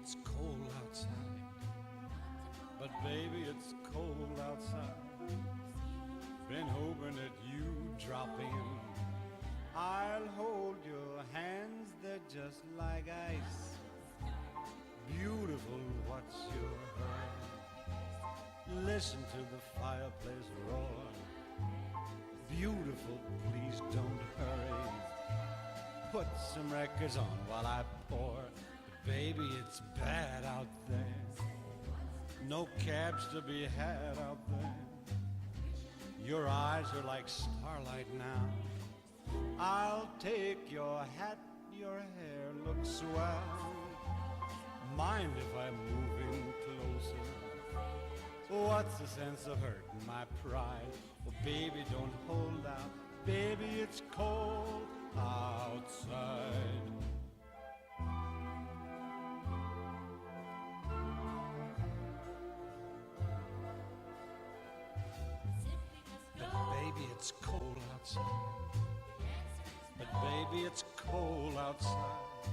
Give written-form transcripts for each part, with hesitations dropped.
it's cold outside. But baby, it's cold outside. Been hoping that you'd drop in. I'll hold your hands, they're just like ice. Beautiful, what's your hurry? Listen to the fireplace roar. Beautiful, please don't hurry. Put some records on while I pour. But baby, it's bad out there. No cabs to be had out there. Your eyes are like starlight now. I'll take your hat, your hair looks swell. Mind if I move in closer? What's the sense of hurting my pride? Well, baby, don't hold out. Baby, it's cold outside. But baby, it's cold outside. But baby, it's cold outside.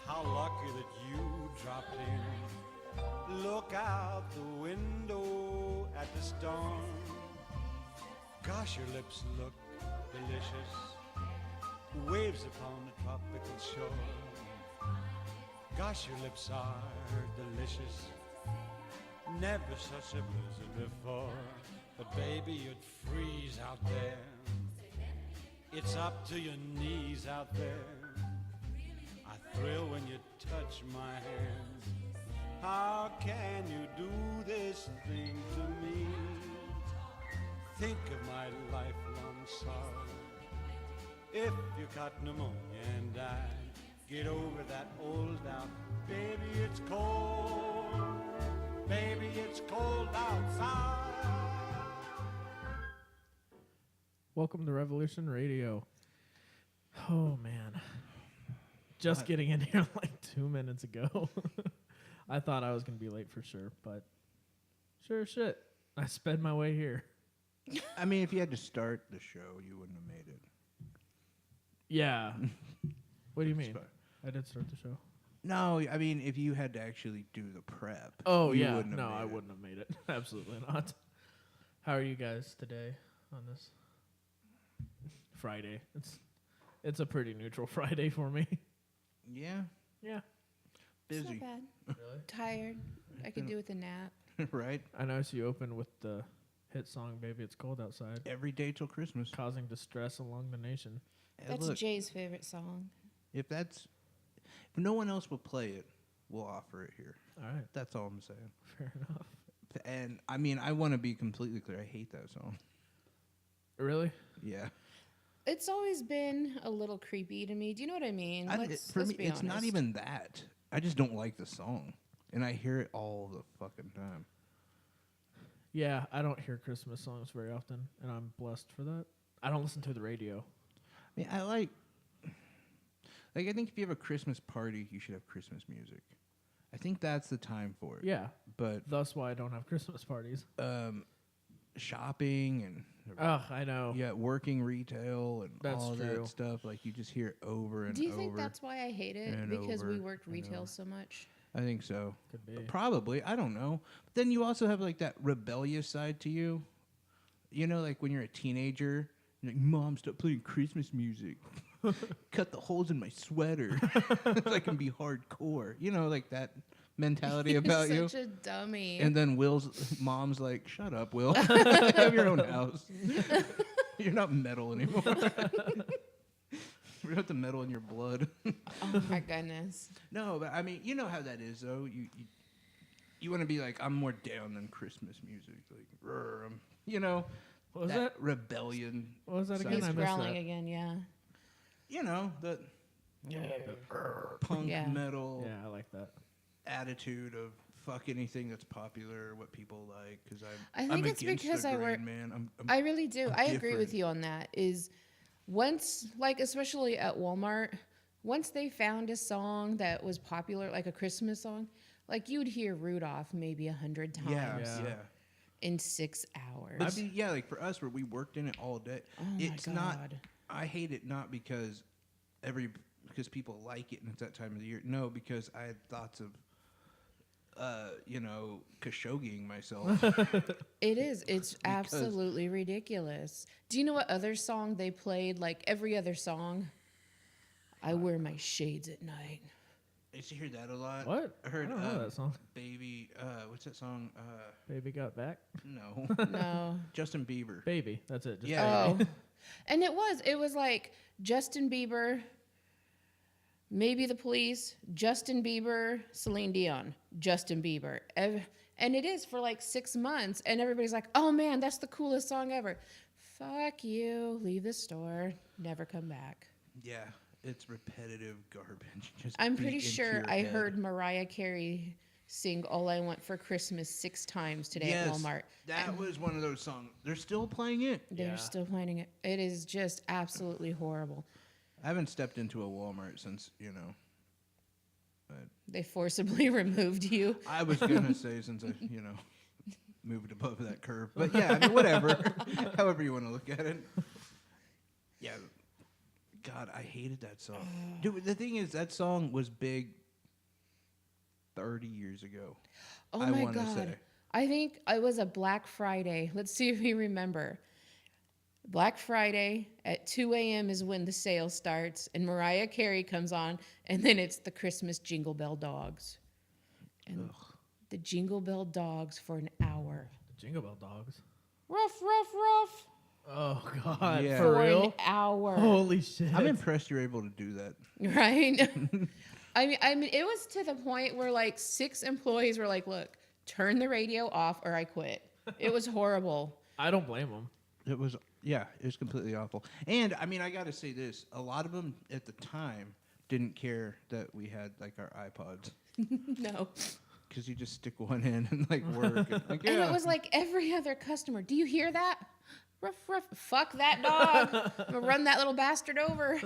How lucky that you dropped in. Look out the window at the storm. Gosh, your lips look delicious. Waves upon the tropical shore. Gosh, your lips are delicious. Never such a blizzard before. But baby, you'd freeze out there. It's up to your knees out there. I thrill when you touch my hand. How can you do this thing to me? Think of my lifelong sorrow. If you caught pneumonia and died, get over that old doubt. Baby, it's cold. Baby, it's cold outside. Welcome to Revolution Radio. Oh, man. Just getting in here like 2 minutes ago. I thought I was going to be late for sure, but sure as shit, I sped my way here. I mean, if you had to start the show, you wouldn't have made it. Yeah. What do you mean? Sorry. I did start the show. No, I mean, if you had to actually do the prep. Oh, you yeah. wouldn't have No, made I it. wouldn't have made it. Absolutely not. How are you guys today on this Friday? It's a pretty neutral Friday for me. Yeah, Yeah. It's busy, not bad. Really? Tired. I could do with a nap. right? I noticed you opened with the hit song "Baby It's Cold Outside," Every day till Christmas. causing distress along the nation. Hey, That's look, Jay's favorite song. if no one else will play it, we'll offer it here. All right, That's all I'm saying. fair enough. And I mean, I want to be completely clear. I hate that song. Really? Yeah. It's always been a little creepy to me. Do you know what I mean? For me, be it's not honest. even that. I just don't like the song, and I hear it all the fucking time. Yeah, I don't hear Christmas songs very often, and I'm blessed for that. I don't listen to the radio. I mean, I think if you have a Christmas party, you should have Christmas music. I think that's the time for it. Yeah, But that's why I don't have Christmas parties. shopping and I know. yeah, working retail and That's all true. that stuff, like you just hear it over and Do you over. think that's why I hate it? and Because we over worked and retail over. so much. I think so. Could be. Probably. I don't know. But then you also have like that rebellious side to you. You know, like when you're a teenager, you're like, Mom, stop playing Christmas music. Cut the holes in my sweater so I can be hardcore. You know, like that mentality about you. Such a dummy. And then Will's mom's like, shut up, Will. Have your own house. You're not metal anymore. We got the metal in your blood. Oh my goodness. No, but I mean, you know how that is, though. You want to be like, I'm more down than Christmas music. Like, you know, What was that? rebellion. What was that side. again? He's I missed growling that. again, yeah. You know, the punk Yeah. metal Yeah, I like that. attitude of fuck anything that's popular, what people like. Because I think I'm it's against because the I grain, work. man. I'm I really do. I agree with different. you on that. Is once, like, especially at Walmart, once they found a song that was popular, like a Christmas song, like you'd hear Rudolph maybe 100 times yeah. in 6 hours. I mean, yeah, like for us, where we worked in it all day. Oh my It's not. God. I hate it not because because people like it and it's that time of the year. No, because I had thoughts of, Khashoggiing myself. It is. It's absolutely ridiculous. Do you know what other song they played? Like every other song. I wear my shades at night. I used to hear that a lot. What? I heard I don't know that song. Baby, what's that song? Baby got back. No. No. Justin Bieber. Baby. That's it. Just Yeah. Baby. Oh. And it was like Justin Bieber, maybe the Police, Justin Bieber, Celine Dion, Justin Bieber. And it is for like 6 months. And everybody's like, oh man, that's the coolest song ever. Fuck you. Leave the store. Never come back. Yeah, it's repetitive garbage. Just I'm beat pretty into sure your I head. heard Mariah Carey sing All I Want for Christmas 6 times today at Walmart. That was one of those songs. They're still playing it. They're Yeah. still playing it. It is just absolutely horrible. I haven't stepped into a Walmart since, They forcibly removed you. I was going to say since I, moved above that curve. But yeah, I mean, whatever. However you want to look at it. Yeah. God, I hated that song. Dude, the thing is, that song was big 30 years ago. Oh I my wanna God. say. I think it was a Black Friday. Let's see if we remember. Black Friday at 2 a.m. is when the sale starts, and Mariah Carey comes on, and then it's the Christmas Jingle Bell Dogs. And the Jingle Bell Dogs for an hour. The Jingle Bell Dogs. Ruff, ruff, ruff. Oh God. Yeah. For For real? an hour. Holy shit. I'm impressed you're able to do that. Right? I mean, it was to the point where like 6 employees were like, look, turn the radio off or I quit. It was horrible. I don't blame them. It was completely awful. And I mean, I got to say this: a lot of them at the time didn't care that we had like our iPods No. because you just stick one in and like work. And, like, And yeah. it was like every other customer. Do you hear that? Ruff, ruff. Fuck that dog. I'm gonna run that little bastard over.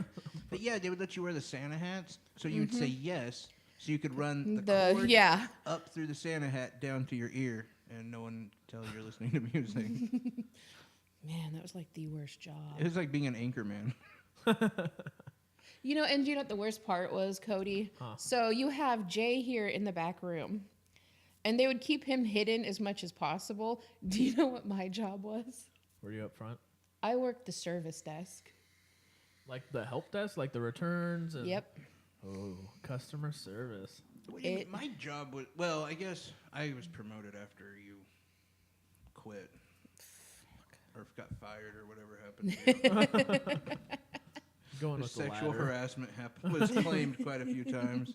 But yeah, they would let you wear the Santa hats, so you would say yes, so you could run the The cord yeah. up through the Santa hat down to your ear, and no one tell you're listening to music. Man, that was like the worst job. It was like being an anchor man. You know, and you know what the worst part was, Cody? Huh. So you have Jay here in the back room, and they would keep him hidden as much as possible. Do you know what my job was? Were you up front? I worked the service desk. Like the help desk, like the returns. And Yep. Oh, customer service. What do you mean? My job was, well, I guess I was promoted after you quit. Or got fired or whatever happened to you. Going The with the sexual ladder. harassment was claimed quite a few times.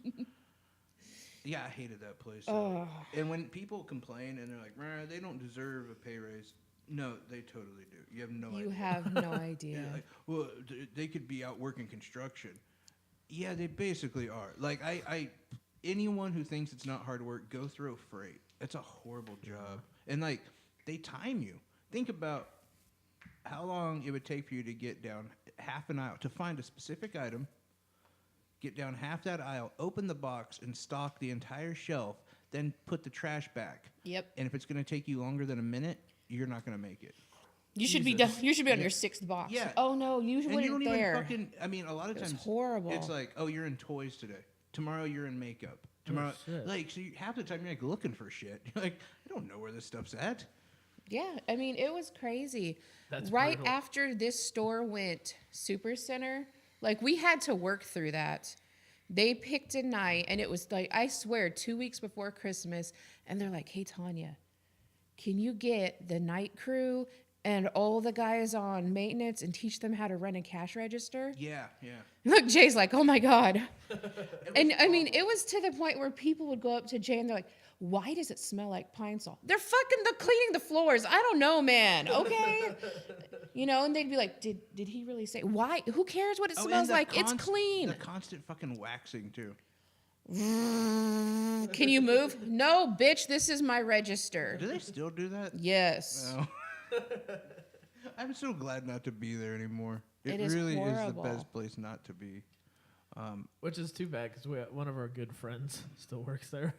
Yeah, I hated that place. And when people complain and they're like, "Nah, they don't deserve a pay raise," no, they totally do. You have no idea. You have no idea. Yeah, like, well, they could be out working construction. Yeah, they basically are. Like, I anyone who thinks it's not hard work, go throw freight. It's a horrible job. And, like, they time you. Think about how long it would take for you to get down half an aisle to find a specific item, get down half that aisle, open the box, and stock the entire shelf, then put the trash back. Yep. And if it's going to take you longer than a minute, you're not going to make it. You should be done. You should be on your 6th box. Yeah. Oh no, you And you weren't don't there. even fucking. I mean, a lot of It was times horrible. it's like, oh, you're in toys today. Tomorrow you're in makeup. Tomorrow, shit. like, so half the time you're like looking for shit. You're like, I don't know where this stuff's at. Yeah, I mean, it was crazy. That's right brutal. after this store went Super Center, like we had to work through that. They picked a night, and it was like, I swear, 2 weeks before Christmas, and they're like, hey, Tanya, can you get the night crew and all the guys on maintenance and teach them how to run a cash register? Yeah, yeah. Look, Jay's like, oh my God. And I mean, it was to the point where people would go up to Jay and they're like, why does it smell like Pine Sol? They're cleaning the floors. I don't know, man. Okay. You know, and they'd be like, did he really say? Why? Who cares what it Oh, and smells the like? It's clean. The constant fucking waxing too. Can you move? No, bitch, this is my register. Do they still do that? Yes. No. I'm so glad not to be there anymore. It It is really is the horrible. best place not to be. Which is too bad because one of our good friends still works there.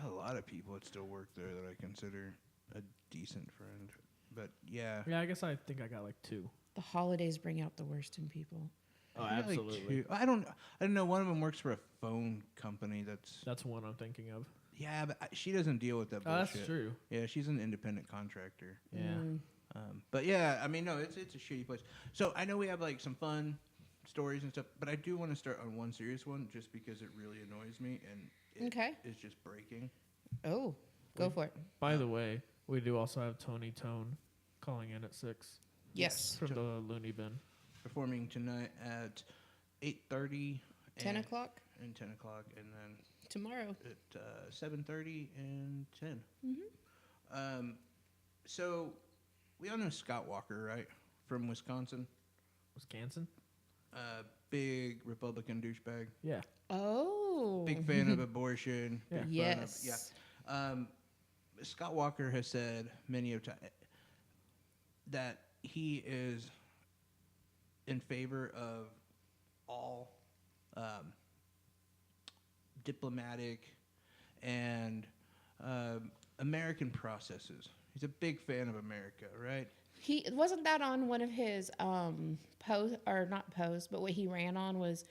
A lot of people that still work there that I consider a decent friend. But yeah. Yeah, I guess I think I got like 2. The holidays bring out the worst in people. Oh, I feel like absolutely. two- I don't know. One of them works for a phone company. That's one I'm thinking of. Yeah, but she doesn't deal with that Oh, bullshit. that's true. Yeah, she's an independent contractor. Yeah. But yeah, I mean, no, it's a shitty place. So I know we have like some fun stories and stuff, but I do want to start on one serious one just because it really annoys me and it Okay. is just breaking. Oh, go for it. By the way, we do also have Tony Tone calling in at 6 Yes. from the Looney Bin. Performing tonight at 8:30, 10 o'clock and 10 o'clock, and then tomorrow. at 7:30 and 10. Mm-hmm. So we all know Scott Walker, right, from Wisconsin. Wisconsin? Big Republican douchebag. Yeah. Oh. Big fan of abortion. Yeah. big fan of- Yes. yeah. Scott Walker has said many of times that he is in favor of all diplomatic and American processes. He's a big fan of America, right? He wasn't that on one of his post or not posts, but what he ran on was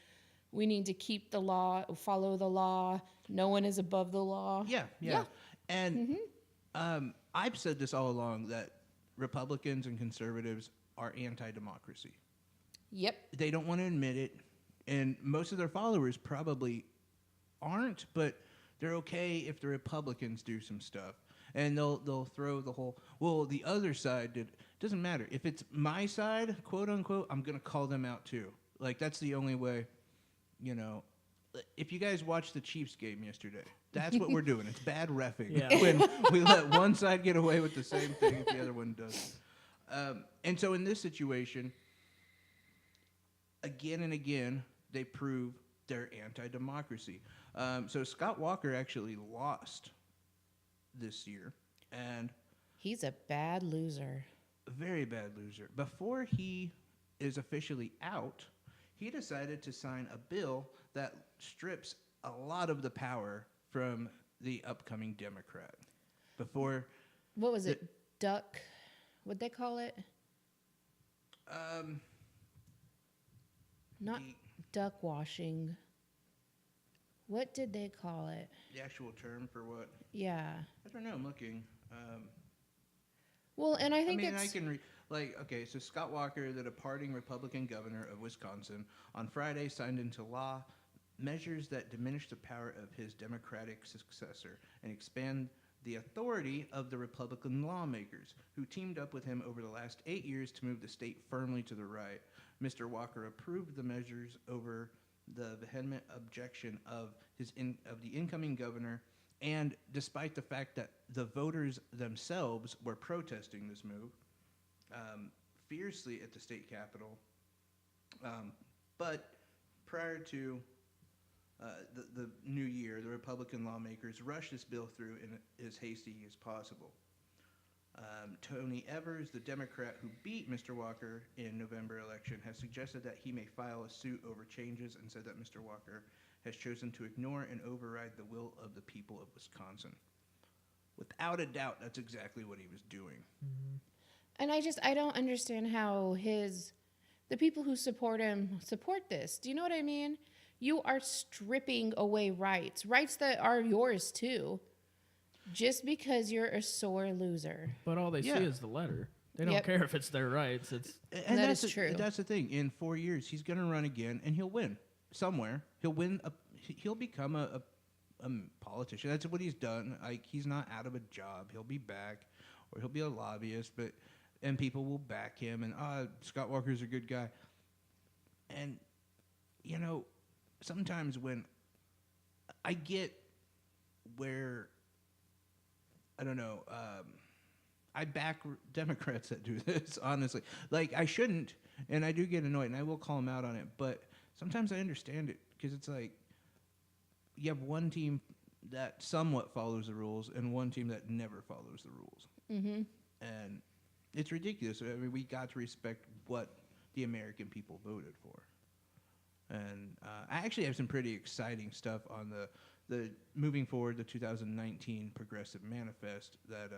we need to keep the law, follow the law. No one is above the law. Yeah. Yeah. And I've said this all along that Republicans and conservatives are anti-democracy. Yep. They don't want to admit it, and most of their followers probably aren't, but they're okay if the Republicans do some stuff. And they'll throw the whole, well, the other side did. Doesn't matter. If it's my side, quote unquote, I'm going to call them out too. Like, that's the only way, you know. If you guys watched the Chiefs game yesterday, that's what we're doing. It's bad reffing Yeah. when we let one side get away with the same thing if the other one doesn't. And so in this situation, again and again, they prove they're anti-democracy. So Scott Walker actually lost this year, and He's a bad loser. a very bad loser. Before he is officially out, he decided to sign a bill that strips a lot of the power from the upcoming Democrat. Before, What was it? Duck? What'd they call it? Not the, duck washing. What did they call it? the actual term for what? Yeah. I don't know. I'm looking. Well, and I I think mean, I it's can okay. So Scott Walker, the departing Republican governor of Wisconsin, on Friday signed into law measures that diminish the power of his Democratic successor and expand the authority of the Republican lawmakers who teamed up with him over the last 8 years to move the state firmly to the right. Mr. Walker approved the measures over the vehement objection of the incoming governor, and despite the fact that the voters themselves were protesting this move fiercely at the state capitol. But prior to the new year, the Republican lawmakers rushed this bill through in as hasty as possible. Tony Evers, the Democrat who beat Mr. Walker in November election, has suggested that he may file a suit over changes and said that Mr. Walker has chosen to ignore and override the will of the people of Wisconsin. Without a doubt, that's exactly what he was doing. and I don't understand how the people who support him support this. Do you know what I mean? You are stripping away rights that are yours too, just because you're a sore loser. But all they Yeah. see is the letter. They don't Yep. care if it's their rights. It's And That that's is true. That's the thing. In 4 years, he's going to run again, and he'll win somewhere. He'll win. He'll become a politician. That's what he's done. Like, he's not out of a job. He'll be back, or he'll be a lobbyist. And people will back him. And Scott Walker's a good guy. And you know, sometimes when I get where I don't know. I back Democrats that do this, honestly. Like, I shouldn't, and I do get annoyed, and I will call them out on it, but sometimes I understand it, because it's like, you have one team that somewhat follows the rules, and one team that never follows the rules. Mm-hmm. And it's ridiculous. I mean, we got to respect what the American people voted for. And I actually have some pretty exciting stuff on the moving forward, the 2019 Progressive Manifest that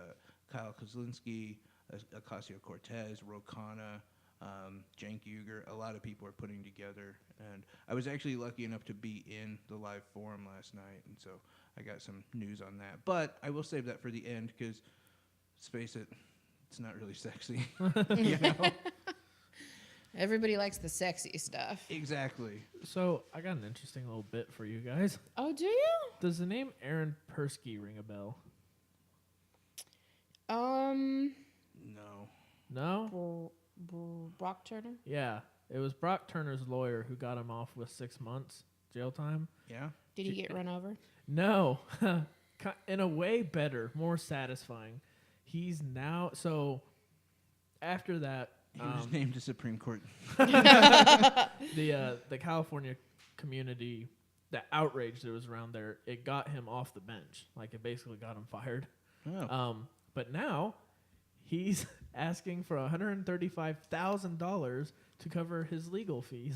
Kyle Kozlinski, Ocasio-Cortez, Ro Khanna, Cenk Uygur. A lot of people are putting together, and I was actually lucky enough to be in the live forum last night, and so I got some news on that. But I will save that for the end because, let's face it, it's not really sexy. You know? Everybody likes the sexy stuff. Exactly. So I got an interesting little bit for you guys. Oh, do you? Does the name Aaron Persky ring a bell? No. No? Brock Turner? Yeah. It was Brock Turner's lawyer who got him off with 6 months jail time. Yeah? Did he get run over? No. In a way better, more satisfying. He's now so after that He was named to Supreme Court. the California community, the outrage that was around there, it got him off the bench. Like it basically got him fired. Oh. But now he's asking for $135,000 to cover his legal fees.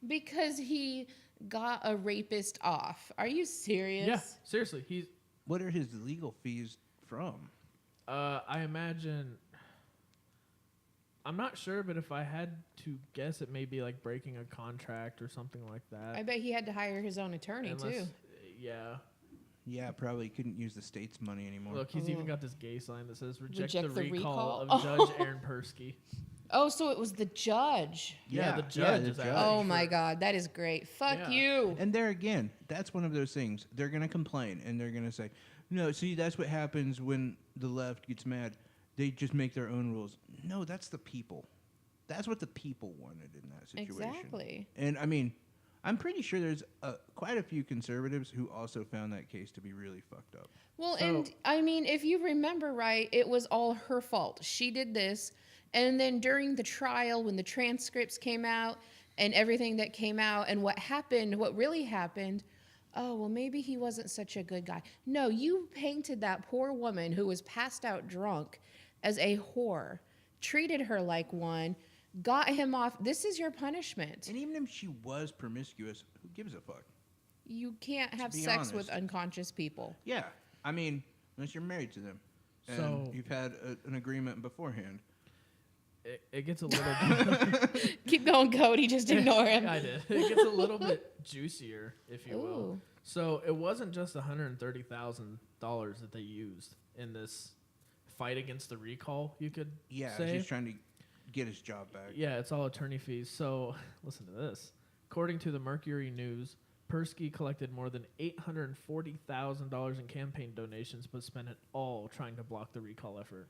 Because he got a rapist off. Are you serious? Yeah, seriously. What are his legal fees from? I imagine. I'm not sure, but if I had to guess, it may be like breaking a contract or something like that. I bet he had to hire his own attorney, too. Yeah. Yeah, probably couldn't use the state's money anymore. Look, he's even got this gay sign that says "Reject, Reject the the recall recall." of Judge Aaron Persky." Oh, so it was the judge. Yeah, the Yeah, judge the is judge. asking Oh, for my it. God. That is great. Fuck Yeah. you. And there again, that's one of those things. They're going to complain, and they're going to say, no, see, that's what happens when the left gets mad. They just make their own rules. No, that's the people. That's what the people wanted in that situation. Exactly. And, I mean, I'm pretty sure there's quite a few conservatives who also found that case to be really fucked up. Well, So- and I mean, if you remember right, it was all her fault. She did this. And then during the trial, when the transcripts came out and everything that came out and what happened, what really happened, oh, well, maybe he wasn't such a good guy. No, you painted that poor woman who was passed out drunk as a whore, treated her like one, got him off. This is your punishment. And even if she was promiscuous, who gives a fuck? You can't have be sex with honest. unconscious people. Yeah. I mean, unless you're married to them. And So- you've had an agreement beforehand. It gets a little bit. Keep going, Cody. Just ignore him. I did. It gets a little bit juicier, if you will. Ooh. So it wasn't just $130,000 that they used in this fight against the recall. You could Yeah, say. he's trying to get his job back. Yeah, it's all attorney fees. So listen to this. According to the Mercury News, Persky collected more than $840,000 in campaign donations, but spent it all trying to block the recall effort.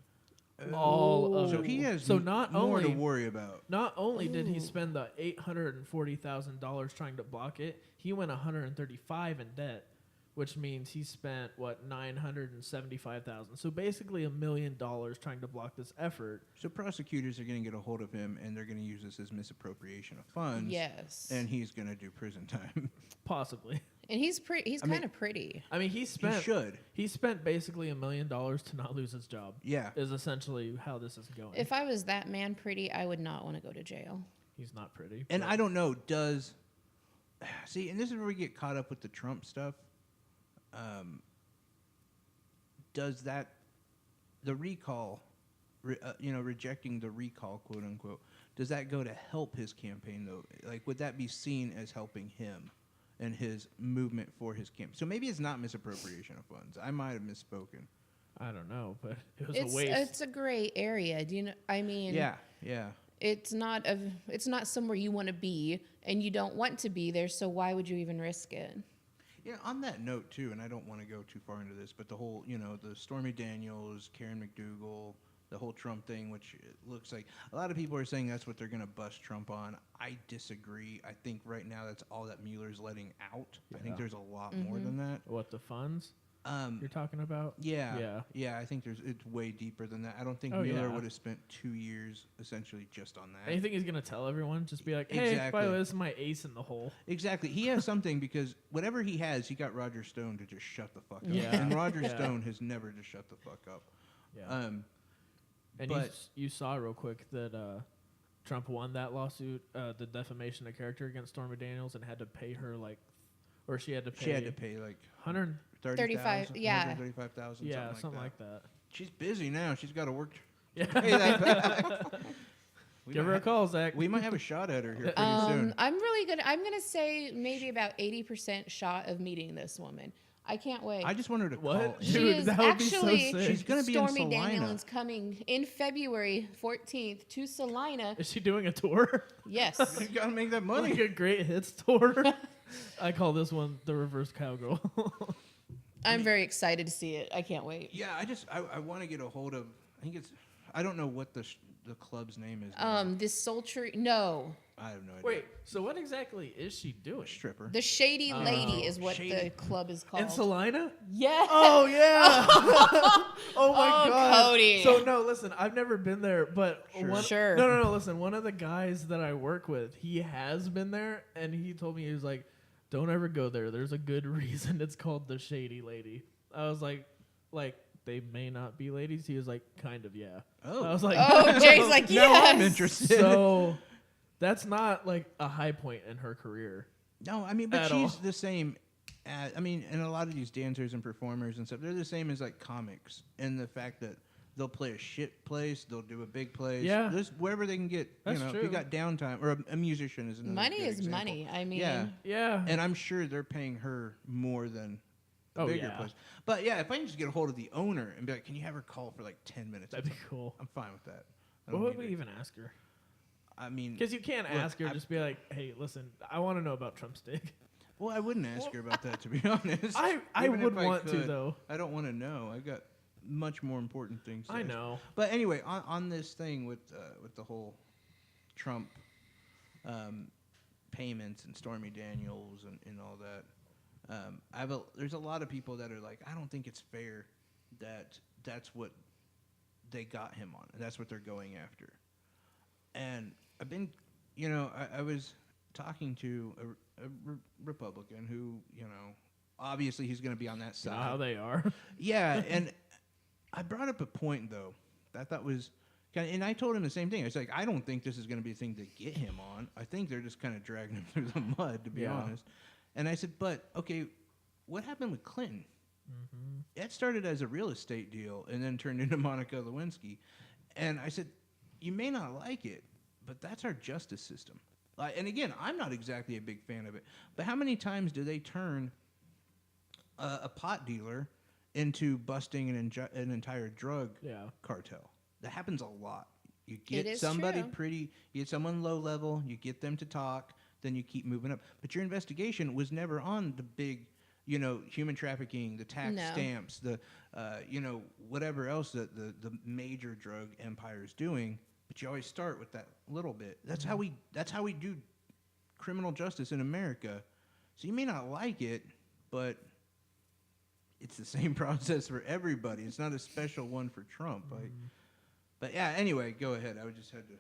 All of So it. he has So not more only to worry about. Not only did he spend the $840,000 trying to block it, he went $135 in debt, which means he spent $975,000. So basically $1 million trying to block this effort. So prosecutors are going to get a hold of him, and they're going to use this as misappropriation of funds. Yes. And he's going to do prison time. Possibly. And he's pretty. He's I mean- kind of pretty. I mean, he should. spent basically $1 million to not lose his job. Yeah. Is essentially how this is going. If I was that man pretty, I would not want to go to jail. He's not pretty. And but- I don't know, see, and this is where we get caught up with the Trump stuff. Does that, the recall, rejecting the recall, quote unquote, does that go to help his campaign though? Like, would that be seen as helping him and his movement for his campaign? So maybe it's not misappropriation of funds. I might have misspoken. I don't know, but it was It's a waste. it's a gray area. Do you know? I mean, Yeah. It's not somewhere you want to be, and you don't want to be there. So why would you even risk it? Yeah, on that note, too, and I don't want to go too far into this, but the whole, the Stormy Daniels, Karen McDougal, the whole Trump thing, which it looks like a lot of people are saying that's what they're going to bust Trump on. I disagree. I think right now that's all that Mueller's letting out. I think Yeah. there's a lot more than that. What, the funds you're talking about? Yeah. I think it's way deeper than that. I don't think Oh, Mueller yeah. would have spent 2 years essentially just on that. And you think he's going to tell everyone? Just be like, hey, by the Exactly. way, this is my ace in the hole. Exactly. He has something because whatever he has, he got Roger Stone to just shut the fuck up. Yeah. And Roger Yeah. Stone has never just shut the fuck up. Yeah. And but- you saw real quick that Trump won that lawsuit, the defamation of character against Stormy Daniels, and had to pay her she had to pay. She had to pay like 100. 35, yeah. 135,000. Something like that. She's busy now. She's got to work. Yeah. To pay that back. Give her a call, Zach. We might have a shot at her here pretty soon. I'm really good. I'm gonna say maybe about 80% shot of meeting this woman. I can't wait. I just want her to What? call. She Dude, is that would be so actually sick. She's gonna be in Stormy Salina. Daniels coming in February 14th to Salina. Is she doing a tour? Yes. You gotta make that Like money. a great hits tour? I call this one the reverse cowgirl. I'm very excited to see it. I can't wait. Yeah, I want to get a hold of. I don't know what the club's name is. now. This sultry. No. I have no idea. Wait, so what exactly is she doing? Stripper. The Shady Lady is what Shady. the club is called. In Salina? Yes. Oh yeah! Oh my Oh, god! Cody. So no, listen, I've never been there, but Sure. No. Listen, one of the guys that I work with, he has been there, and he told me he was like, "Don't ever go there. There's a good reason it's called the Shady Lady." I was like they may not be ladies. He was like, "Kind of, yeah." Oh. I was like, Oh, Jay's like, Now I'm yes. interested. So that's not like a high point in her career. No, I mean, but At she's all. the same. I mean, and a lot of these dancers and performers and stuff, they're the same as like comics in the fact that they'll play a shit place, they'll do a big place, Yeah. just wherever they can get. That's If true. you got downtime, or a musician is another Money good is example. money. I mean, Yeah, Yeah. and I'm sure they're paying her more than a Oh, bigger yeah. place. But yeah, if I can just get a hold of the owner and be like, "Can you have her call for like 10 minutes?" That'd be cool. I'm fine with that. I What don't would need we it. even ask her? I mean, Because you can't Look, ask her. Just be like, "Hey, listen, I want to know about Trump's dick." well, I wouldn't ask her about that, to be honest. I Even would if want to, could, though. I don't want to know. I got much more important things. To I ask. know. But anyway, on this thing with the whole Trump payments and Stormy Daniels and all that, there's a lot of people that are like, I don't think it's fair that that's what they got him on, and that's what they're going after. And I've been, I was talking to a Republican who, obviously he's going to be on that You side. know how they are. Yeah, and I brought up a point though that I thought was kind of, and I told him the same thing. I was like, I don't think this is going to be a thing to get him on. I think they're just kind of dragging him through the mud, to be Yeah. honest. And I said, but okay, what happened with Clinton? That started as a real estate deal and then turned into Monica Lewinsky. And I said, you may not like it, but that's our justice system. And again, I'm not exactly a big fan of it, but how many times do they turn a pot dealer into busting an entire drug Yeah. cartel? That happens a lot. You It get is somebody true. you get someone low level, you get them to talk, then you keep moving up. But your investigation was never on the big, human trafficking, the tax No. stamps, the, whatever else that the major drug empire is doing. But you always start with that little bit. That's how we do criminal justice in America. So you may not like it, but it's the same process for everybody. It's not a special one for Trump. But yeah, anyway, go ahead. I just had to.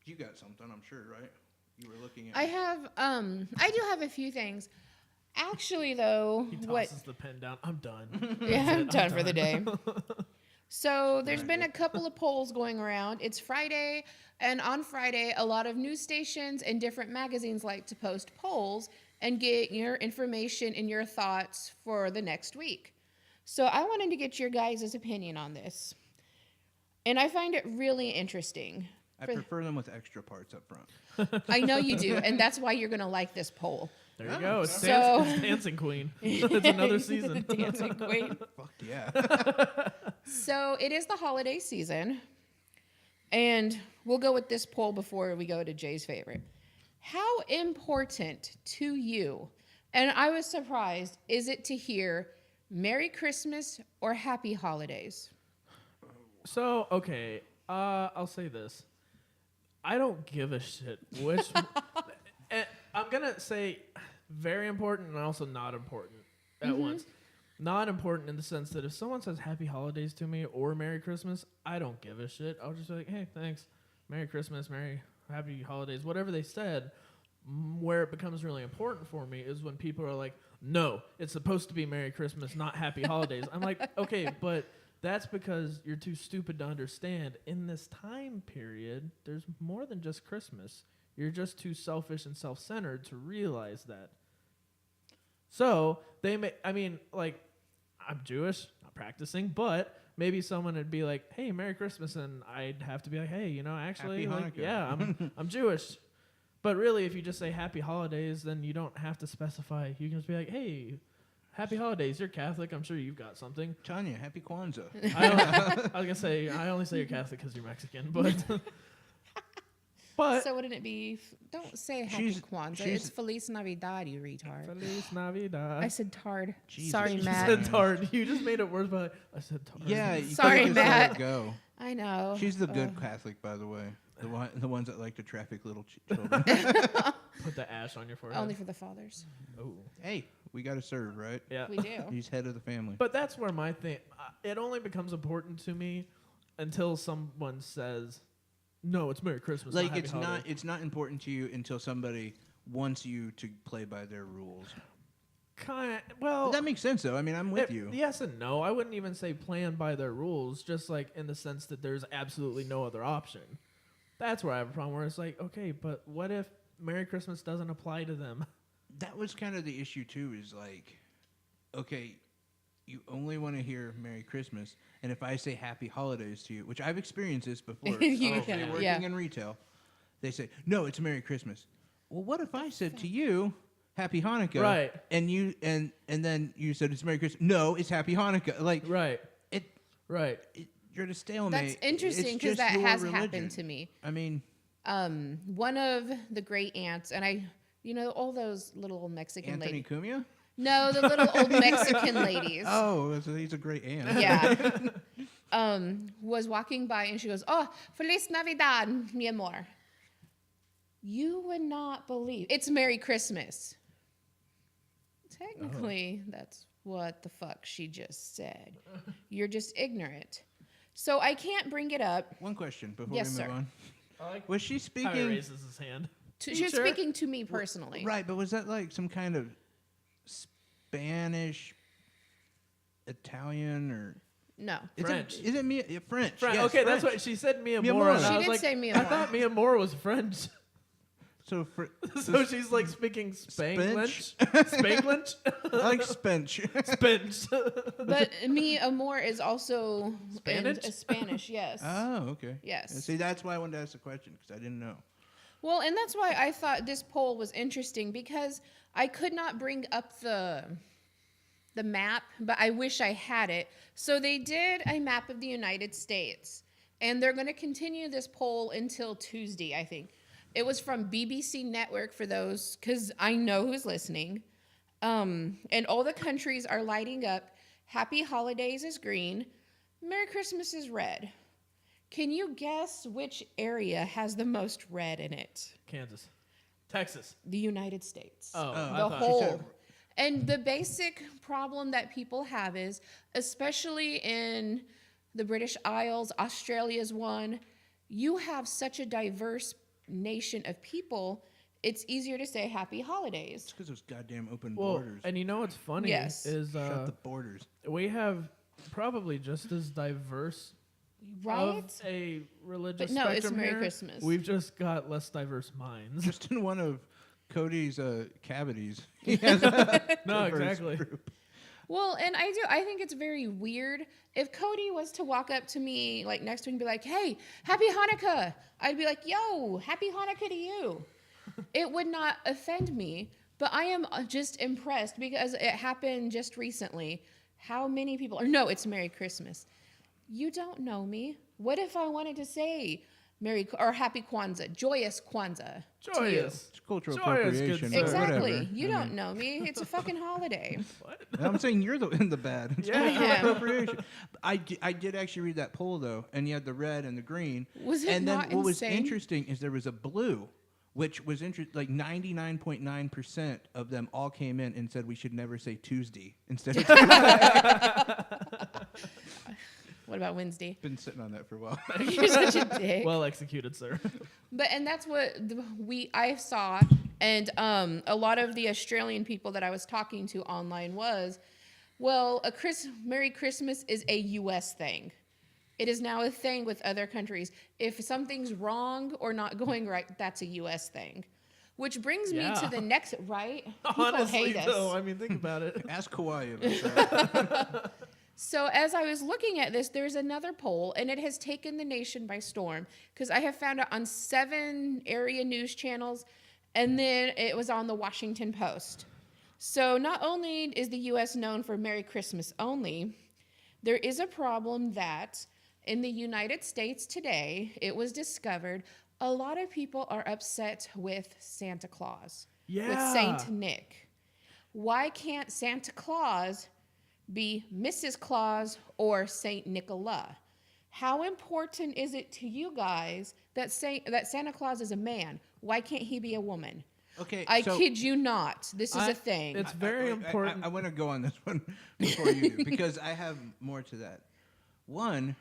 You got something, I'm sure, right? You were looking at. I do have a few things. Actually, though, He tosses what? the pen down. I'm done. Yeah, That's I'm it. done for the day. So there's Right. been a couple of polls going around. It's Friday, and on Friday, a lot of news stations and different magazines like to post polls and get your information and your thoughts for the next week. So I wanted to get your guys' opinion on this. And I find it really interesting. I For- prefer them with extra parts up front. I know you do, and that's why you're going to like this poll. There you go. It's, So- it's Dancing Queen. It's another season. The Dancing Queen. Fuck yeah. So it is the holiday season, and we'll go with this poll before we go to Jay's favorite. How important to you, and I was surprised, is it to hear Merry Christmas or Happy Holidays? So, okay, I'll say this. I don't give a shit which. I'm going to say very important and also not important at once. Not important in the sense that if someone says Happy Holidays to me or Merry Christmas, I don't give a shit. I'll just be like, hey, thanks. Merry Christmas, Happy Holidays, whatever they said. Where it becomes really important for me is when people are like, no, it's supposed to be Merry Christmas, not Happy Holidays. I'm like, okay, but that's because you're too stupid to understand. In this time period, there's more than just Christmas. You're just too selfish and self-centered to realize that. So, I'm Jewish, not practicing, but maybe someone would be like, "Hey, Merry Christmas," and I'd have to be like, "Hey, actually, Happy like, Hanukkah." yeah, I'm Jewish." But really, if you just say Happy Holidays, then you don't have to specify. You can just be like, "Hey, Happy Holidays. You're Catholic. I'm sure you've got something." Tanya, happy Kwanzaa. I was gonna say I only say you're Catholic because you're Mexican, but So wouldn't it be? Don't say Happy Kwanzaa. she's- It's Feliz Navidad, you retard. Feliz Navidad. I said tard. Jesus. Sorry, You You Matt. said tard. You just made it worse, but I said tard. Yeah, you Sorry, could've just let Matt. it go. I know. She's the good Catholic, by the way. The ones that like to traffic little children. Put the ash on your forehead. Only for the fathers. Oh, Hey, we got to serve, right? yeah. We do. He's head of the family. But that's where my thing. It only becomes important to me until someone says, "No, it's Merry Christmas." like not Happy Holidays." it's not important to you until somebody wants you to play by their rules. Kind. Well, That makes sense, though. I mean, I'm with it- you. Yes and no. I wouldn't even say playing by their rules. Just like in the sense that there's absolutely no other option. That's where I have a problem. Where it's like, okay, but what if Merry Christmas doesn't apply to them? That was kind of the issue too. Is like, okay, you only want to hear Merry Christmas, and if I say Happy Holidays to you, which I've experienced this before, You especially have, working yeah. in retail, they say, "No, it's Merry Christmas." Well, what if I said to you, Happy Hanukkah, Right. And you and then you said it's Merry Christmas. No, it's Happy Hanukkah. Like Right. it, Right. you're at a stalemate. That's interesting It's because just that your has religion. happened to me. I mean, One of the great aunts, and all those little old Mexican Anthony ladies. Cumia. No, the little old Mexican ladies. Oh, he's a great aunt. Yeah. Was walking by and she goes, "Oh, Feliz Navidad, mi amor." You would not believe it's Merry Christmas. Technically, that's what the fuck she just said. You're just ignorant. So I can't bring it up. One question before Yes, we move sir. on. I like Was she how he speaking? raises his hand. She's Teacher? speaking to me personally. Right, but was that like some kind of Spanish, Italian, or No. French. Is it me? French. French. Yes, Okay, that's French. what she said. Mia Mia Moore. Moore. And She I was did like, say Mia I Moore. thought Mia Moore was French. So So she's like speaking Spanglish. Spench? Spanglish? I like Spench. Spinch. But mi amor is also Spanish? Spanish, yes. Oh, okay. Yes. See, that's why I wanted to ask the question because I didn't know. Well, and that's why I thought this poll was interesting because I could not bring up the map, but I wish I had it. So they did a map of the United States, and they're going to continue this poll until Tuesday, I think. It was from BBC Network for those, because I know who's listening. And all the countries are lighting up. Happy Holidays is green. Merry Christmas is red. Can you guess which area has the most red in it? Kansas. Texas. The United States. Oh, I The thought- whole. And the basic problem that people have is, especially in the British Isles, Australia's one, you have such a diverse nation of people, it's easier to say happy holidays. It's because those goddamn open Well, borders. and you know what's funny Yes. is Shut the borders. we have probably just as diverse Right? of a religious But no, it's spectrum Merry here. Christmas. We've just got less diverse minds. Just in one of Cody's cavities. He has a No, diverse exactly. group. Well, and I think it's very weird. If Cody was to walk up to me like next to me and be like, "Hey, happy Hanukkah," I'd be like, "Yo, happy Hanukkah to you." It would not offend me, but I am just impressed because it happened just recently. How many people are, no, it's Merry Christmas. You don't know me. What if I wanted to say Merry or Happy Kwanzaa, joyous Kwanzaa to you? Joyous. It's cultural Joyous, good appropriation. sir. but Exactly. whatever. You don't know me. It's a fucking holiday. What? I'm saying you're in the bad. It's Yeah. cultural Yeah. appropriation. I did actually read that poll though, and you had the red and the green. Was it and then not what was insane? interesting is there was a blue, which was like 99.9% of them all came in and said we should never say Tuesday instead of What about Wednesday? been sitting on that for a while. You're such a dick. Well executed, sir. But and that's what I saw, and a lot of the Australian people that I was talking to online was, well, Merry Christmas is a U.S. thing. It is now a thing with other countries. If something's wrong or not going right, that's a U.S. thing. Which brings me to Yeah. the next, right? People Honestly, hate us. though, I mean, think about it. Ask Hawaii about that. So as I was looking at this, there's another poll, and it has taken the nation by storm because I have found it on 7 area news channels, and then it was on the Washington Post. So not only is the U.S. known for Merry Christmas only, there is a problem that in the United States today, it was discovered a lot of people are upset with Santa Claus, with Saint Nick. Why can't Santa Claus be Mrs. Claus or Saint Nicola? How important is it to you guys that Santa Claus is a man? Why can't he be a woman? Okay, I so kid you not. This is a thing. It's very important. I want to go on this one before you do, because I have more to that. One,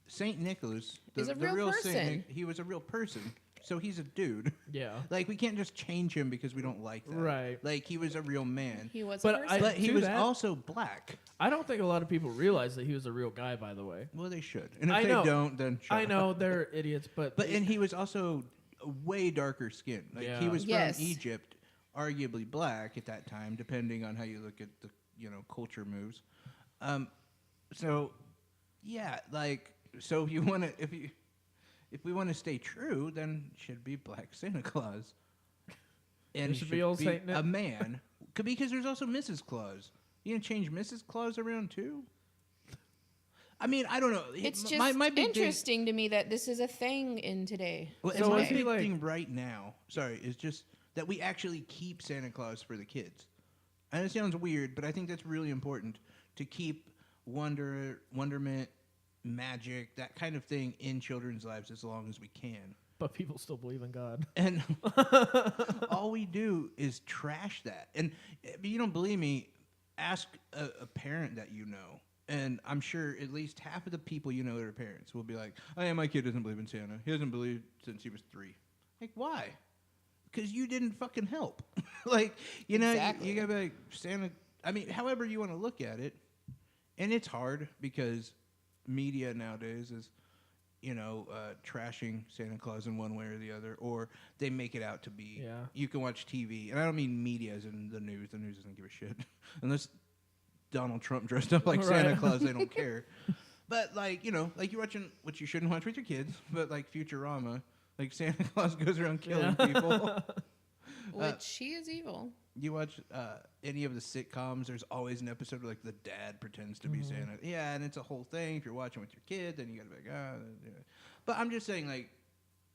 Saint Nicholas, Is a real Saint person. he was a real person, so he's a dude. Yeah. Like, we can't just change him because we don't like that. Right. Like, he was a real man. He was But a person. But he to was that- also black. I don't think a lot of people realize that he was a real guy, by the way. Well, they should. And if I they know. don't, then shut I up. know they're idiots, but And he was also way darker skin. Like, he Yeah. was Yes. from Egypt, arguably black at that time, depending on how you look at the, culture moves. So, yeah, like, so if you want to, if we want to stay true, then it should be Black Santa Claus. And It should be old Saint Nick. a man. Because there's also Mrs. Claus. You gonna change Mrs. Claus around too? I mean, I don't know. It's just my big thing- interesting to me that this is a thing in today. Well, So so my is he big like- thing right now, is just that we actually keep Santa Claus for the kids. And it sounds weird, but I think that's really important to keep wonderment, magic, that kind of thing in children's lives as long as we can. but people still believe in God. And all we do is trash that. And if you don't believe me, ask a parent that you know. And I'm sure at least half of the people you know that are parents will be like, oh, yeah, my kid doesn't believe in Santa. He hasn't believed since he was 3. Like, why? Because you didn't fucking help. Like, Exactly. you gotta be like, Santa, I mean, however you want to look at it. And it's hard because media nowadays is, trashing Santa Claus in one way or the other, or they make it out to be. Yeah. You can watch TV, and I don't mean media as in the news. The news doesn't give a shit. Unless Donald Trump dressed up like Santa Right. Claus, they don't care. But, like you're watching what you shouldn't watch with your kids, but like Futurama, like Santa Claus goes around killing people. Which he is evil. You watch any of the sitcoms, there's always an episode where, like, the dad pretends to be Santa. Yeah, and it's a whole thing. If you're watching with your kid, then you gotta be like, yeah. But I'm just saying, like,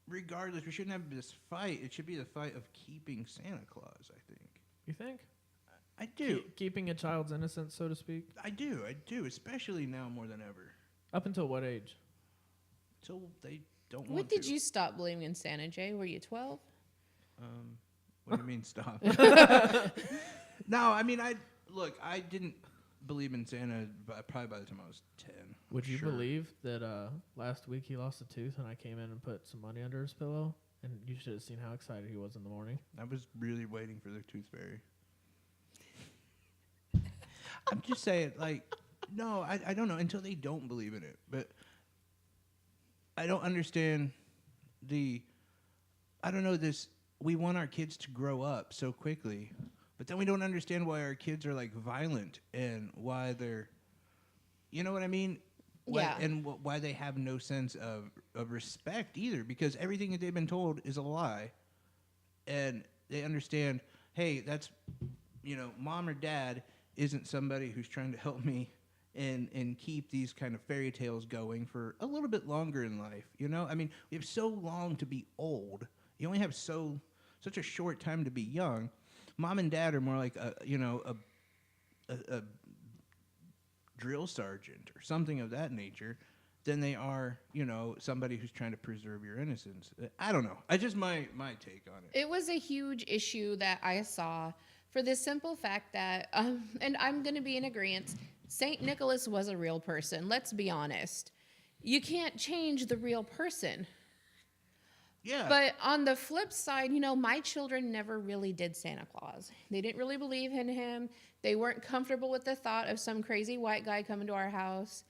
regardless, we shouldn't have this fight. It should be the fight of keeping Santa Claus, I think. You think? I do. Keeping a child's innocence, so to speak. I do, especially now more than ever. Up until what age? Till they don't When want did to. you stop believing in Santa, Jay? Were you 12? What do you mean stop? No, I mean, I didn't believe in Santa probably by the time I was 10. Would you Sure. believe that last week he lost a tooth and I came in and put some money under his pillow? And you should have seen how excited he was in the morning. I was really waiting for the tooth fairy. I'm just saying, like, no, I don't know, until they don't believe in it. But I don't understand this, we want our kids to grow up so quickly, but then we don't understand why our kids are, like, violent and why they're, you know what I mean? Yeah. And why they have no sense of respect either, because everything that they've been told is a lie. And they understand, hey, that's, mom or dad isn't somebody who's trying to help me and keep these kind of fairy tales going for a little bit longer in life. I mean, we have so long to be old. You only have such a short time to be young. Mom and dad are more like a drill sergeant or something of that nature than they are, somebody who's trying to preserve your innocence. I don't know. I just my take on it. It was a huge issue that I saw for the simple fact that, and I'm going to be in agreement, St. Nicholas was a real person. Let's be honest. You can't change the real person. Yeah. But on the flip side, my children never really did Santa Claus. They didn't really believe in him. They weren't comfortable with the thought of some crazy white guy coming to our house.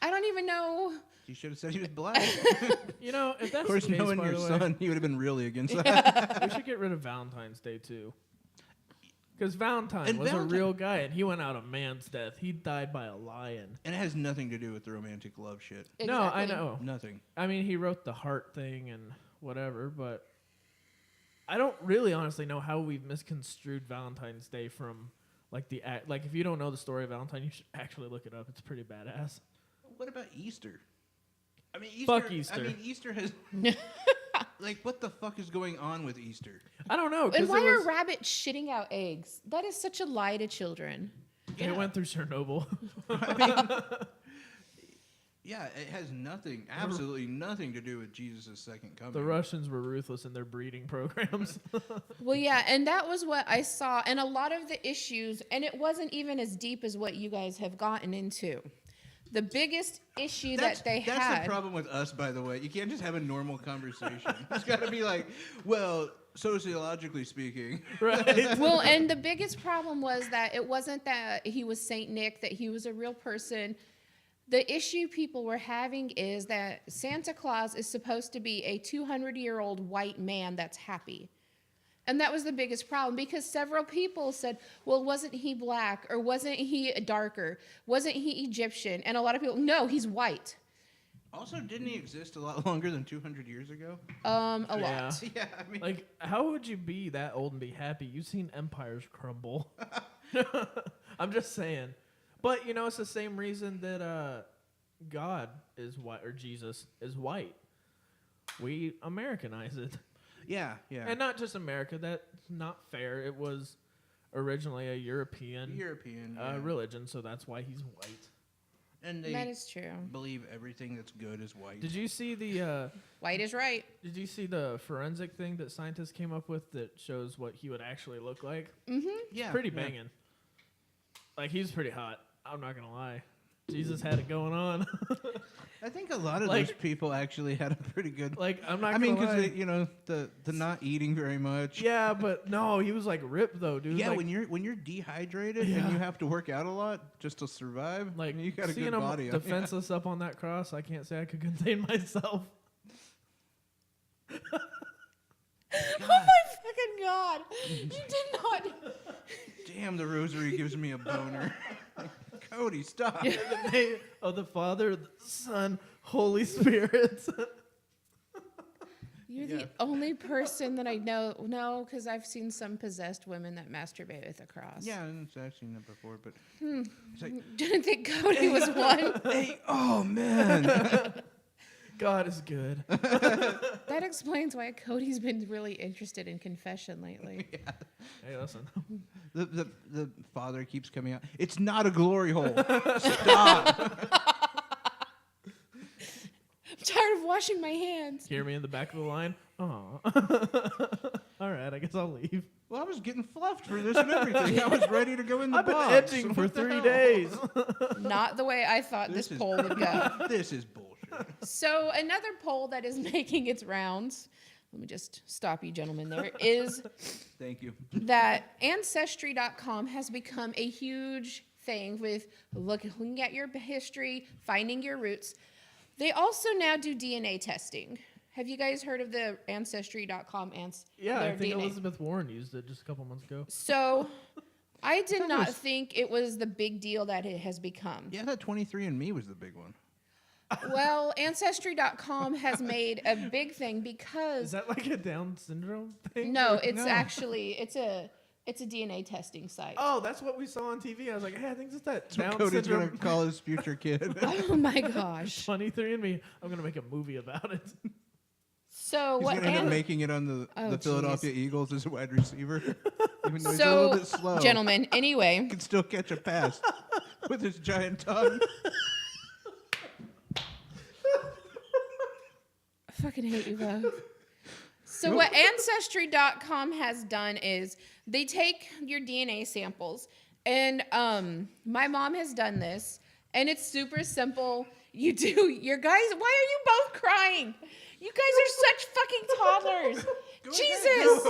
I don't even know. You should have said he was black. If that's Of course, the case, knowing by your the way, son, he would have been really against that. we should get rid of Valentine's Day too. Because Valentine And was Valentine- a real guy, and he went out a man's death. He died by a lion. And it has nothing to do with the romantic love shit. No, I Exactly. know. Nothing. I mean, he wrote the heart thing and whatever, but I don't really honestly know how we've misconstrued Valentine's Day from like like if you don't know the story of Valentine, you should actually look it up. It's pretty badass. What about Easter? I mean, Easter. Fuck Easter. I mean, Easter has. Like, what the fuck is going on with Easter? I don't know. 'Cause And why it are was, rabbits shitting out eggs? That is such a lie to children. They went through Chernobyl. Yeah, it has nothing, absolutely nothing to do with Jesus' second coming. The Russians were ruthless in their breeding programs. Well, yeah, and that was what I saw. And a lot of the issues, and it wasn't even as deep as what you guys have gotten into. The biggest issue That's had. the problem with us, by the way. You can't just have a normal conversation. It's got to be like, well, sociologically speaking. Right. Well, and the biggest problem was that it wasn't that he was Saint Nick, that he was a real person. The issue people were having is that Santa Claus is supposed to be a 200-year-old white man that's happy. And that was the biggest problem because several people said, well, wasn't he black or wasn't he darker? Wasn't he Egyptian? And a lot of people, no, he's white. Also, didn't he exist a lot longer than 200 years ago? A lot. Yeah, I mean, Like, how would you be that old and be happy? You've seen empires crumble. I'm just saying. But, you know, it's the same reason that God is white, or Jesus is white. We Americanize it. yeah. And not just America. That's not fair. It was originally a European yeah. religion, so that's why he's white. And they That is true. believe everything that's good is white. Did you see the White is right. forensic thing that scientists came up with that shows what he would actually look like? yeah, Pretty yeah. banging. Like, he's pretty hot. I'm not gonna lie. Jesus had it going on. I think a lot of Like- those people actually had a pretty good. Like, I'm not I gonna mean, lie. because you know the not eating very much. Yeah, but no, he was like ripped though, dude. Yeah, like, when you're dehydrated Yeah. and you have to work out a lot just to survive, like you got a seeing good him body. defenseless up on that cross, I can't say I could contain myself. Oh my fucking God. You did not. Damn, the rosary gives me a boner. Cody, stop. In the name of the Father, the Son, Holy Spirit. You're Yeah. the only person that I know. No, because I've seen some possessed women that masturbate with a cross. Yeah, I've seen that before, but it's like, Didn't think Cody was one. hey, oh man. God is good. That explains why Cody's been really interested in confession lately. Hey, listen. The father keeps coming out. It's not a glory hole. Stop. I'm tired of washing my hands. Hear me in the back of the line? Aw. All right, I guess I'll leave. Well, I was getting fluffed for this and everything. I was ready to go in the I've been box. edging for What the 3 hell? days. Not the way I thought this is- poll would go. This is bullshit. So another poll that is making its rounds, let me just stop you gentlemen there, is Thank you. that Ancestry.com has become a huge thing with looking at your history, finding your roots. They also now do DNA testing. Have you guys heard of the Ancestry.com? Yeah, their I think DNA? Elizabeth Warren used it just a couple months ago. So I did not think it was the big deal that it has become. Yeah, that 23andMe was the big one. Well, Ancestry.com has made a big thing because Is that like a Down syndrome thing? no, it's No. actually it's a DNA testing site. Oh, that's what we saw on TV. I was like, hey, I think it's that That's what Down Cody's syndrome. gonna call his future kid. Oh my gosh. 23andMe. I'm gonna make a movie about it. So He's what gonna end up An- making it on the Oh, Philadelphia Eagles as a wide receiver, even though he's a so little bit slow. gentlemen, He anyway, can still catch a pass with his giant tongue. I fucking hate you both. So what Ancestry.com has done is they take your DNA samples, and my mom has done this, and it's super simple. You do your guys. Why are you both crying? You guys are such fucking toddlers. Jesus,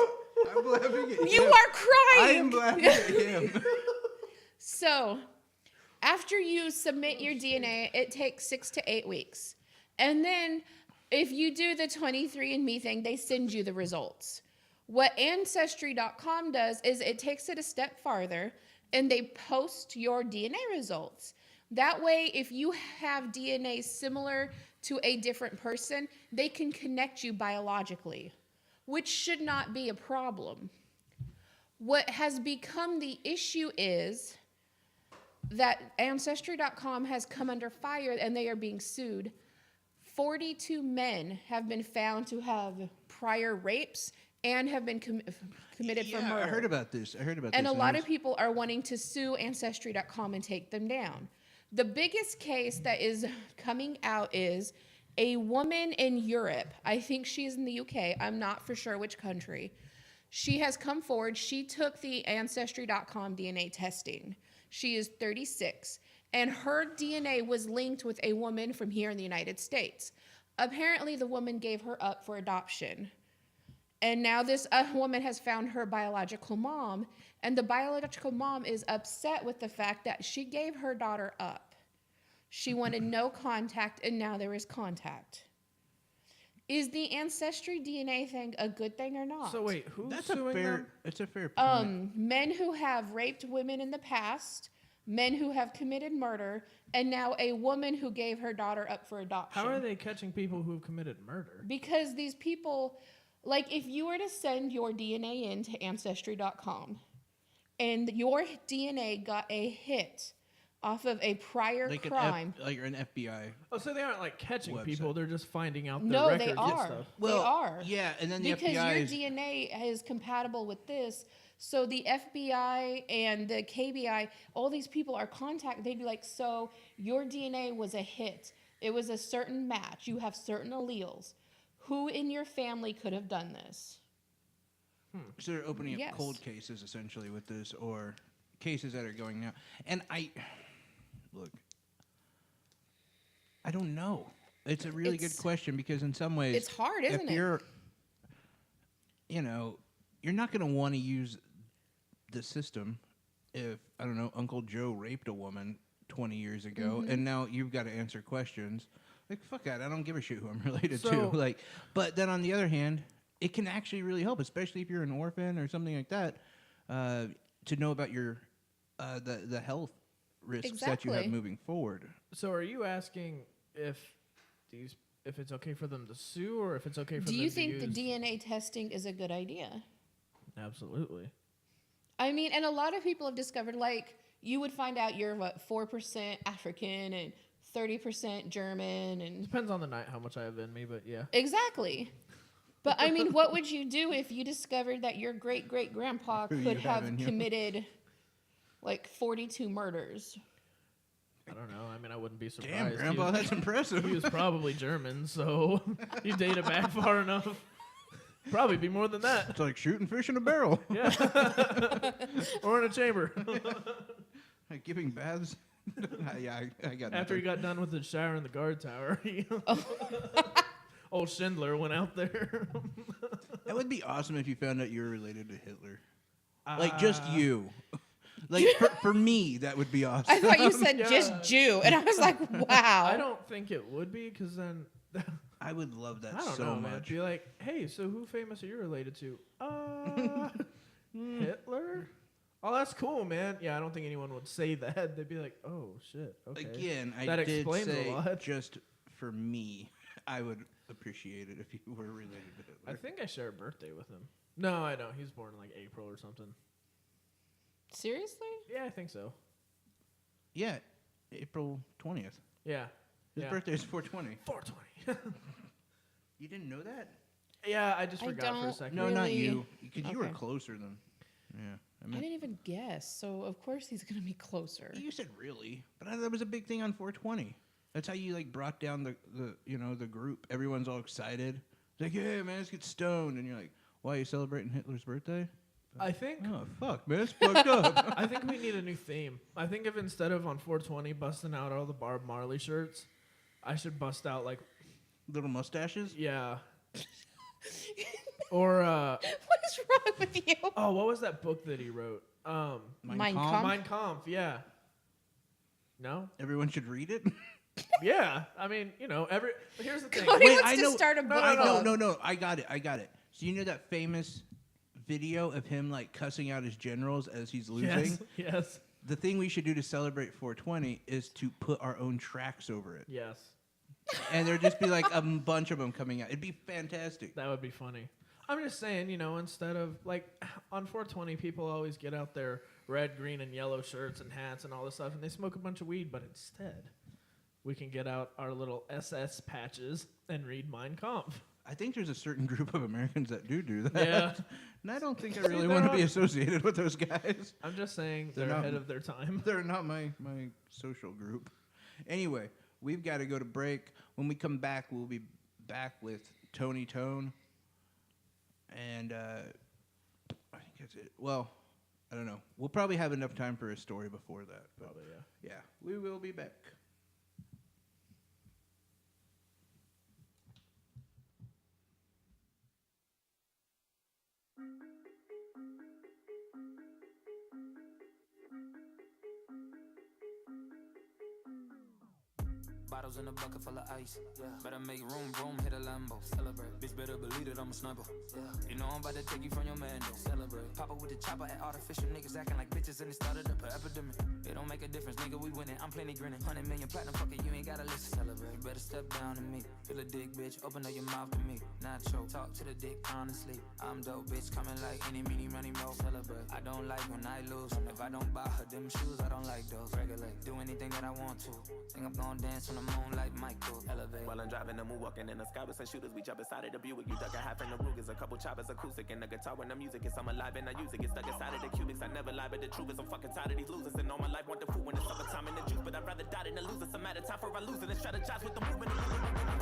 I'm laughing at you him. are crying. I'm laughing at him. So, after you submit your DNA, it takes 6 to 8 weeks. And then, if you do the 23andMe thing, they send you the results. What Ancestry.com does is it takes it a step farther and they post your DNA results. That way, if you have DNA similar to a different person, they can connect you biologically, which should not be a problem. What has become the issue is that Ancestry.com has come under fire and they are being sued. 42 men have been found to have prior rapes and have been committed for murder. I heard about this. And a lot of people are wanting to sue Ancestry.com and take them down. The biggest case that is coming out is a woman in Europe. I think she's in the UK. I'm not for sure which country. She has come forward. She took the Ancestry.com DNA testing. She is 36. And her DNA was linked with a woman from here in the United States. Apparently, the woman gave her up for adoption. And now this woman has found her biological mom, and the biological mom is upset with the fact that she gave her daughter up. She wanted no contact, and now there is contact. Is the ancestry DNA thing a good thing or not? So wait, who's That's suing a fair. them? It's a fair point. Men who have raped women in the past, men who have committed murder, and now a woman who gave her daughter up for adoption. How are they catching people who have committed murder? Because these people, like if you were to send your DNA in to Ancestry.com and your DNA got a hit off of a prior like crime. like an FBI. Oh, so they aren't like catching Website. people; they're just finding out their No, records they and are. stuff. They are. Yeah, and then the Because FBI your is, DNA is compatible with this. So the FBI and the KBI, all these people are they'd be like, so your DNA was a hit. It was a certain match. You have certain alleles. Who in your family could have done this? so they're opening up Yes. cold cases essentially with this, or cases that are going now. And look, I don't know. It's a really good It's- question because in some ways It's hard, isn't if it? you're, you're not going to want to use the system if, I don't know, Uncle Joe raped a woman 20 years ago Mm-hmm. and now you've got to answer questions. Like, fuck that. I don't give a shit who I'm related So- to. Like, but then on the other hand, it can actually really help, especially if you're an orphan or something like that, to know about your the health risks that you have Exactly. moving forward. So, are you asking if it's okay for them to sue, or if it's okay for Do them you to think the use? DNA testing is a good idea? Absolutely. I mean, and a lot of people have discovered, like, you would find out you're, 4% African and 30% German and... Depends on the night how much I have in me, but yeah. Exactly. But, I mean, what would you do if you discovered that your great-great-grandpa Who you could have have in you. committed, 42 murders? I don't know. I mean, I wouldn't be surprised. Damn, He Grandpa, was- that's impressive. He was probably German, so you date it back far enough. Probably be more than that. It's like shooting fish in a barrel. Yeah. Or in a chamber. Like giving baths. Yeah, I got After he nothing. got done with the shower in the guard tower, old Schindler went out there. That would be awesome if you found out you were related to Hitler. Like, just you. Like, for me, that would be awesome. I thought you said Yeah. just Jew, and I was like, wow. I don't think it would be, because then I would love that I don't so know, man. much. Be like, hey, so who famous are you related to? Hitler. Oh, that's cool, man. Yeah, I don't think anyone would say that. They'd be like, oh shit. Okay. Again, I That did explains a say lot. just for me, I would appreciate it if you were related to Hitler. I think I share a birthday with him. No, I don't. He's born in like April or something. Seriously? Yeah, I think so. Yeah, April 20th. Yeah. His yeah. birthday is 420. 420. You didn't know that? Yeah, I just I forgot for a don't second. No, not Really? you. Because you were Okay. closer than. Yeah. I I mean, didn't even guess, so of course he's going to be closer. you said really, but that was a big thing on 420. That's how you like brought down the group. Everyone's all excited. It's like, yeah, man, let's get stoned, and you're like, why are you celebrating Hitler's birthday? I think Oh fuck, man, it's fucked up. I think we need a new theme. I think if instead of on 420 busting out all the Bob Marley shirts, I should bust out like Little mustaches. yeah. Or What is wrong with you? oh, what was that book that he wrote? Mein Kampf? Kampf? Mein Kampf, yeah. No? Everyone should read it. Yeah. I mean, but here's the thing. Cody Wait, wants I to know- start a book I club. no. I got it. So you know that famous video of him like cussing out his generals as he's losing. Yes. Yes. The thing we should do to celebrate 420 is to put our own tracks over it. Yes. And there'd just be like a bunch of them coming out. It'd be fantastic. That would be funny. I'm just saying, you know, instead of like on 420, people always get out their red, green, and yellow shirts and hats and all this stuff, and they smoke a bunch of weed. But instead, we can get out our little SS patches and read Mein Kampf. I think there's a certain group of Americans that do that. Yeah. And I don't think I See, really they're want to be on- associated with those guys. I'm just saying They're they're not- ahead of their time. They're not my social group. Anyway, we've got to go to break. When we come back, we'll be back with Tony Tone. And I think that's it. Well, I don't know. We'll probably have enough time for a story before that. But Probably, yeah. yeah, we will be back. Bottles in a bucket full of ice. Yeah. Better make room, hit a Lambo. Celebrate. Bitch, better believe that I'm a sniper. Yeah. You know I'm about to take you from your man, though. Celebrate. Pop up with the chopper at artificial niggas acting like bitches and it started up an epidemic. It don't make a difference, nigga, we winning. I'm plenty grinning. 100 million platinum, fuck it, you ain't gotta listen. Celebrate. You better step down to me. Feel a dick, bitch. Open up your mouth to me. Nacho. Talk to the dick, honestly. I'm dope, bitch. Coming like any, meeny, money, mo. Celebrate. I don't like when I lose. If I don't buy her them shoes, I don't like those. Regulate. Do anything that I want to. Think I'm gonna dance on the moon like Michael. Elevate. While I'm driving, I'm walking in the sky with some shooters. We jump inside of the Buick. You duck a half in the Rugers. A couple choppers, acoustic, and the guitar when the music is. I'm alive and I use it. Get stuck inside of the cubics. I never lie, but the truth is I'm fucking tired of these losers. And all my life want the food when it's summertime in the juice. But I'd rather die than to lose. It's a matter of time for I lose it and strategize with the movement.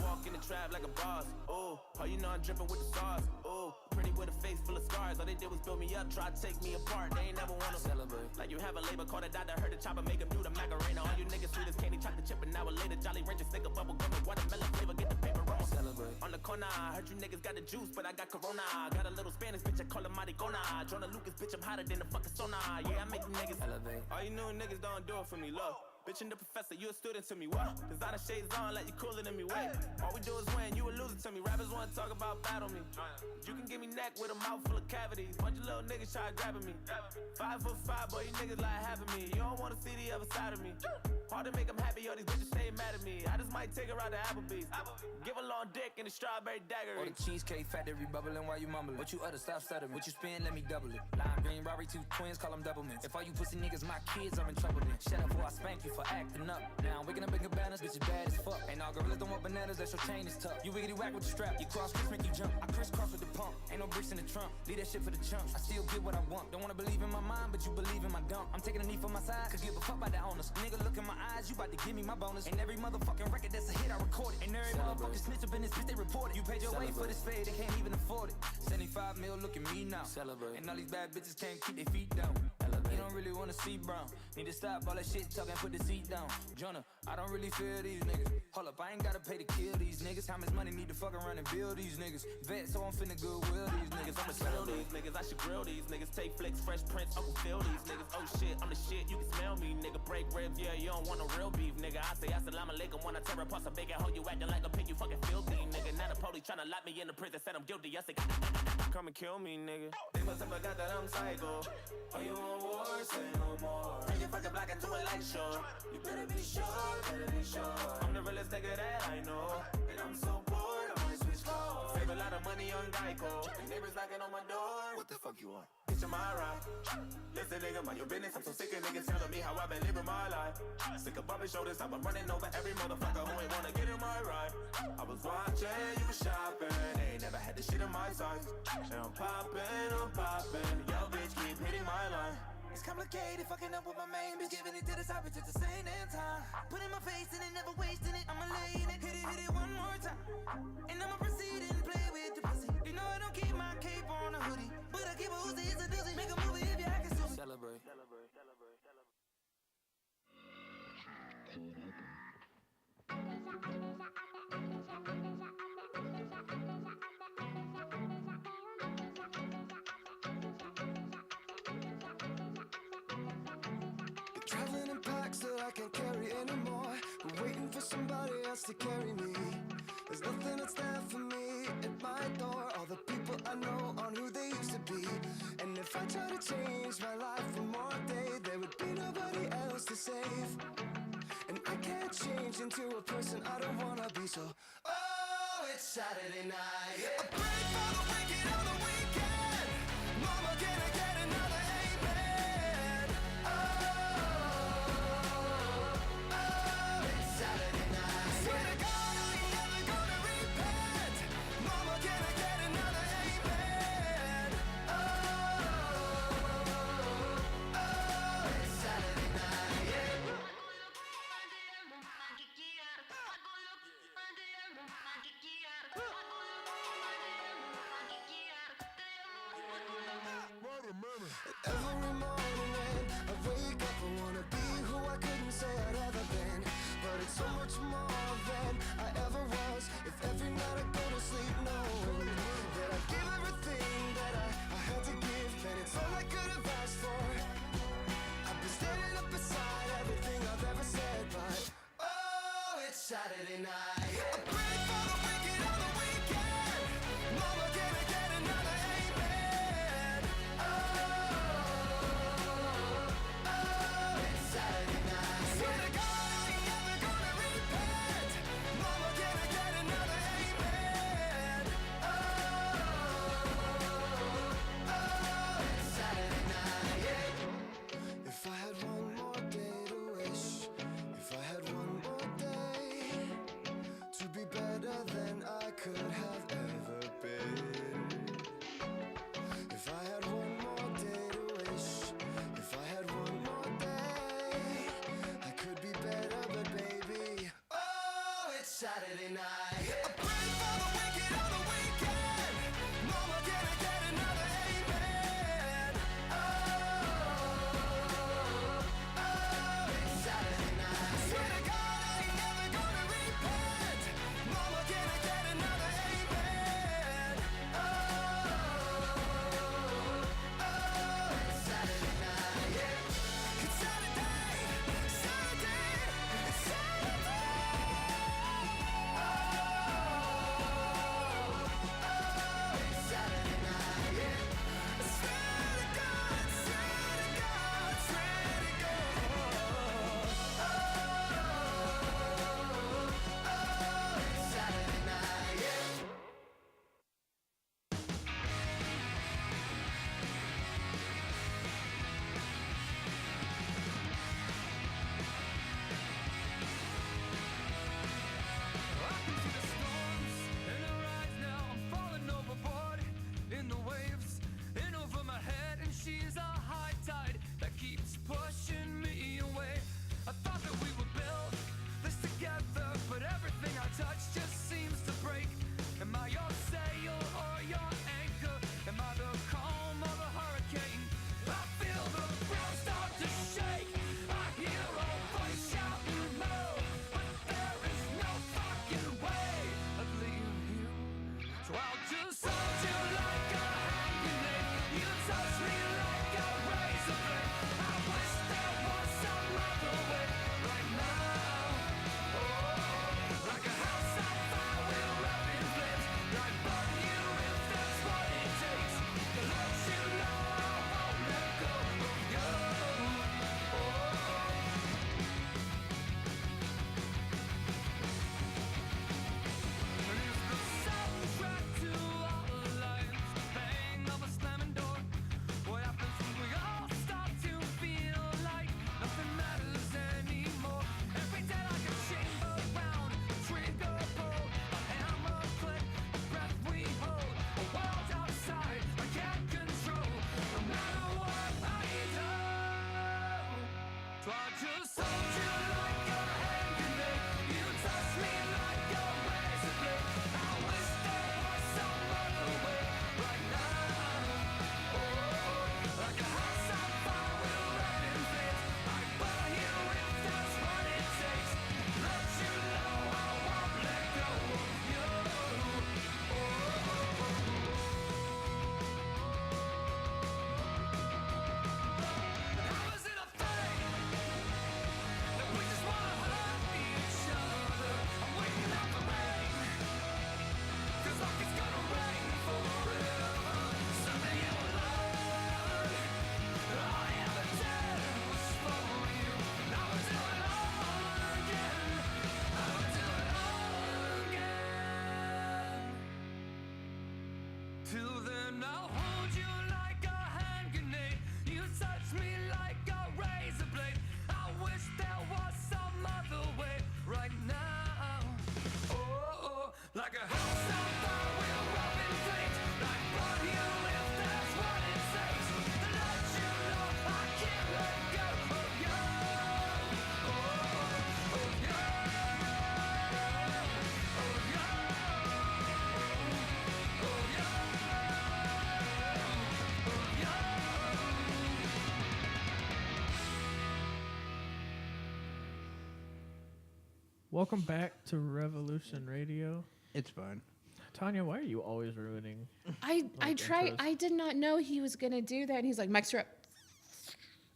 Walk in the trap like a boss. Oh, you know I'm dripping with the sauce. Oh, pretty with a face full of scars. All they did was build me up, try to take me apart. They ain't never wanna celebrate. Like you have a labor called a doctor, heard the chopper make him do the Macarena. All you niggas sweet as candy, chocolate chip, and hour later, Jolly Rancher, stick a bubble gum with watermelon flavor, get the paper roll. Celebrate. On the corner, I heard you niggas got the juice, but I got Corona. Got a little Spanish bitch, I call her Maricona. Jonah Lucas, bitch, I'm hotter than the fucking sauna. Yeah, I make you niggas Elevate. All you new niggas don't do it for me, look. Bitch and the professor, you a student to me, what? Designer shades on like you cooler than me, wait. All we do is win, you a loser to me. Rappers wanna talk about battle me. You can give me neck with a mouth full of cavities. Bunch of little niggas try grabbing me. 5'5", boy, you niggas like having me. You don't wanna see the other side of me. Hard to make them happy, all these bitches stay mad at me. I just might take her out to Applebee's. Give a long dick and a strawberry dagger. Or the cheesecake factory bubbling while you mumbling. What you utter, stop stuttering. What you spin, let me double it. Lime green, Rory, two twins, call them double mints. If all you pussy niggas my kids, I'm in trouble then. Shut up before I spank you for acting up. Now I'm waking up in cabanas, bitch is bad as fuck. Ain't all gorillas don't want bananas, that's your chain is tough. You wiggity whack with the strap, you cross Chris, make you jump. I crisscross with the pump, ain't no bricks in the trunk. Leave that shit for the chumps. I still get what I want. Don't wanna believe in my mind, but you believe in my dump. I'm taking a knee for my side, cause give a fuck about the owners. Nigga, look in my eyes, you about to give me my bonus. And every motherfucking record that's a hit, I record it. And every motherfucking snitch up in this bitch, they report it. You paid your way for this fade, they can't even afford it. 75 mil, look at me now. Celebrate. And all these bad bitches can't keep their feet down. You don't really wanna see brown. Need to stop all that shit talking, put the seat down. Jonah, I don't really feel these niggas. Hold up, I ain't gotta pay to kill these niggas. How much money need to fuck around and build these niggas? Vet, so I'm finna goodwill these niggas. I'ma kill these niggas, I should grill these niggas. Take flicks, fresh prints, Uncle Phil these niggas. Oh shit, I'm the shit, you can smell me, nigga. Break ribs, yeah, you don't want no real beef, nigga. I say assalamu alaikum when I tear apart some bacon. Hoe you acting like a pig, you fucking filthy, nigga. Now the police tryna lock me in the prison, said I'm guilty. I say, come and kill me, nigga. They must have forgot that I'm psycho. Are you on war? Say no more. Turn your fucking black into a light show. You better be sure, I'm the realest nigga that I know. And I'm so bored, I might switch clothes. Save a lot of money on Geico. And neighbors knocking on my door. What the fuck you want? Bitch, am I right? Listen, nigga, mind your business. I'm so sick of niggas telling me how I've been living my life. Sick of bumping shoulders, I've been running over every motherfucker who ain't wanna get in my ride. I was watching, you was shopping. They ain't never had this shit in my size. And I'm popping. Yo, bitch, keep hitting my line. It's complicated, fucking up with my main bitch. Giving it to the side bitch at the same damn time. Putting my face in it, never wasting it. I'ma lay in it, hit it one more time. And I'ma proceed and play with the pussy. You know I don't keep my cape on a hoodie, but I keep a Uzi, it's a doozy. Make a movie if you I can sue me. Celebrate. Traveling in packs that I can't carry anymore. But waiting for somebody else to carry me. There's nothing that's there for me. wait at my door. All the people I know aren't who they used to be. And if I try to change my life for more day, there would be nobody else to save. And I can't change into a person I don't wanna be, so oh, it's Saturday night. I pray for the wicked on the weekend. Mama, can I get another amen? Oh, it's Saturday night. Swear to God, I ain't never gonna repent. Mama, can I get another amen? Oh, it's Saturday night. Yeah. Every morning when I wake up, I wanna be who I couldn't say I'd ever been. But it's so much more than I ever was. If every night I go to sleep knowing that I gave everything that I had to give, and it's all I could have asked for. I've been standing up beside everything I've ever said, but oh, it's Saturday night. I pray for the wicked on the weekend. Mama, can I get another amen? Oh, it's Saturday night. Swear to God, I ain't never gonna repent. Mama, can I get another amen? Oh, it's Saturday night. Yeah. If I had one more day to wish, if I had one more day to be better than I could have ever been. If I had one more day to wish, if I had one more day, I could be better, but baby, oh, it's Saturday night. I pray for the wicked on the weekend. Mama, can I get another amen? Oh, it's Saturday night. Swear to God, I ain't never gonna repent. Mama, can I get another amen? Oh, it's Saturday night. Yeah. It's Saturday, Saturday, it's Saturday. Oh, Till then, I'll hold you like a hand grenade. You touch me like a razor blade. I wish there was some other way right now. Oh, like a house on fire with robbing flames. Like burn you if that's what it takes. To let you know I can't let go of you. Oh, yeah. Oh, yeah. Oh, Welcome back to Revolution Radio. It's fine. Tanya, why are you always ruining? I Like tried. intros. I did not know he was gonna do that. And he's like, "Mike's up."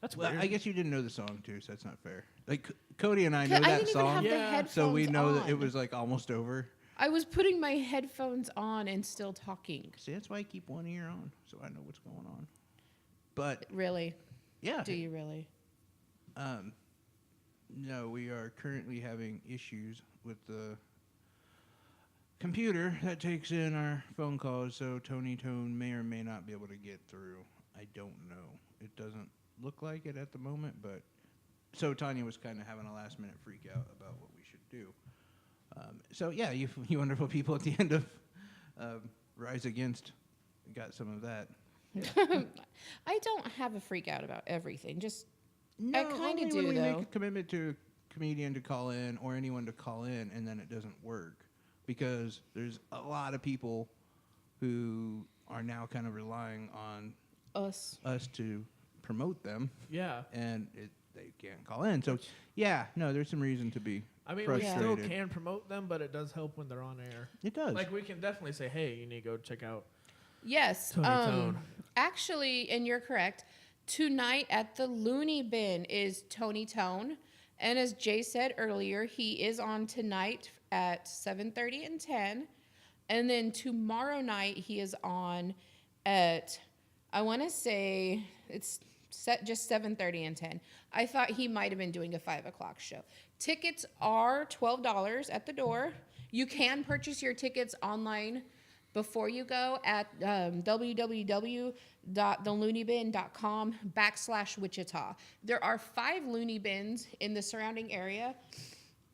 That's Well, weird. I guess you didn't know the song too, so that's not fair. Like Cody and I I know that didn't even song, have the Yeah. headphones so we know that it on. was like almost over. I was putting my headphones on and still talking. See, that's why I keep one ear on, so I know what's going on. But Really? yeah, Do you really? no, we are currently having issues with the computer that takes in our phone calls, so Tony Tone may or may not be able to get through. I don't know. It doesn't look like it at the moment, but so Tanya was kind of having a last minute freak out about what we should do. So yeah, you wonderful people at the end of Rise Against got some of that. I don't have a freak out about everything. Just No, I kinda only do, when we though. make a commitment to a comedian to call in or anyone to call in, and then it doesn't work because there's a lot of people who are now kind of relying on us. us to promote them, yeah. and they can't call in. So yeah, no, there's some reason to be I mean, we frustrated. still can promote them, but it does help when they're on air. It does. Like, we can definitely say, hey, you need to go check out. Yes. Tony Tone. Actually, and you're correct. Tonight at the Looney Bin is Tony Tone, and as Jay said earlier, he is on tonight at 7:30 and 10, and then tomorrow night he is on at I want to say it's set just 7:30 and 10. I thought he might have been doing a 5 o'clock show. Tickets are $12 at the door. You can purchase your tickets online before you go at www.theloonybin.com/Wichita. There are 5 loony bins in the surrounding area,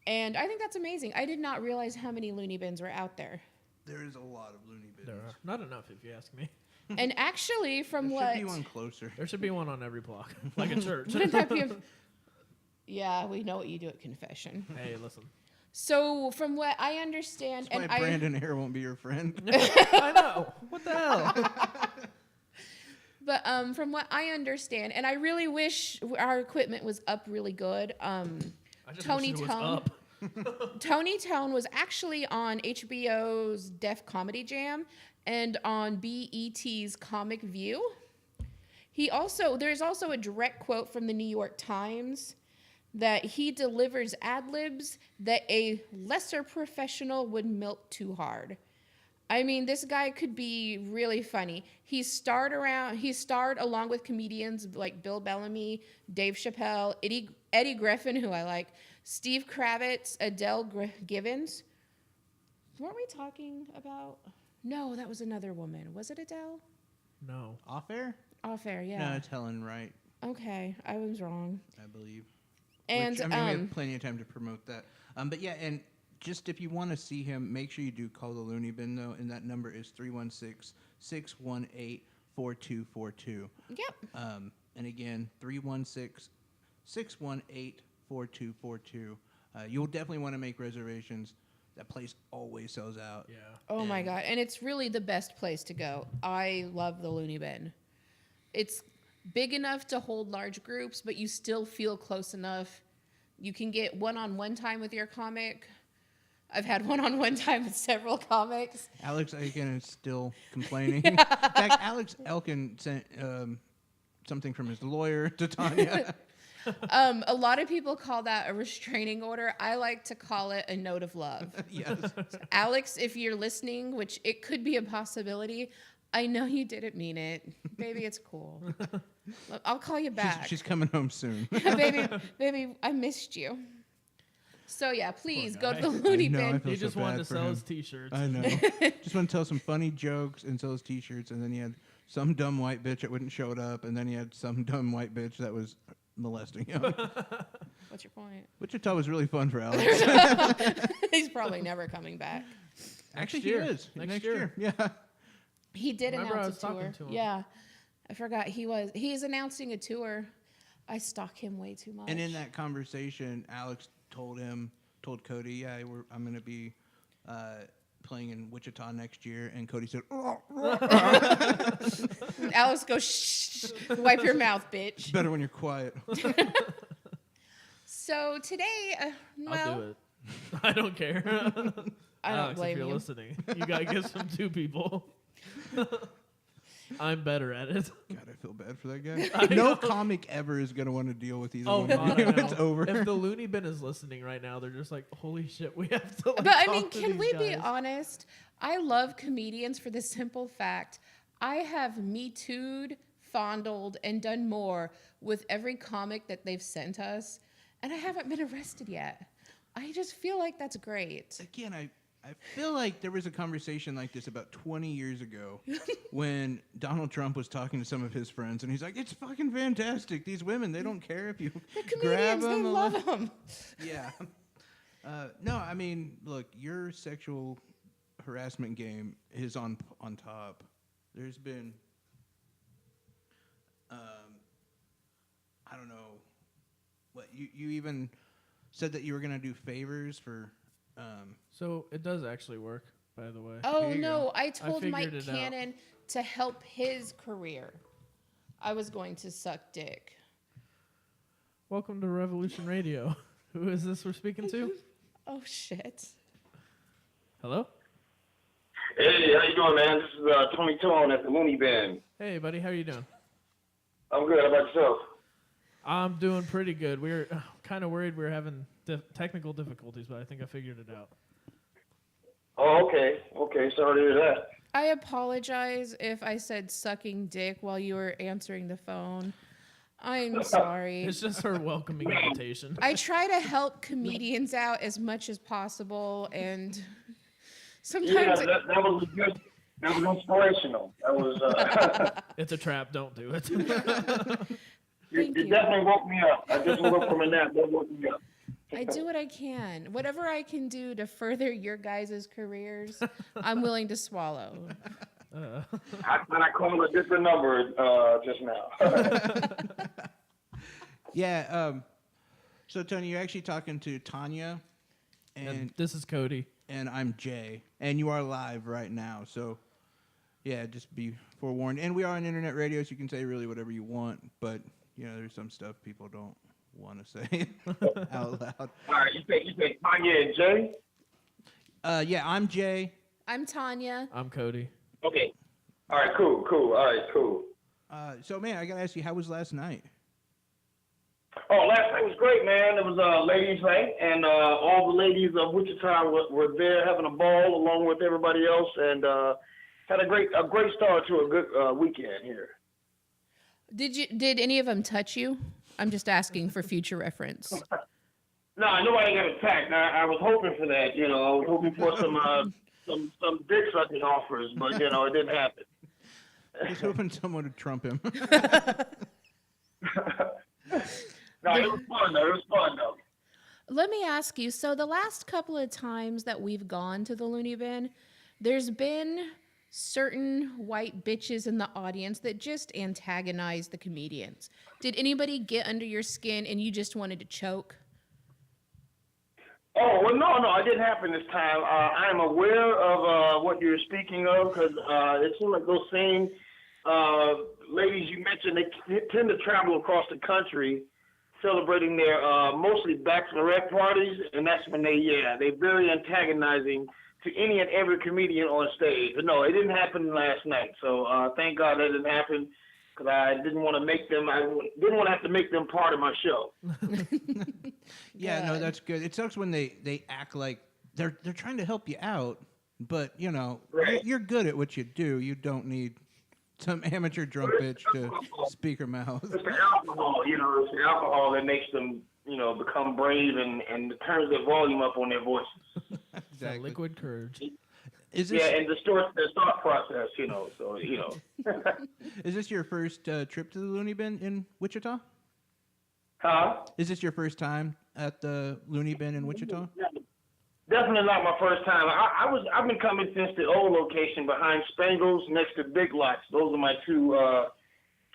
and I think that's amazing. I did not realize how many loony bins were out there. there is a lot of loony bins. There are. Not enough, if you ask me. And actually, from There what should be one closer. There should be one on every block, like a church. wouldn't that be a- yeah, we know what you do at confession. Hey, listen. So from what I understand, That's why Brandon Hare won't be your friend. I know. What the hell? But from what I understand, and I really wish our equipment was up really good. I just Tony wish it was Tone. up. Tony Tone was actually on HBO's Def Comedy Jam and on BET's Comic View. There's also a direct quote from the New York Times that he delivers ad libs that a lesser professional would milk too hard. I mean, this guy could be really funny. He starred along with comedians like Bill Bellamy, Dave Chappelle, Eddie Griffin, who I like, Steve Kravitz, Adele Givens. Weren't we talking about? No, that was another woman. Was it Adele? No. Off air? Off air, No, yeah. it's Helen Wright, Okay, I was wrong. I believe. And Which, I mean, we have plenty of time to promote that. But yeah, and just if you want to see him, make sure you do call the Looney Bin, though, and that number is 316-618-4242. Yep. And again, 316-618-4242. You'll definitely want to make reservations. That place always sells out. Yeah. Oh my God. And it's really the best place to go. I love the Looney Bin. It's big enough to hold large groups, but you still feel close enough. You can get one-on-one time with your comic. I've had one-on-one time with several comics. Alex Elkin is still complaining. In fact, Alex Elkin sent something from his lawyer to Tanya. A lot of people call that a restraining order. I like to call it a note of love. Yes. Alex, if you're listening, which it could be a possibility, I know you didn't mean it. Baby, it's cool. I'll call you back. She's coming home soon. baby, I missed you. So yeah, please go to guy. the loony I know, I bin. feel He so just wanted bad to for sell him. his T-shirts. I know. Just want to tell some funny jokes and sell his T-shirts, and then he had some dumb white bitch that wouldn't show up, and then he had some dumb white bitch that was molesting him. What's your point? Wichita was really fun for Alex. He's probably never coming back. Actually, year. he is. Next year. Yeah. He did Remember I announce was a talking tour. to him. Yeah, I forgot he's announcing a tour. I stalk him way too much. And in that conversation, Alex told Cody, yeah, I'm going to be playing in Wichita next year. And Cody said, oh, Alex goes, shh, wipe your mouth, bitch. it's better when you're quiet. So today, well, I'll do it. I don't care. I don't Alex, blame if you're you. listening, you gotta give some two people. I'm better at it. God, I feel bad for that guy. No comic ever is going to want to deal with either one of you. God, I It's know. over. If the loony bin is listening right now, they're just like, "Holy shit, we have to." Like, But I talk mean, to can these we be guys." honest? I love comedians for the simple fact I have Me Too'd, fondled, and done more with every comic that they've sent us, and I haven't been arrested yet. I just feel like that's great. Again, I feel like there was a conversation like this about 20 years ago when Donald Trump was talking to some of his friends, and he's like, "It's fucking fantastic. These women, they don't care if you They're grab comedians, they them." love them. Yeah. No, I mean, look, your sexual harassment game is on top. There's been, I don't know, what you even said that you were gonna do favors for. So it does actually work, by the way. Oh Here you no, I told figured Mike it out. Cannon to help his career. I was going to suck dick. Welcome to Revolution Radio. Who is this we're speaking to? Oh shit. Hello. Hey, how you doing, man? This is Tony Tone at the Looney Bin. Hey, buddy. How you doing? I'm good. How about yourself? I'm doing pretty good. We're kind of worried we're having technical difficulties, but I think I figured it out. Oh, okay. Okay, sorry to hear that. I apologize if I said sucking dick while you were answering the phone. I'm sorry. It's just her welcoming invitation. I try to help comedians out as much as possible, and Yeah, sometimes that was good. That was inspirational. That was. It's a trap. Don't do it. Thank You you. definitely woke me up. I just woke up from a nap. That woke me up. I do what I can. Whatever I can do to further your guys' careers, I'm willing to swallow. I called a different number just now. Yeah. So Tony, you're actually talking to Tanya, And this is Cody. and I'm Jay, and you are live right now. So, yeah, just be forewarned. And we are on internet radio, so you can say really whatever you want. But you know, there's some stuff people don't want to say out loud. All right, you say Tanya and Jay? Yeah, I'm Jay. I'm Tanya. I'm Cody. Okay. All right, cool. All right, cool. So, man, I gotta ask you, how was last night? Oh, last night was great, man. It was ladies' night, and all the ladies of Wichita were there having a ball along with everybody else, and had a great start to a good weekend here. Did any of them touch you? I'm just asking for future reference. No, nobody got attacked. I was hoping for that. You know, I was hoping for some dick sucking offers, but you know, it didn't happen. Just hoping someone would trump him. No, it was fun though. Let me ask you, so the last couple of times that we've gone to the Looney Bin, there's been certain white bitches in the audience that just antagonize the comedians. Did anybody get under your skin and you just wanted to choke? Oh, well, no, it didn't happen this time. I am aware of what you're speaking of because it seemed like those same ladies you mentioned, they tend to travel across the country celebrating their mostly bachelorette parties, and that's when they're very antagonizing to any and every comedian on stage. But no, it didn't happen last night, so thank God that didn't happen because I didn't want to have to make them part of my show. Yeah, no, Good. that's good. It sucks when they act like they're trying to help you out, but you know, Right. you're good at what you do. You don't need some amateur drunk bitch to speak her mouth. It's the alcohol, it's the alcohol that makes them become brave and turns their volume up on their voices. That liquid courage. Is Yeah, this and distort their thought process, so. is this your first trip to the Looney Bin in Wichita? Huh? Is this your first time at the Looney Bin in Wichita? Definitely not my first time. I've been coming since the old location behind Spangles next to Big Lots. Those are my two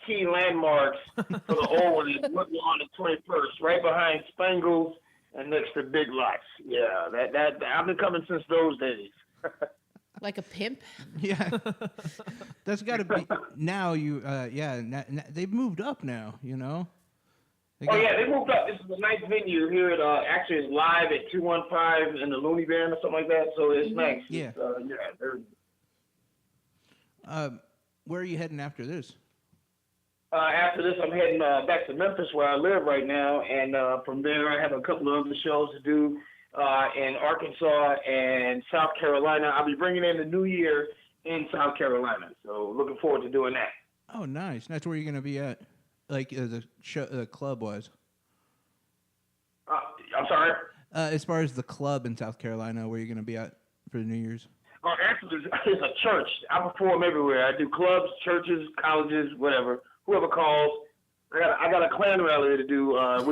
key landmarks for the old one. On the 21st, right behind Spangles and next to Big Lots. Yeah, that I've been coming since those days. Like a pimp. Yeah, that's got to be now. They've moved up now. They They moved up. This is a nice venue here. Actually, it's live at 215 in the Looney Bin or something like that. So it's nice. Yeah. It's, where are you heading after this? after this, I'm heading back to Memphis, where I live right now, and from there, I have a couple of other shows to do in Arkansas and South Carolina. I'll be bringing in the new year in South Carolina, so looking forward to doing that. Oh, nice. That's where you're going to be at, like the club was. I'm sorry? As far as the club in South Carolina, where you're going to be at for the New Year's? Oh, actually, it's a church. I perform everywhere. I do clubs, churches, colleges, whatever. Whoever calls. I got a Klan rally to do. Well,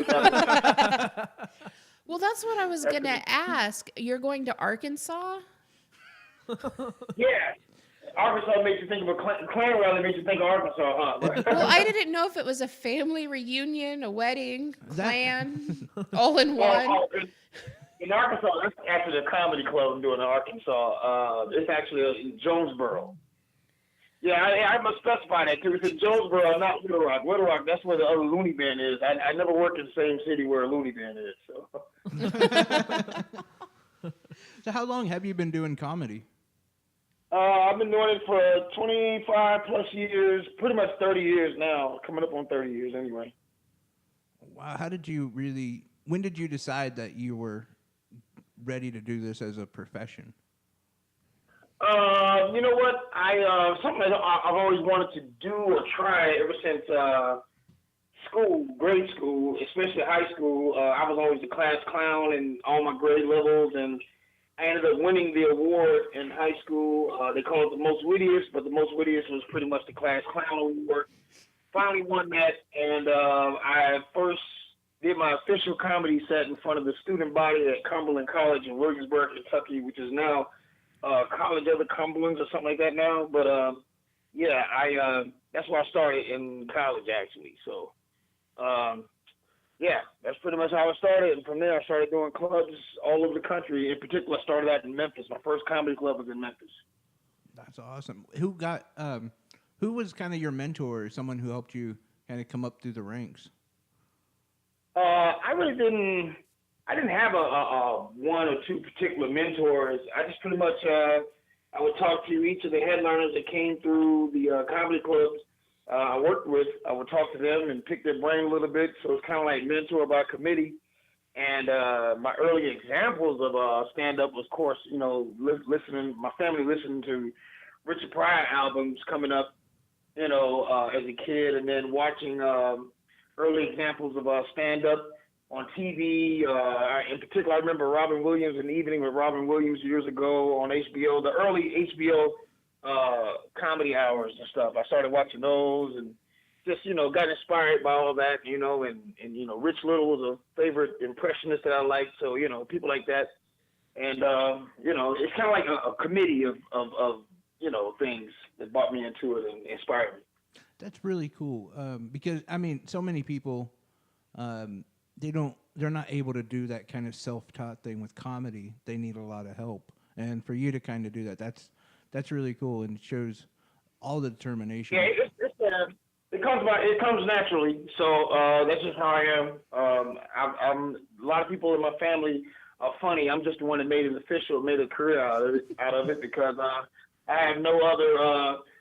that's what I was going to ask. You're going to Arkansas? Yeah. Arkansas makes you think of a Klan rally, makes you think of Arkansas, huh? Well, I didn't know if it was a family reunion, a wedding, Klan, all in one. In Arkansas, that's actually a comedy club I'm doing in Arkansas. It's actually Jonesboro. Yeah, I must specify that too. It's in Jonesboro, not Little Rock. Little Rock, that's where the other Looney Bin is. I never worked in the same city where a Looney Bin is. So, So how long have you been doing comedy? I've been doing it for 25 plus years, pretty much 30 years now, coming up on 30 years anyway. Wow, when did you decide that you were ready to do this as a profession? You know what? Something that I've always wanted to do or try ever since grade school, especially high school. I was always the class clown in all my grade levels, and I ended up winning the award in high school. They call it the most wittiest, but the most wittiest was pretty much the class clown award. Finally won that, and I first did my official comedy set in front of the student body at Cumberland College in Williamsburg, Kentucky, which is now College of the Cumberlands or something like that now. But that's where I started in college actually. So that's pretty much how I started. And from there I started doing clubs all over the country. In particular, I started out in Memphis. My first comedy club was in Memphis. That's awesome. Who was kind of your mentor, or someone who helped you kind of come up through the ranks? I didn't have a one or two particular mentors. I just pretty much I would talk to each of the headliners that came through the comedy clubs I worked with. I would talk to them and pick their brain a little bit. So it's kind of like mentor by committee. And my early examples of stand-up was, of course, my family listening to Richard Pryor albums coming up, as a kid, and then watching early examples of stand-up on TV. In particular, I remember Robin Williams, An Evening with Robin Williams years ago on HBO, the early HBO comedy hours and stuff. I started watching those and just, got inspired by all that, and Rich Little was a favorite impressionist that I liked. So, people like that. And, it's kind of like a committee of things that brought me into it and inspired me. That's really cool. Because, so many people, they're not able to do that kind of self-taught thing with comedy. They need a lot of help. And for you to kind of do that, that's really cool, and it shows all the determination. Yeah, it comes naturally. So that's just how I am. I'm a lot of people in my family are funny. I'm just the one that made a career out of it because I have no other.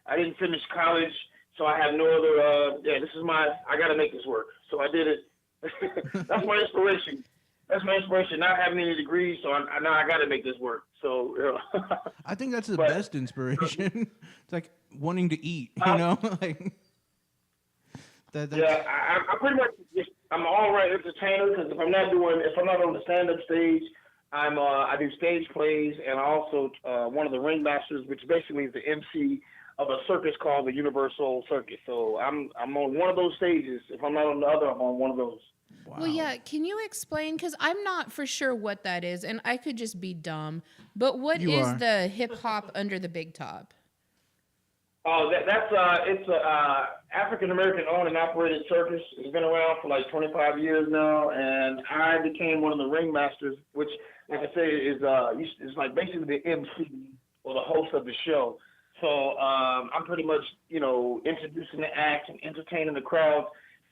I didn't finish college, so I have no other. I got to make this work. So I did it. That's my inspiration. Not having any degrees, so now I got to make this work. So I think that's the best inspiration. It's like wanting to eat, like. I pretty much I'm an all right entertainer because if I'm not on the stand up stage, I do stage plays, and I also one of the ringmasters, which basically is the MC of a circus called the Universal Circus. So I'm on one of those stages. If I'm not on the other, I'm on one of those. Wow. Well, yeah. Can you explain? Because I'm not for sure what that is, and I could just be dumb. But what You is are. the hip hop under the big top? Oh, it's a African American owned and operated circus. It's been around for like 25 years now, and I became one of the ringmasters, which, like I say, is like basically the MC or the host of the show. So I'm pretty much, introducing the act and entertaining the crowd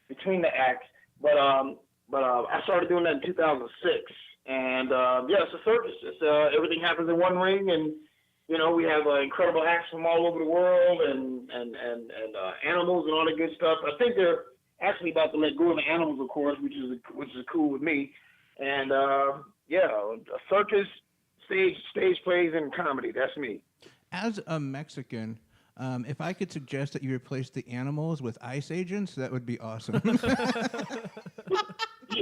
between the acts. But I started doing that in 2006, and it's a circus. It's everything happens in one ring, and we have incredible acts from all over the world, and animals and all that good stuff. I think they're actually about to let go of the animals, of course, which is cool with me. And a circus, stage plays, and comedy. That's me. As a Mexican, if I could suggest that you replace the animals with ICE agents, that would be awesome. You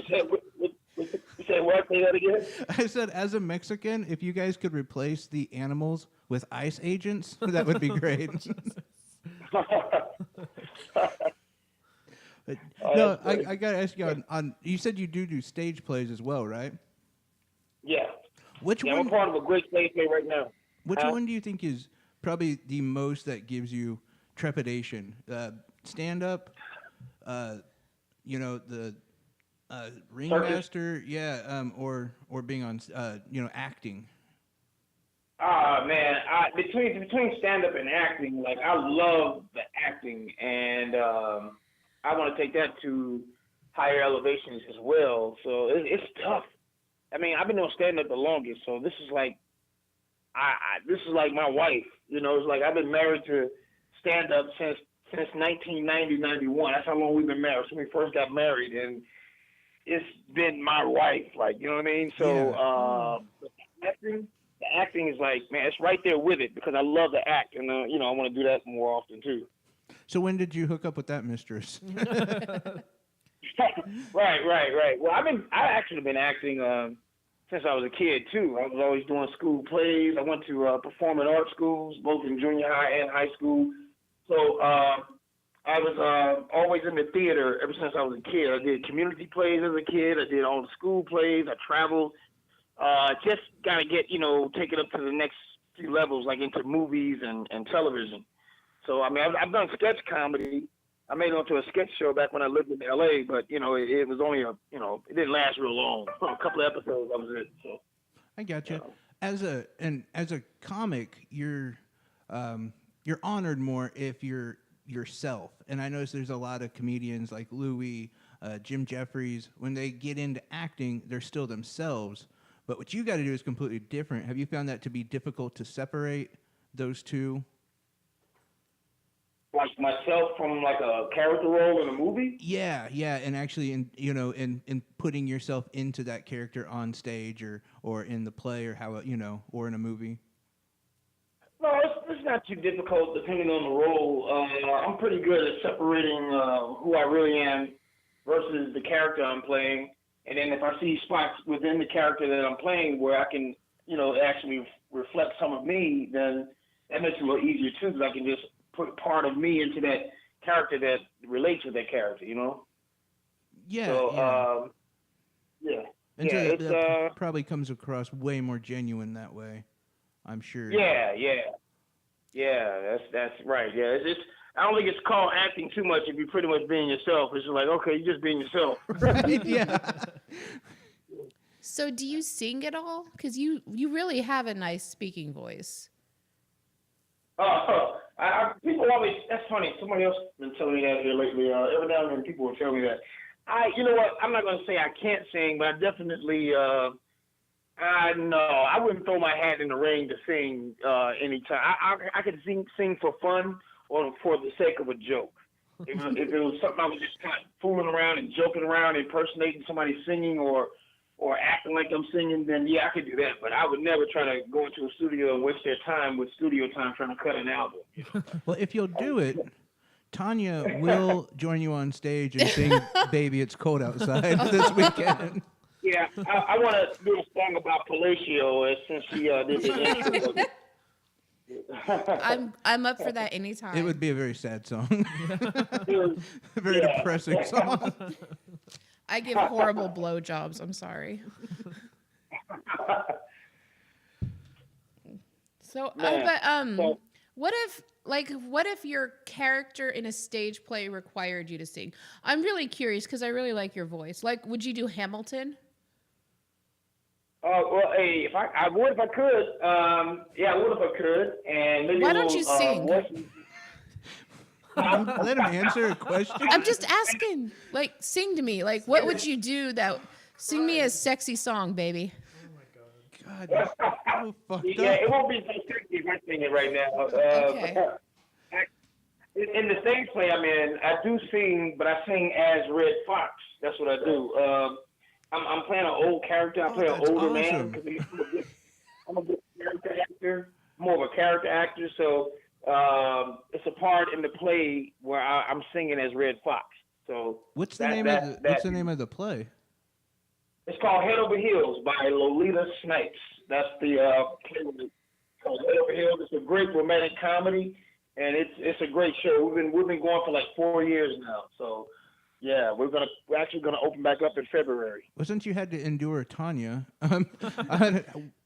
said what? Say that again. I said, as a Mexican, if you guys could replace the animals with ICE agents, that would be great. But, no, I got to ask you on. You said you do stage plays as well, right? Yeah. Which I'm one? part of a great stage play right now. Which one do you think is probably the most that gives you trepidation? Stand up, the ringmaster, or being on, acting. Man, between stand up and acting, like I love the acting, and I want to take that to higher elevations as well. So it's tough. I mean, I've been doing stand up the longest, so this is like. This is like my wife, it's like I've been married to stand up since 1990, 91. That's how long we've been married. So we first got married, and it's been my wife, like, you know what I mean? So, the acting is like, man, it's right there with it because I love to act, and I want to do that more often too. So when did you hook up with that mistress? Right. Well, I actually been acting, since I was a kid, too. I was always doing school plays. I went to performing arts schools, both in junior high and high school. So I was always in the theater ever since I was a kid. I did community plays as a kid. I did all the school plays. I traveled. Just got to get, take it up to the next few levels, like into movies and television. So, I mean, I've done sketch comedy. I made it onto a sketch show back when I lived in L.A., but, it was only it didn't last real long. A couple of episodes, that was it. So I got you. As a comic, you're honored more if you're yourself. And I notice there's a lot of comedians like Louis, Jim Jeffries. When they get into acting, they're still themselves. But what you got to do is completely different. Have you found that to be difficult to separate those two? Like myself from like a character role in a movie? Yeah, and actually, in putting yourself into that character on stage or in the play or or in a movie. No, it's not too difficult depending on the role. I'm pretty good at separating who I really am versus the character I'm playing. And then if I see spots within the character that I'm playing where I can, actually reflect some of me, then that makes it a little easier too, because I can just put part of me into that character that relates with that character, Yeah. So, yeah. And so that probably comes across way more genuine that way, I'm sure. Yeah. That's right. Yeah, I don't think it's called acting too much if you're pretty much being yourself. It's just like, okay, you're just being yourself. Right? Yeah. So do you sing at all? Because you really have a nice speaking voice. People always, that's funny, somebody else has been telling me that here lately. Every now and then people will tell me that. You know what, I'm not going to say I can't sing, but I definitely, no, I wouldn't throw my hat in the ring to sing anytime. I could sing for fun or for the sake of a joke. If it was something I was just kind of fooling around and joking around, impersonating somebody singing or acting like I'm singing, then yeah, I could do that. But I would never try to go into a studio and waste their time with studio time trying to cut an album. Well, if you'll do it, Tanya will join you on stage and sing "Baby It's Cold Outside" this weekend. Yeah, I want to do a song about Palacio since she did the intro. I'm up for that anytime. It would be a very sad song, Yeah. a very depressing song. I give horrible blowjobs. I'm sorry. So, Man, what if your character in a stage play required you to sing? I'm really curious because I really like your voice. Like, would you do Hamilton? Well, hey, I would if I could. Yeah, I would if I could. And maybe Why a don't little, you sing? Let him answer a question. I'm just asking. Like, sing to me. Like, what would you do that? Sing me a sexy song, baby. God, you're so fucked Yeah, up. it won't be so sexy if I sing it right now. Okay. In the stage play I'm in, I do sing, but I sing as Red Fox. That's what I do. I'm playing an old character. I play an that's older awesome. man because I'm a good character actor, more of a character actor. So it's a part in the play where I'm singing as Red Fox. So What's the name of the play? It's called Head Over Heels by Lolita Snipes. That's the play called Head Over Heels. It's a great romantic comedy, and it's a great show. We've been going for like 4 years now. So yeah, we're actually gonna open back up in February. Well, since you had to endure Tanya,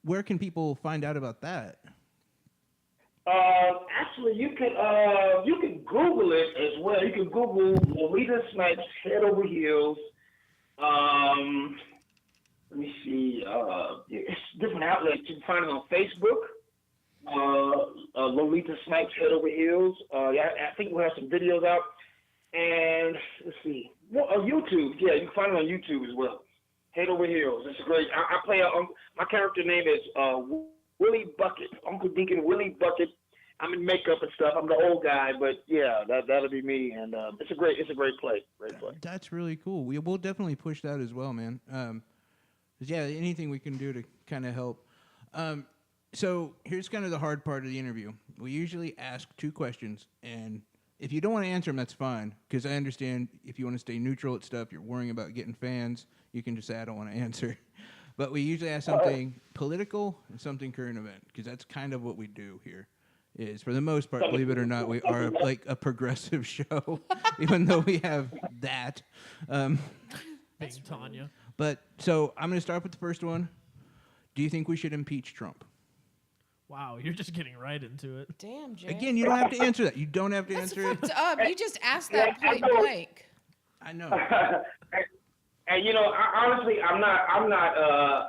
where can people find out about that? Actually, you can Google it as well. You can Google Lolita Snipes Head Over Heels. Let me see. It's different outlets. You can find it on Facebook. Lolita Snipes Head Over Heels. Yeah, I think we'll have some videos out. And let's see. Well, YouTube. Yeah, you can find it on YouTube as well. Head Over Heels. It's great. I play my character name is Willie Bucket. Uncle Deacon Willie Bucket. I'm in makeup and stuff. I'm the old guy, but yeah, that'll be me. And it's a great play. Great play. That's really cool. We'll definitely push that as well, man. 'Cause, yeah, anything we can do to kind of help. So here's kind of the hard part of the interview. We usually ask 2 questions, and if you don't want to answer them, that's fine. Because I understand if you want to stay neutral at stuff, you're worrying about getting fans, you can just say, I don't want to answer. But we usually ask something political and something current event, because that's kind of what we do here. Is for the most part, believe it or not, we are like a progressive show, even though we have that. Being Tanya. But so I'm going to start with the first one. Do you think we should impeach Trump? Wow, you're just getting right into it. Damn, Jay. Again, you don't have to answer that. You don't have to That's answer it. fucked up. You just asked that point blank. I know. And honestly, I'm not.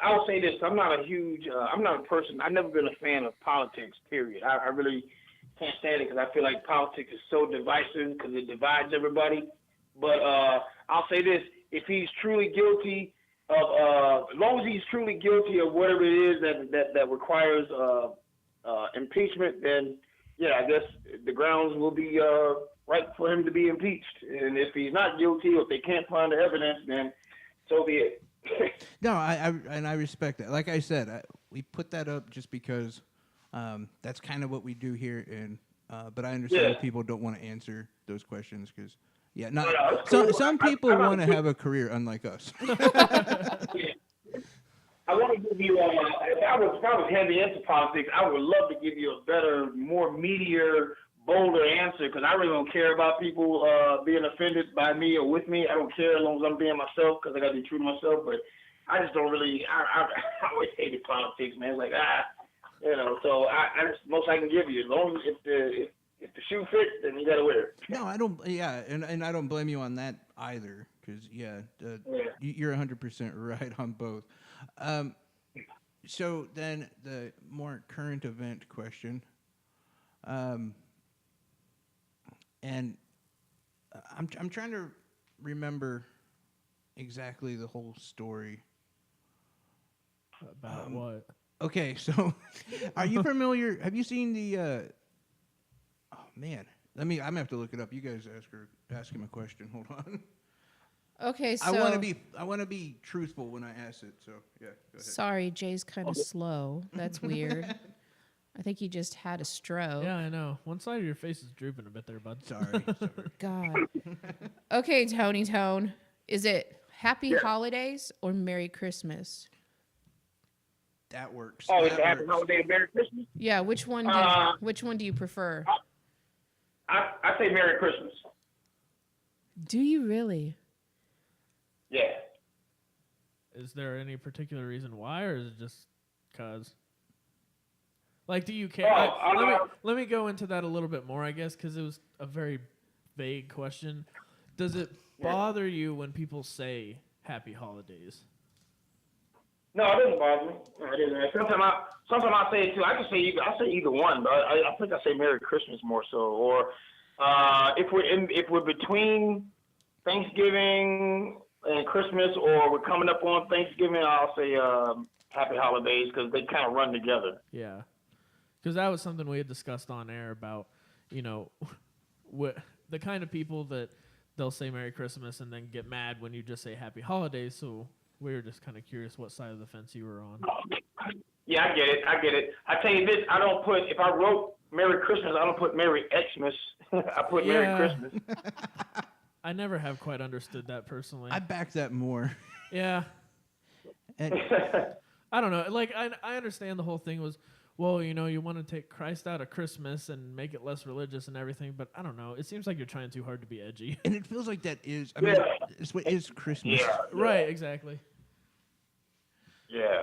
I'll say this: I'm not a person. I've never been a fan of politics. Period. I really can't stand it because I feel like politics is so divisive because it divides everybody. But I'll say this: if he's truly guilty of, as long as he's truly guilty of whatever it is that requires impeachment, then yeah, I guess the grounds will be right for him to be impeached. And if he's not guilty, or if they can't find the evidence, then so be it. No, I respect that. Like I said, we put that up just because that's kind of what we do here. And but I understand if people don't want to answer those questions because some people want to have a career unlike us. I want to give you if I was heavy into politics, I would love to give you a better, more meatier, bolder answer because I really don't care about people being offended by me or with me. I don't care as long as I'm being myself because I got to be true to myself. But I just don't really. I always hated politics, man. It's like So I just most I can give you as long as if the shoe fits, then you got to wear it. No, I don't. Yeah, and I don't blame you on that either because you're 100% right on both. So then the more current event question. And I'm trying to remember exactly the whole story. About what? Okay, so are you familiar? Have you seen the? Oh man, I'm gonna have to look it up. You guys ask him a question. Hold on. Okay, so I want to be truthful when I ask it. So yeah, go ahead. Sorry, Jay's kind of slow. That's weird. I think he just had a stroke. Yeah, I know. One side of your face is drooping a bit there, bud. Sorry. God. Okay, Tony Tone. Is it Happy Holidays or Merry Christmas? That works. Oh, it's That a happy works. holiday and Merry Christmas. Yeah, which one do you prefer? I say Merry Christmas. Do you really? Yeah. Is there any particular reason why, or is it just cause? Like, do you care? Let me go into that a little bit more, I guess, because it was a very vague question. Does it bother you when people say Happy Holidays? No, it doesn't bother me. No, it doesn't. Sometimes I say it too. I say either one, but I think I say Merry Christmas more so. Or if we're between Thanksgiving and Christmas, or we're coming up on Thanksgiving, I'll say Happy Holidays because they kind of run together. Yeah, because that was something we had discussed on air about, the kind of people that they'll say Merry Christmas and then get mad when you just say Happy Holidays. So we were just kind of curious what side of the fence you were on. Yeah, I get it. I tell you this, if I wrote Merry Christmas, I don't put Merry Xmas. I put Merry Christmas. I never have quite understood that personally. I back that more. Yeah. And I don't know. Like, I understand the whole thing was, well, you want to take Christ out of Christmas and make it less religious and everything, but I don't know. It seems like you're trying too hard to be edgy. and it feels like that is. I mean, it's what is Christmas. Yeah. Right, exactly. Yeah.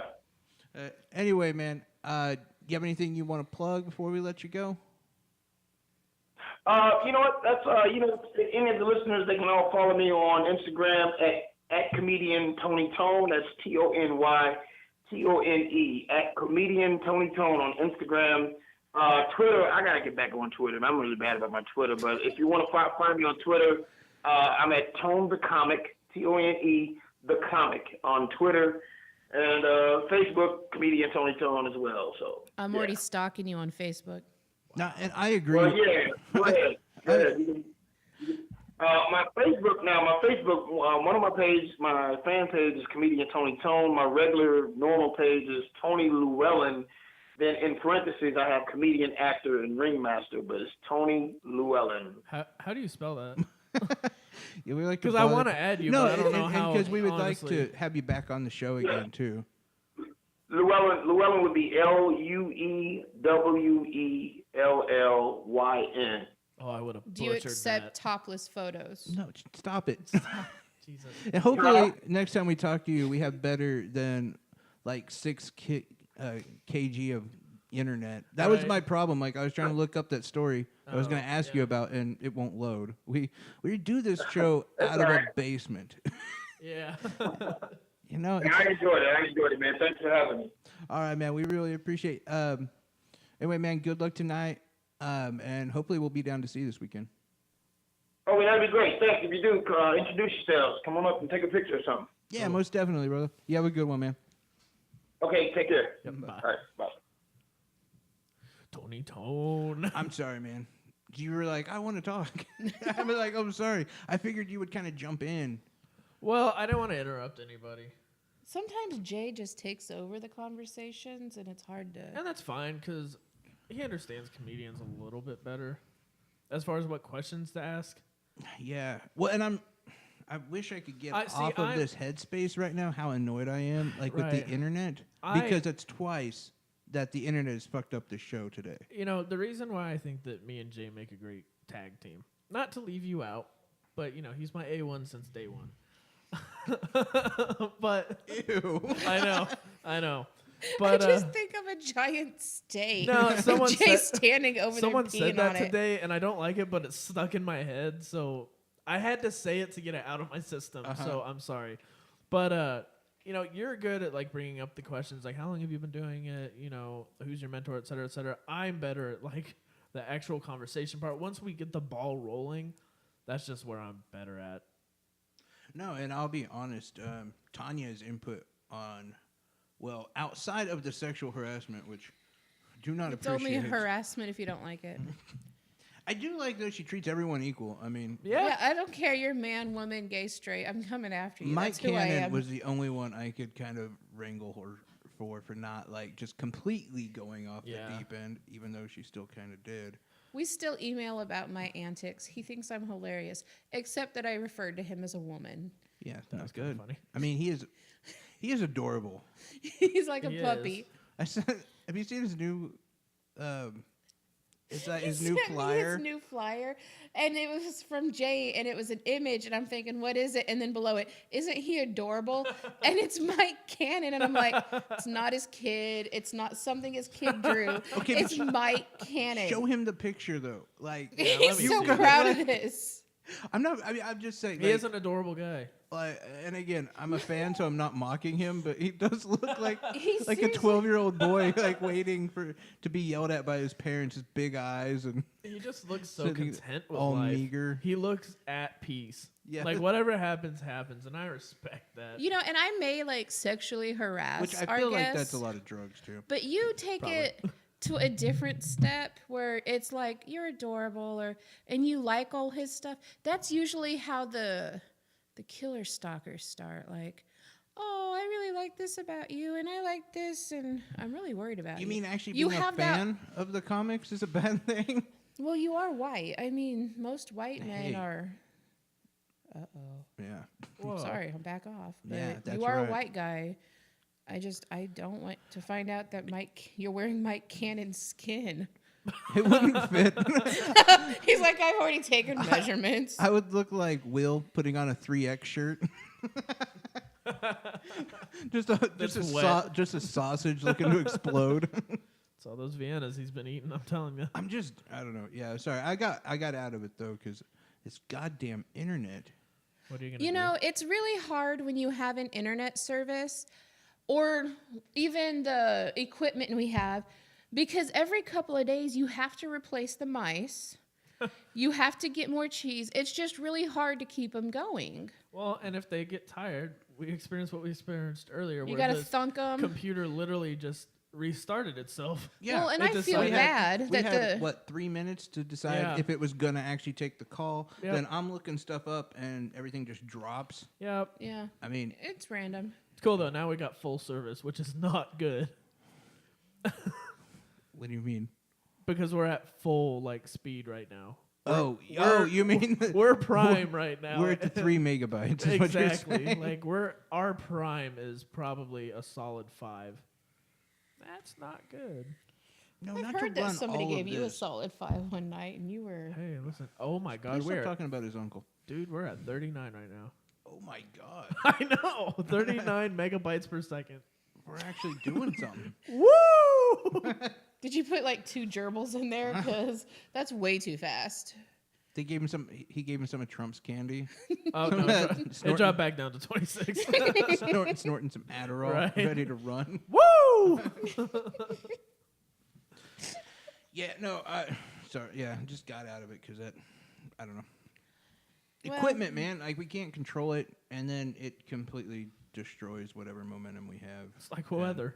Anyway, man, you have anything you want to plug before we let you go? You know what? That's any of the listeners, they can all follow me on Instagram at comedian Tony Tone. That's TonyTone at comedian Tony Tone on Instagram. Twitter, I gotta get back on Twitter. I'm really bad about my Twitter, but if you want to find me on Twitter, I'm at Tone the Comic, TONE the Comic on Twitter, and Facebook, comedian Tony Tone as well. So I'm already stalking you on Facebook. No, and I agree. well, yeah, go ahead. Go ahead. My Facebook, one of my pages, my fan page is comedian Tony Tone. My regular normal page is Tony Llewellyn. Then in parentheses, I have comedian, actor, and ringmaster, but it's Tony Llewellyn. How do you spell that? Yeah, we like to Because I bother- want to add you, No, but I don't know how. because we would honestly. like to have you back on the show again too. Llewellyn would be LUEWELLYN. Oh, I would have Do you butchered accept that. topless photos? No, stop it. Jesus. And hopefully next time we talk to you, we have better than like 6 kg of internet. That was Right. my problem. Like I was trying to look up that story I was Oh, going to ask you yeah. about, and it won't load. We do this show out of a basement. Yeah. It's, I enjoyed it, man. Thanks for having me. all right, man. We really appreciate. Anyway, man. Good luck tonight, and hopefully we'll be down to see you this weekend. Oh, that'd be great. Thanks. If you do, introduce yourselves. Come on up and take a picture or something. Yeah, most definitely, brother. You have a good one, man. Okay, take care. Yep, bye. All right, bye. Tony Tone. I'm sorry, man. You were like, I want to talk. I'm like, I'm sorry. I figured you would kind of jump in. Well, I don't want to interrupt anybody. Sometimes Jay just takes over the conversations, and it's hard to. And that's fine, because he understands comedians a little bit better as far as what questions to ask. Yeah. Well, and I wish I could get See, off of this headspace right now, how annoyed I am, like with the Right. internet. I- Because it's twice that the internet has fucked up the show today. The reason why I think that me and Jay make a great tag team, not to leave you out, but, he's my A1 since day one. But Ew. I know. But I just think of a giant steak. No, someone Jay said- standing over someone there peeing said that on it. today, and I don't like it, but it's stuck in my head, so I had to say it to get it out of my system. So I'm sorry, but you're good at like bringing up the questions, like how long have you been doing it? Who's your mentor, et cetera, et cetera. I'm better at like the actual conversation part. Once we get the ball rolling, that's just where I'm better at. No, and I'll be honest, Tanya's input on, well, outside of the sexual harassment, which I do not It's only appreciate. harassment if you don't like it. I do like that she treats everyone equal. I mean, Yeah, I don't care. You're man, woman, gay, straight. I'm coming after you. Mike That's who I Cannon am. was the only one I could kind of wrangle or for not like just completely going off Yeah. the deep end, even though she still kind of did. We still email about my antics. He thinks I'm hilarious, except that I referred to him as a woman. Yeah, That that's was kinda good. funny. I mean, he is adorable. He's like a He puppy. I said, have you seen his new? Is that He his new sent me flyer? His new flyer, and it was from Jay, and it was an image, and I'm thinking, what is it? And then below it, isn't he adorable? And it's Mike Cannon, and I'm like, it's not his kid. It's not something his kid drew. Okay, It's Mike Cannon. Show him the picture though. Like, He's me so see it. proud of this. I'm not. I mean, I'm just saying. He is an adorable guy. Like, and again, I'm a fan, so I'm not mocking him, but he does look like He's like a seriously- 12-year-old boy, like waiting to be yelled at by his parents, his big eyes, and He just looks so Sitting content with all life. meager. He looks at peace. Yeah. Like whatever happens, happens, and I respect that. You know, and I may like sexually harass which I our feel like guests, that's a lot of drugs too. but you take it to a different step where it's like you're adorable and you like all his stuff. That's usually how the killer stalkers start. Like, oh, I really like this about you, and I like this, and I'm really worried about you. You mean actually You being a have that- fan of the comics is a bad thing? Well, you are white. I mean, most white men Hey. are. Yeah. Whoa. Sorry, I'll back off. But Yeah, that's you are right. a white guy. I don't want to find out that you're wearing Mike Cannon's skin. It wouldn't fit. He's like, I've already taken measurements. I would look like Will putting on a 3X shirt. just a sausage looking to explode. It's all those Viennas he's been eating. I'm telling you. I don't know. Yeah, sorry. I got out of it though because this goddamn internet. What are you gonna You do? know, it's really hard when you have an internet service or even the equipment we have because every couple of days you have to replace the mice. You have to get more cheese. It's just really hard to keep them going. Well, and if they get tired, we experience what we experienced earlier. You where got to the thunk them. computer literally just restarted itself. Yeah. Well, and it I feel decided- bad we that had the what 3 minutes to decide Yeah. if it was gonna actually take the call. Yep. Then I'm looking stuff up and everything just drops. Yep. yeah, I mean, it's random. It's cool though. Now we got full service, which is not good what do you mean? because we're at full like speed right now. You mean We're prime right now. we're at the 3 megabytes? Is what you're exactly. saying. Like our prime is probably a solid 5. That's not good. No, I've not heard to that run somebody all gave of you a this. solid 5 one night, and you were. Hey, listen. Oh my God, Please stop we're talking about his uncle. dude. We're at 39 right now. Oh my god, I know, 39 megabytes per second. we're actually doing something. Woo! Did you put like 2 gerbils in there? Because that's way too fast. They gave him some. He gave him some of Trump's candy. Oh no, it Snorting. dropped back down to 26. snorting some Adderall, Right. ready to run. Woo! Yeah, no, sorry. Yeah, just got out of it because I don't know. Well- Equipment, man. Like we can't control it, and then it completely destroys whatever momentum we have. It's like weather.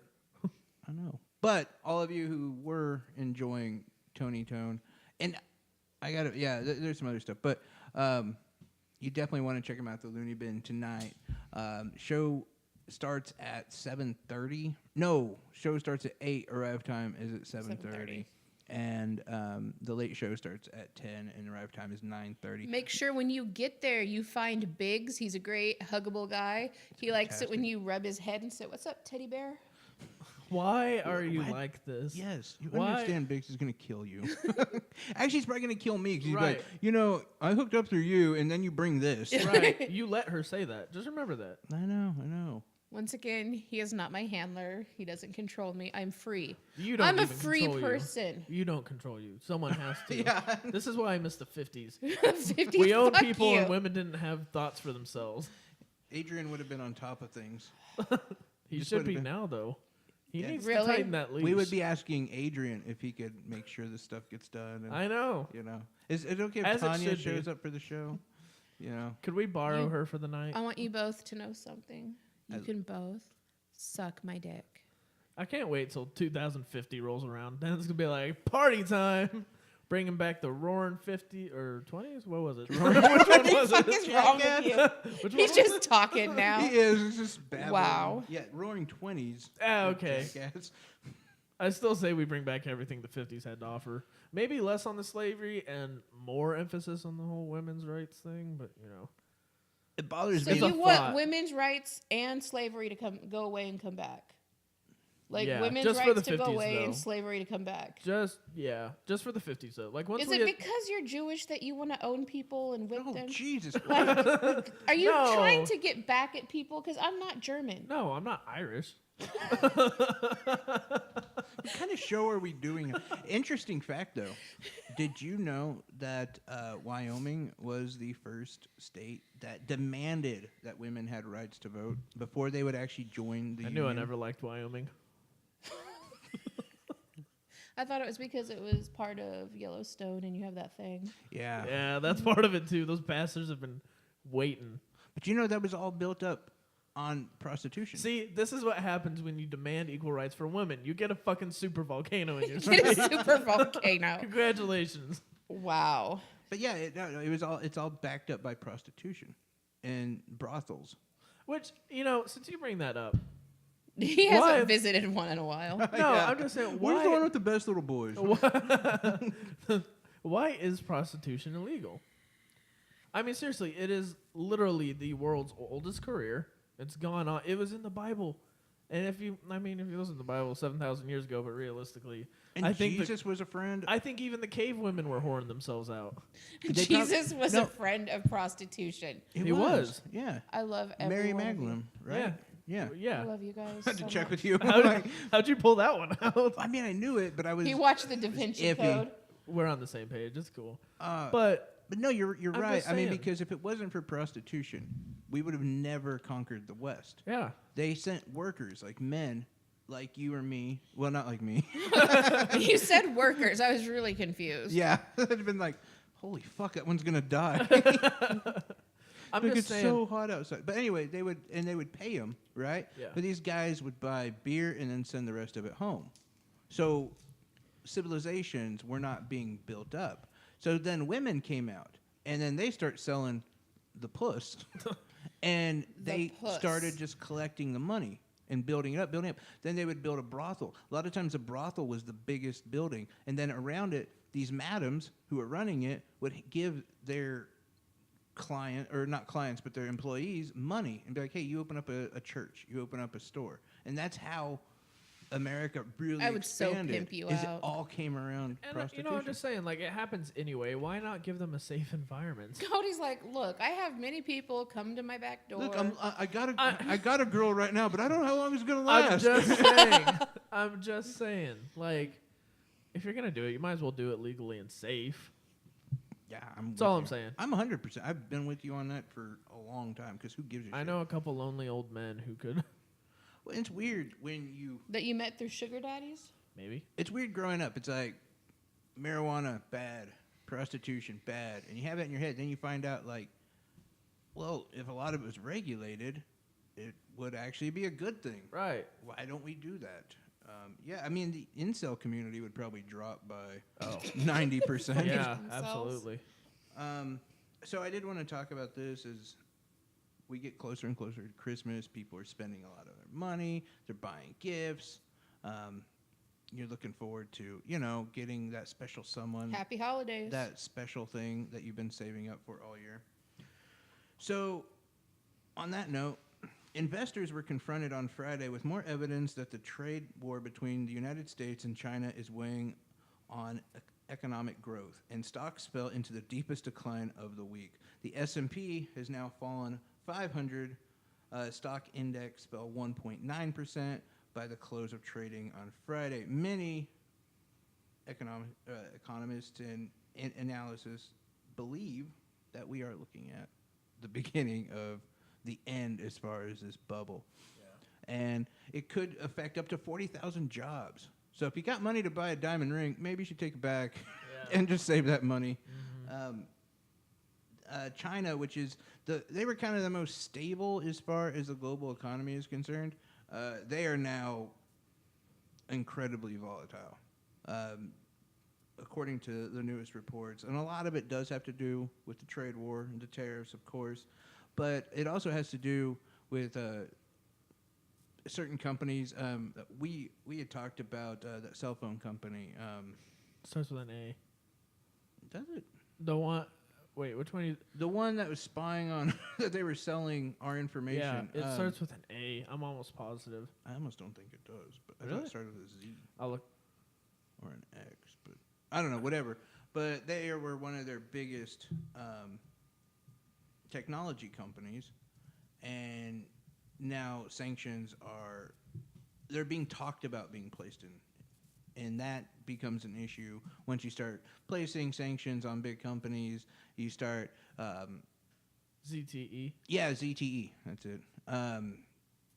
I know. But all of you who were enjoying Tony Tone, and I got to, yeah, there's some other stuff, but you definitely want to check him out, the Looney Bin, tonight. Show starts at 7:30. No, show starts at 8. Arrive time is at 7:30. And the late show starts at 10, and arrive time is 9:30. Make sure when you get there, you find Biggs. He's a great, huggable guy. He likes it when you rub his head and say, "What's up, teddy bear?" Why are you like this? Yes, you Why- understand Biggs is going to kill you. Actually, he's probably going to kill me because he's Right. like, you know, I hooked up through you, and then you bring this. Right. You let her say that. Just remember that. I know. Once again, he is not my handler. He doesn't control me. I'm free. You don't I'm a even free control you. person. You don't control you. Someone has to. Yeah. This is why I miss the 50s. 50, We own fuck people you. and women didn't have thoughts for themselves. Adrian would have been on top of things. He Just should would've be been- now, though. He Yeah. needs Really? to tighten that leash. We would be asking Adrian if he could make sure this stuff gets done. And, I know. you know, is it okay if As it Tanya should be. shows up for the show? You know, Could we borrow You- her for the night? I want you both to know something. You can both suck my dick. I can't wait till 2050 rolls around. Then it's gonna be like party time. bringing back the roaring 50 or 20s. What was it? Which one was it? What is wrong with you? Which one He's was just talking now. He is. It's just babbling. Wow. Yeah, Roaring 20s. Okay. Jackass. I still say we bring back everything the 50s had to offer. Maybe less on the slavery and more emphasis on the whole women's rights thing, but you know. It bothers So me. It's a you want thought. women's rights and slavery to go away and come back? Like Yeah, women's just for rights the to go 50s away and though. slavery to come back? Just for the 50s though. Like once Is we it had- because you're Jewish that you want to own people and whip Oh, them? Jesus. Are you No. trying to get back at people? Because I'm not German. No, I'm not Irish. What kind of show are we doing? Interesting fact, though. Did you know that Wyoming was the first state that demanded that women had rights to vote before they would actually join the I union? knew I never liked Wyoming. I thought it was because it was part of Yellowstone and you have that thing. Yeah. Yeah, that's part of it too. Those bastards have been waiting. But you know that was all built up on prostitution. See, this is what happens when you demand equal rights for women. You get a fucking super volcano in your Get state. a super volcano. Congratulations. Wow. But yeah, it's all backed up by prostitution and brothels. Which, you know, since you bring that up, He Why? hasn't visited one in a while. no, I'm just saying, Where's the one why, with the best little boys? why is prostitution illegal? I mean, seriously, it is literally the world's oldest career. It's gone on. It was in the Bible. And if you listen to the Bible 7,000 years ago, but realistically, And I think Jesus was a friend. I think even the cave women were whoring themselves out. Jesus was no. a friend of prostitution. He was. Yeah. I love every Mary one of you. Magdalene, right? Yeah. Yeah. Yeah. I love you guys. I had so to check much. with you. How'd you pull that one out? I mean, I knew it, but I was. He watched the Da Vinci iffy. Code. We're on the same page. It's cool. But no, you're I'm right. just I mean, saying. because if it wasn't for prostitution, we would have never conquered the West. Yeah. They sent workers, like men, like you or me. Well, not like me. You said workers. I was really confused. Yeah, it'd been like, holy fuck, that one's gonna die. I'm Like, just it's saying. so hot outside. But anyway, they would pay them, right? Yeah. But these guys would buy beer and then send the rest of it home. So civilizations were not being built up. So then women came out, and then they start selling the puss, and they puss. started just collecting the money and building it up, building up. Then they would build a brothel. A lot of times a brothel was the biggest building, and then around it, these madams who were running it would give their client, or not clients, but their employees money and be like, hey, you open up a church, you open up a store. And that's how America really I would so expanded. pimp you is out. It all came around And prostitution. I'm just saying, like, it happens anyway. Why not give them a safe environment? Cody's like, look, I have many people come to my back door. Look, I got a girl right now, but I don't know how long it's gonna last. I'm just saying. Like, if you're gonna do it, you might as well do it legally and safe. Yeah, That's all I'm saying. I'm 100%. I've been with you on that for a long time because who gives a shit? I know a couple lonely old men who could Well, it's weird when you. That you met through sugar daddies? maybe. It's weird growing up. It's like marijuana bad, prostitution bad, and you have that in your head. Then you find out like, well, if a lot of it was regulated, it would actually be a good thing. Right. Why don't we do that? Yeah, I mean the incel community would probably drop by 90%. Yeah, themselves. absolutely. So I did want to talk about this as we get closer and closer to Christmas. People are spending a lot of their money. They're buying gifts. You're looking forward to, getting that special someone, Happy holidays. that special thing that you've been saving up for all year. So on that note, investors were confronted on Friday with more evidence that the trade war between the United States and China is weighing on economic growth, and stocks fell into the deepest decline of the week. The S&P has now fallen 500. Stock index fell 1.9% by the close of trading on Friday. Many economists and analysis believe that we are looking at the beginning of the end as far as this bubble. Yeah. And it could affect up to 40,000 jobs. So if you got money to buy a diamond ring, maybe you should take it back and just save that money. China, which is they were kind of the most stable as far as the global economy is concerned. They are now incredibly volatile. according to the newest reports. And a lot of it does have to do with the trade war and the tariffs, of course. But it also has to do with certain companies. We had talked about that cell phone company. Starts with an A. Does it? The one. Wait, which one? The one that was spying on that they were selling our information. Yeah, it starts with an A. I'm almost positive. I almost don't think it does, but I thought Really? it started with a Z I'll look. or an X. But I don't know, whatever. But they were one of their biggest technology companies, and now sanctions they're being talked about being placed in. And that becomes an issue once you start placing sanctions on big companies. You start, ZTE. yeah, ZTE. That's it.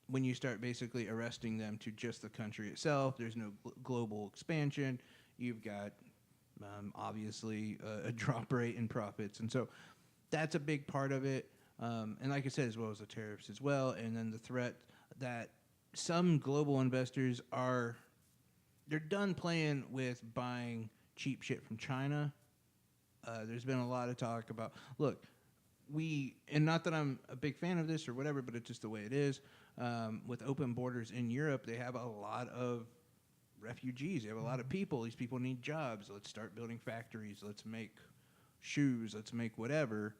When you start basically arresting them to just the country itself, there's no global expansion. You've got obviously a drop rate in profits, and so that's a big part of it. And like I said, as well as the tariffs as well, and then the threat that some global investors they're done playing with buying cheap shit from China. There's been a lot of talk about, look, and not that I'm a big fan of this or whatever, but it's just the way it is. With open borders in Europe, they have a lot of refugees. They have a lot of people. These people need jobs. Let's start building factories. Let's make shoes. Let's make whatever.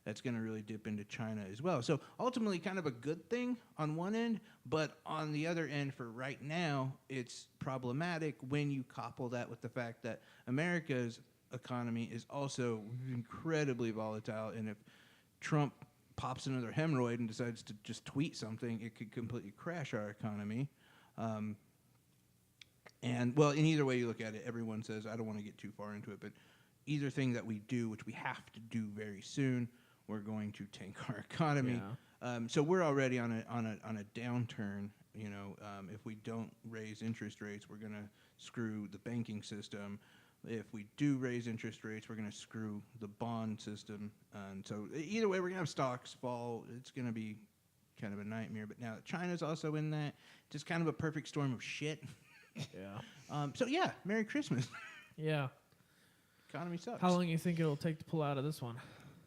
That's going to really dip into China as well. So ultimately kind of a good thing on one end, but on the other end for right now, it's problematic when you couple that with the fact that America's economy is also incredibly volatile, and if Trump pops another hemorrhoid and decides to just tweet something, it could completely crash our economy. And either way you look at it, everyone says, I don't want to get too far into it, but either thing that we do, which we have to do very soon, we're going to tank our economy. Yeah. So we're already on a downturn. You know, if we don't raise interest rates, we're going to screw the banking system. If we do raise interest rates, we're going to screw the bond system. And so either way, we're going to have stocks fall. It's going to be kind of a nightmare. But now that China's also in that, just kind of a perfect storm of shit. Yeah. So yeah, Merry Christmas. Yeah. Economy sucks. How long do you think it'll take to pull out of this one?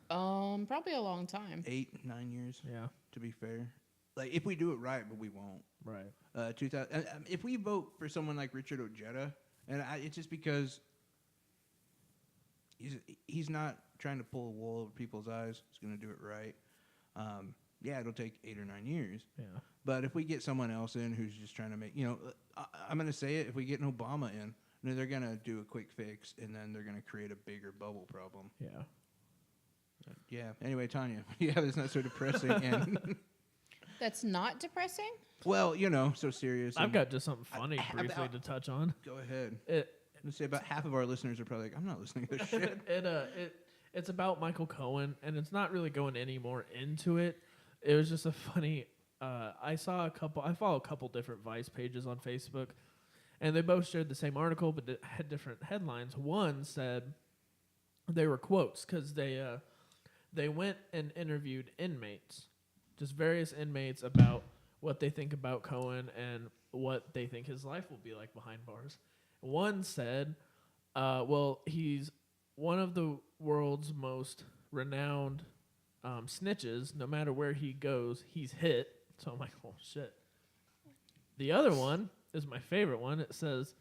Probably a long time. 8-9 years. Yeah. To be fair, like if we do it right, but we won't. Right. 2000. If we vote for someone like Richard Ojeda, and it's just because he's not trying to pull a wool over people's eyes. He's going to do it right. Yeah, it'll take 8 or 9 years. Yeah. But if we get someone else in who's just trying to make, I'm going to say it. If we get an Obama in, they're going to do a quick fix, and then they're going to create a bigger bubble problem. Yeah. Yeah. Anyway, Tanya, yeah, it's not so depressing. And That's not depressing? well, so serious. I've and- got just something funny briefly to touch on. Go ahead. It Let's say about half of our listeners are probably like, I'm not listening to this shit. it's about Michael Cohen, and it's not really going any more into it. It was just a funny. I follow a couple different Vice pages on Facebook, and they both shared the same article, but it had different headlines. One said they were quotes because they went and interviewed inmates, just various inmates, about what they think about Cohen and what they think his life will be like behind bars. One said, he's one of the world's most renowned snitches. No matter where he goes, he's hit. So I'm like, oh, shit. The other one is my favorite one. It says,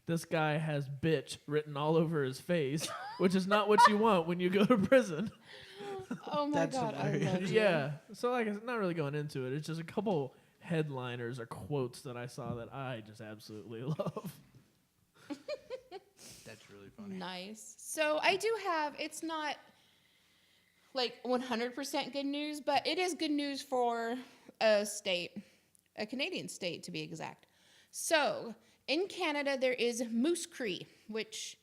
this guy has bitch written all over his face, which is not what you want when you go to prison. Oh my That's God, I hilarious. love you. Yeah. So like, it's not really going into it. It's just a couple headliners or quotes that I saw that I just absolutely love. That's really funny. Nice. So I do have, it's not like 100% good news, but it is good news for a Canadian state to be exact. So in Canada, there is Moose Cree, which,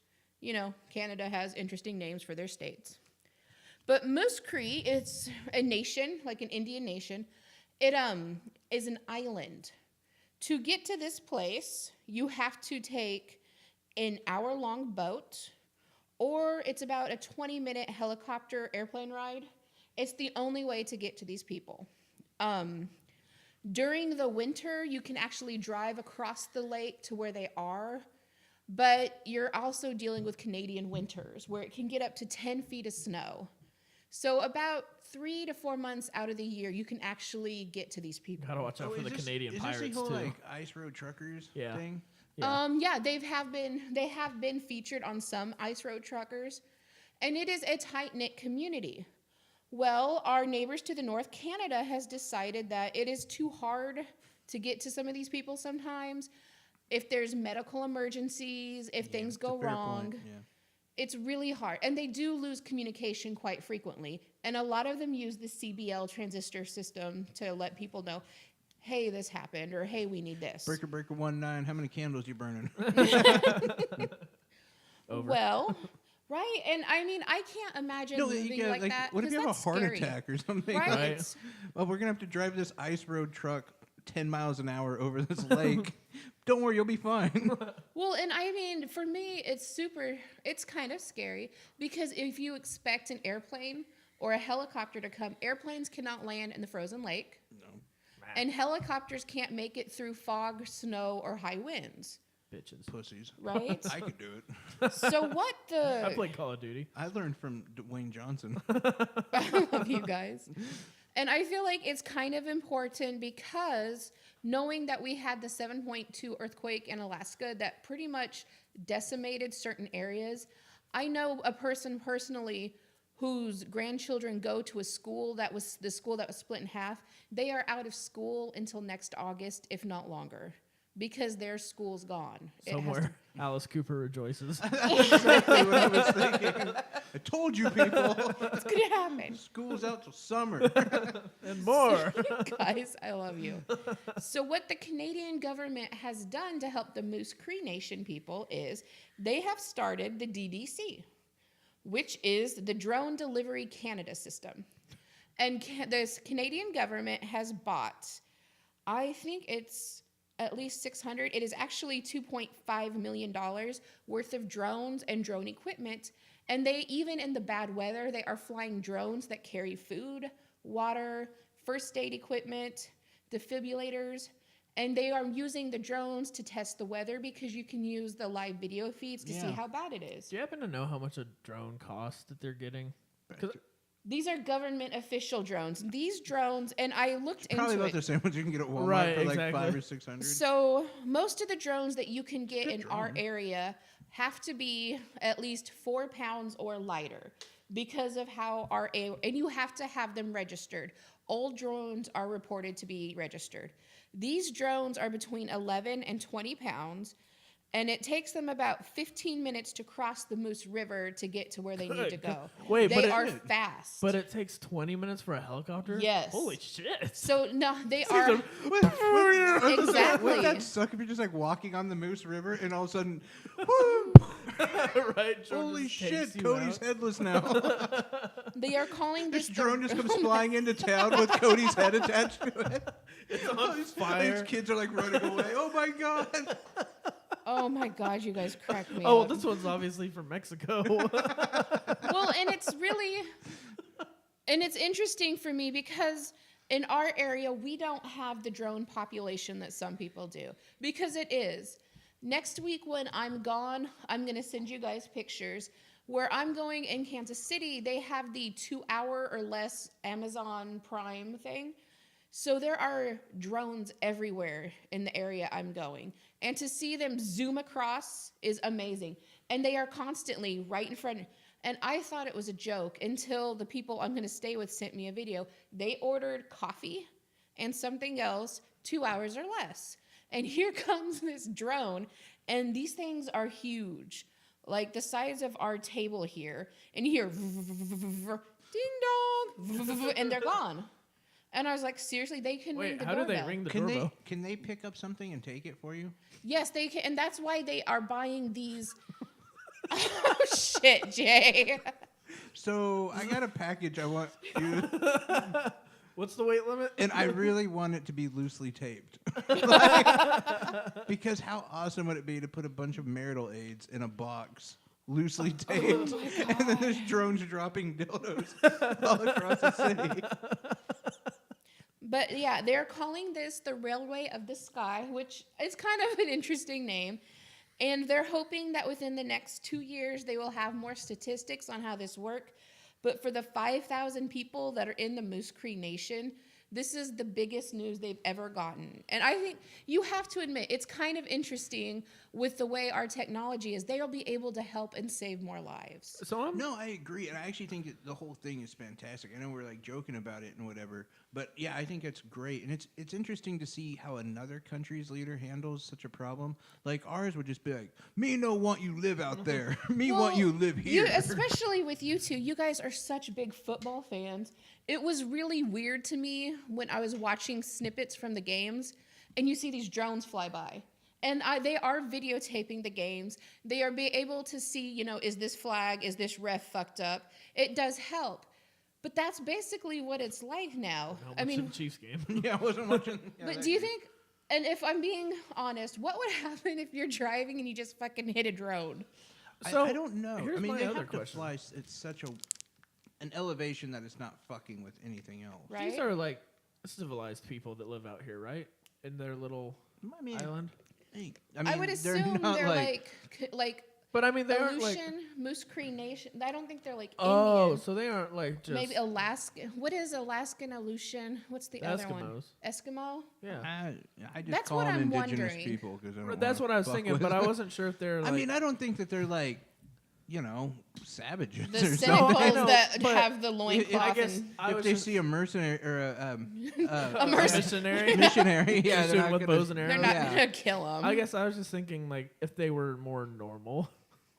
Canada has interesting names for their states. But Moose Cree is a nation, like an Indian nation. It is an island. To get to this place, you have to take an hour-long boat, or it's about a 20-minute helicopter airplane ride. It's the only way to get to these people. During the winter, you can actually drive across the lake to where they are, But you're also dealing with Canadian winters where it can get up to 10 feet of snow. So about 3 to 4 months out of the year, you can actually get to these people. Gotta watch out for the Canadian is pirates this the whole too. like ice road truckers Yeah. thing? Yeah, they have been featured on some ice road truckers, and it is a tight-knit community. Well, our neighbors to the north, Canada, has decided that it is too hard to get to some of these people sometimes. If there's medical emergencies, if things go wrong, it's really hard. And they do lose communication quite frequently. And a lot of them use the CBL transistor system to let people know, hey, this happened, or hey, we need this. Breaker 19, how many candles you burning? Over. Right? And I mean, I can't imagine No, moving you like that. what if 'cause you have a that's heart scary. attack or something? Right? Right. Well, we're gonna have to drive this ice road truck 10 miles an hour over this lake. Don't worry, you'll be fine. Well, and I mean, for me, it's kind of scary because if you expect an airplane or a helicopter to come, airplanes cannot land in the frozen lake. No. And helicopters can't make it through fog, snow, or high winds. Bitches. Pussies. Right? I could do it. So what the... I played Call of Duty. I learned from Dwayne Johnson. I love you guys. And I feel like it's kind of important because knowing that we had the 7.2 earthquake in Alaska that pretty much decimated certain areas, I know a person personally whose grandchildren go to a school that was the school that was split in half. They are out of school until next August, if not longer, because their school's gone. It has to- Somewhere, Alice Cooper rejoices. Exactly what I was thinking. I told you, people. It's gonna happen. School's out till summer. And more. Guys, I love you. So what the Canadian government has done to help the Moose Cree Nation people is they have started the DDC, which is the Drone Delivery Canada system. And this Canadian government has bought, I think it's at least 600. It is actually $2.5 million worth of drones and drone equipment. And they, even in the bad weather, they are flying drones that carry food, water, first aid equipment, defibrillators, and they are using the drones to test the weather because you can use the live video feeds to see how bad it is. Do you happen to know how much a drone costs that they're getting? 'Cause These are government official drones. These drones, and I looked Probably into about it. the same ones you can get at Walmart Right, for like exactly. 500 or 600. So most of the drones that you can get in our area have to be at least 4 pounds or lighter because of how and you have to have them registered. Old drones are reported to be registered. These drones are between 11 and 20 pounds, and it takes them about 15 minutes to cross the Moose River to get to where they need to go. Wait, they but are fast. But it takes 20 minutes for a helicopter? Yes. Holy shit. So no, they are exactly. Wouldn't that suck if you're just like walking on the Moose River and all of a sudden, whoo, Right? Drone holy just takes shit, you Cody's out. headless now. They are calling This this drone just comes flying into town with Cody's head attached to it. It's on fire. These kids are like running away. Oh my god. Oh my God, you guys crack me Oh, up. this one's obviously from Mexico. Well, and it's really, and it's interesting for me because in our area, we don't have the drone population that some people do because it is. Next week when I'm gone, I'm going to send you guys pictures. Where I'm going in Kansas City, they have the 2-hour or less Amazon Prime thing. So there are drones everywhere in the area I'm going. And to see them zoom across is amazing. And they are constantly right in front. And I thought it was a joke until the people I'm going to stay with sent me a video. They ordered coffee and something else 2 hours or less. And here comes this drone. And these things are huge, like the size of our table here. And you hear ding dong, and they're gone. And I was like, seriously, they can ring Wait, the how do doorbell. they ring the Can doorbell? they pick up something and take it for you? Yes, they can, and that's why they are buying these. Oh shit, Jay! So I got a package I want you, What's the weight limit? and I really want it to be loosely taped. Because how awesome would it be to put a bunch of marital aids in a box, loosely taped, and then there's drones dropping dildos all across the city. But yeah, they're calling this the Railway of the Sky, which is kind of an interesting name. And they're hoping that within the next 2 years, they will have more statistics on how this works. But for the 5,000 people that are in the Moose Cree Nation, this is the biggest news they've ever gotten. And I think you have to admit, it's kind of interesting with the way our technology is. They'll be able to help and save more lives. So I'm No, I agree, and I actually think that the whole thing is fantastic. I know we're like joking about it and whatever, but yeah, I think it's great, and it's interesting to see how another country's leader handles such a problem. Like ours would just be like, "Me no want you live out there. Me want you live here." Especially with you two, you guys are such big football fans. It was really weird to me when I was watching snippets from the games, and you see these drones fly by. And they are videotaping the games. They are able to see, is this flag, is this ref fucked up? It does help. But that's basically what it's like now. I mean, the Chiefs game. Yeah, I wasn't watching. Yeah, But do you think, and if I'm being honest, what would happen if you're driving and you just fucking hit a drone? So, I don't know. here's I mean, my they other have to question. fly. It's such an elevation that it's not fucking with anything else. Right? These are like civilized people that live out here, right? In their little I mean, island. hey, I would assume they're like But I mean, they aren't like. Aleutian, Moose Cree Nation. I don't think they're like Oh, Indian. so they aren't like just. Maybe Alaska. What is Alaskan Aleutian? What's the other one? Eskimos. Eskimo? Yeah. I just That's call what them I'm indigenous wondering. people because That's what I was thinking, but I wasn't sure if they're like. I mean, I don't think that they're like, savages The or cynicals something. I know, that but have the loincloth. I guess and I If was they just see a mercenary or a merc- missionary. missionary, yeah, Shooting they're not with gonna, bows and they're arrows. not Yeah. gonna kill them. I guess I was just thinking like if they were more normal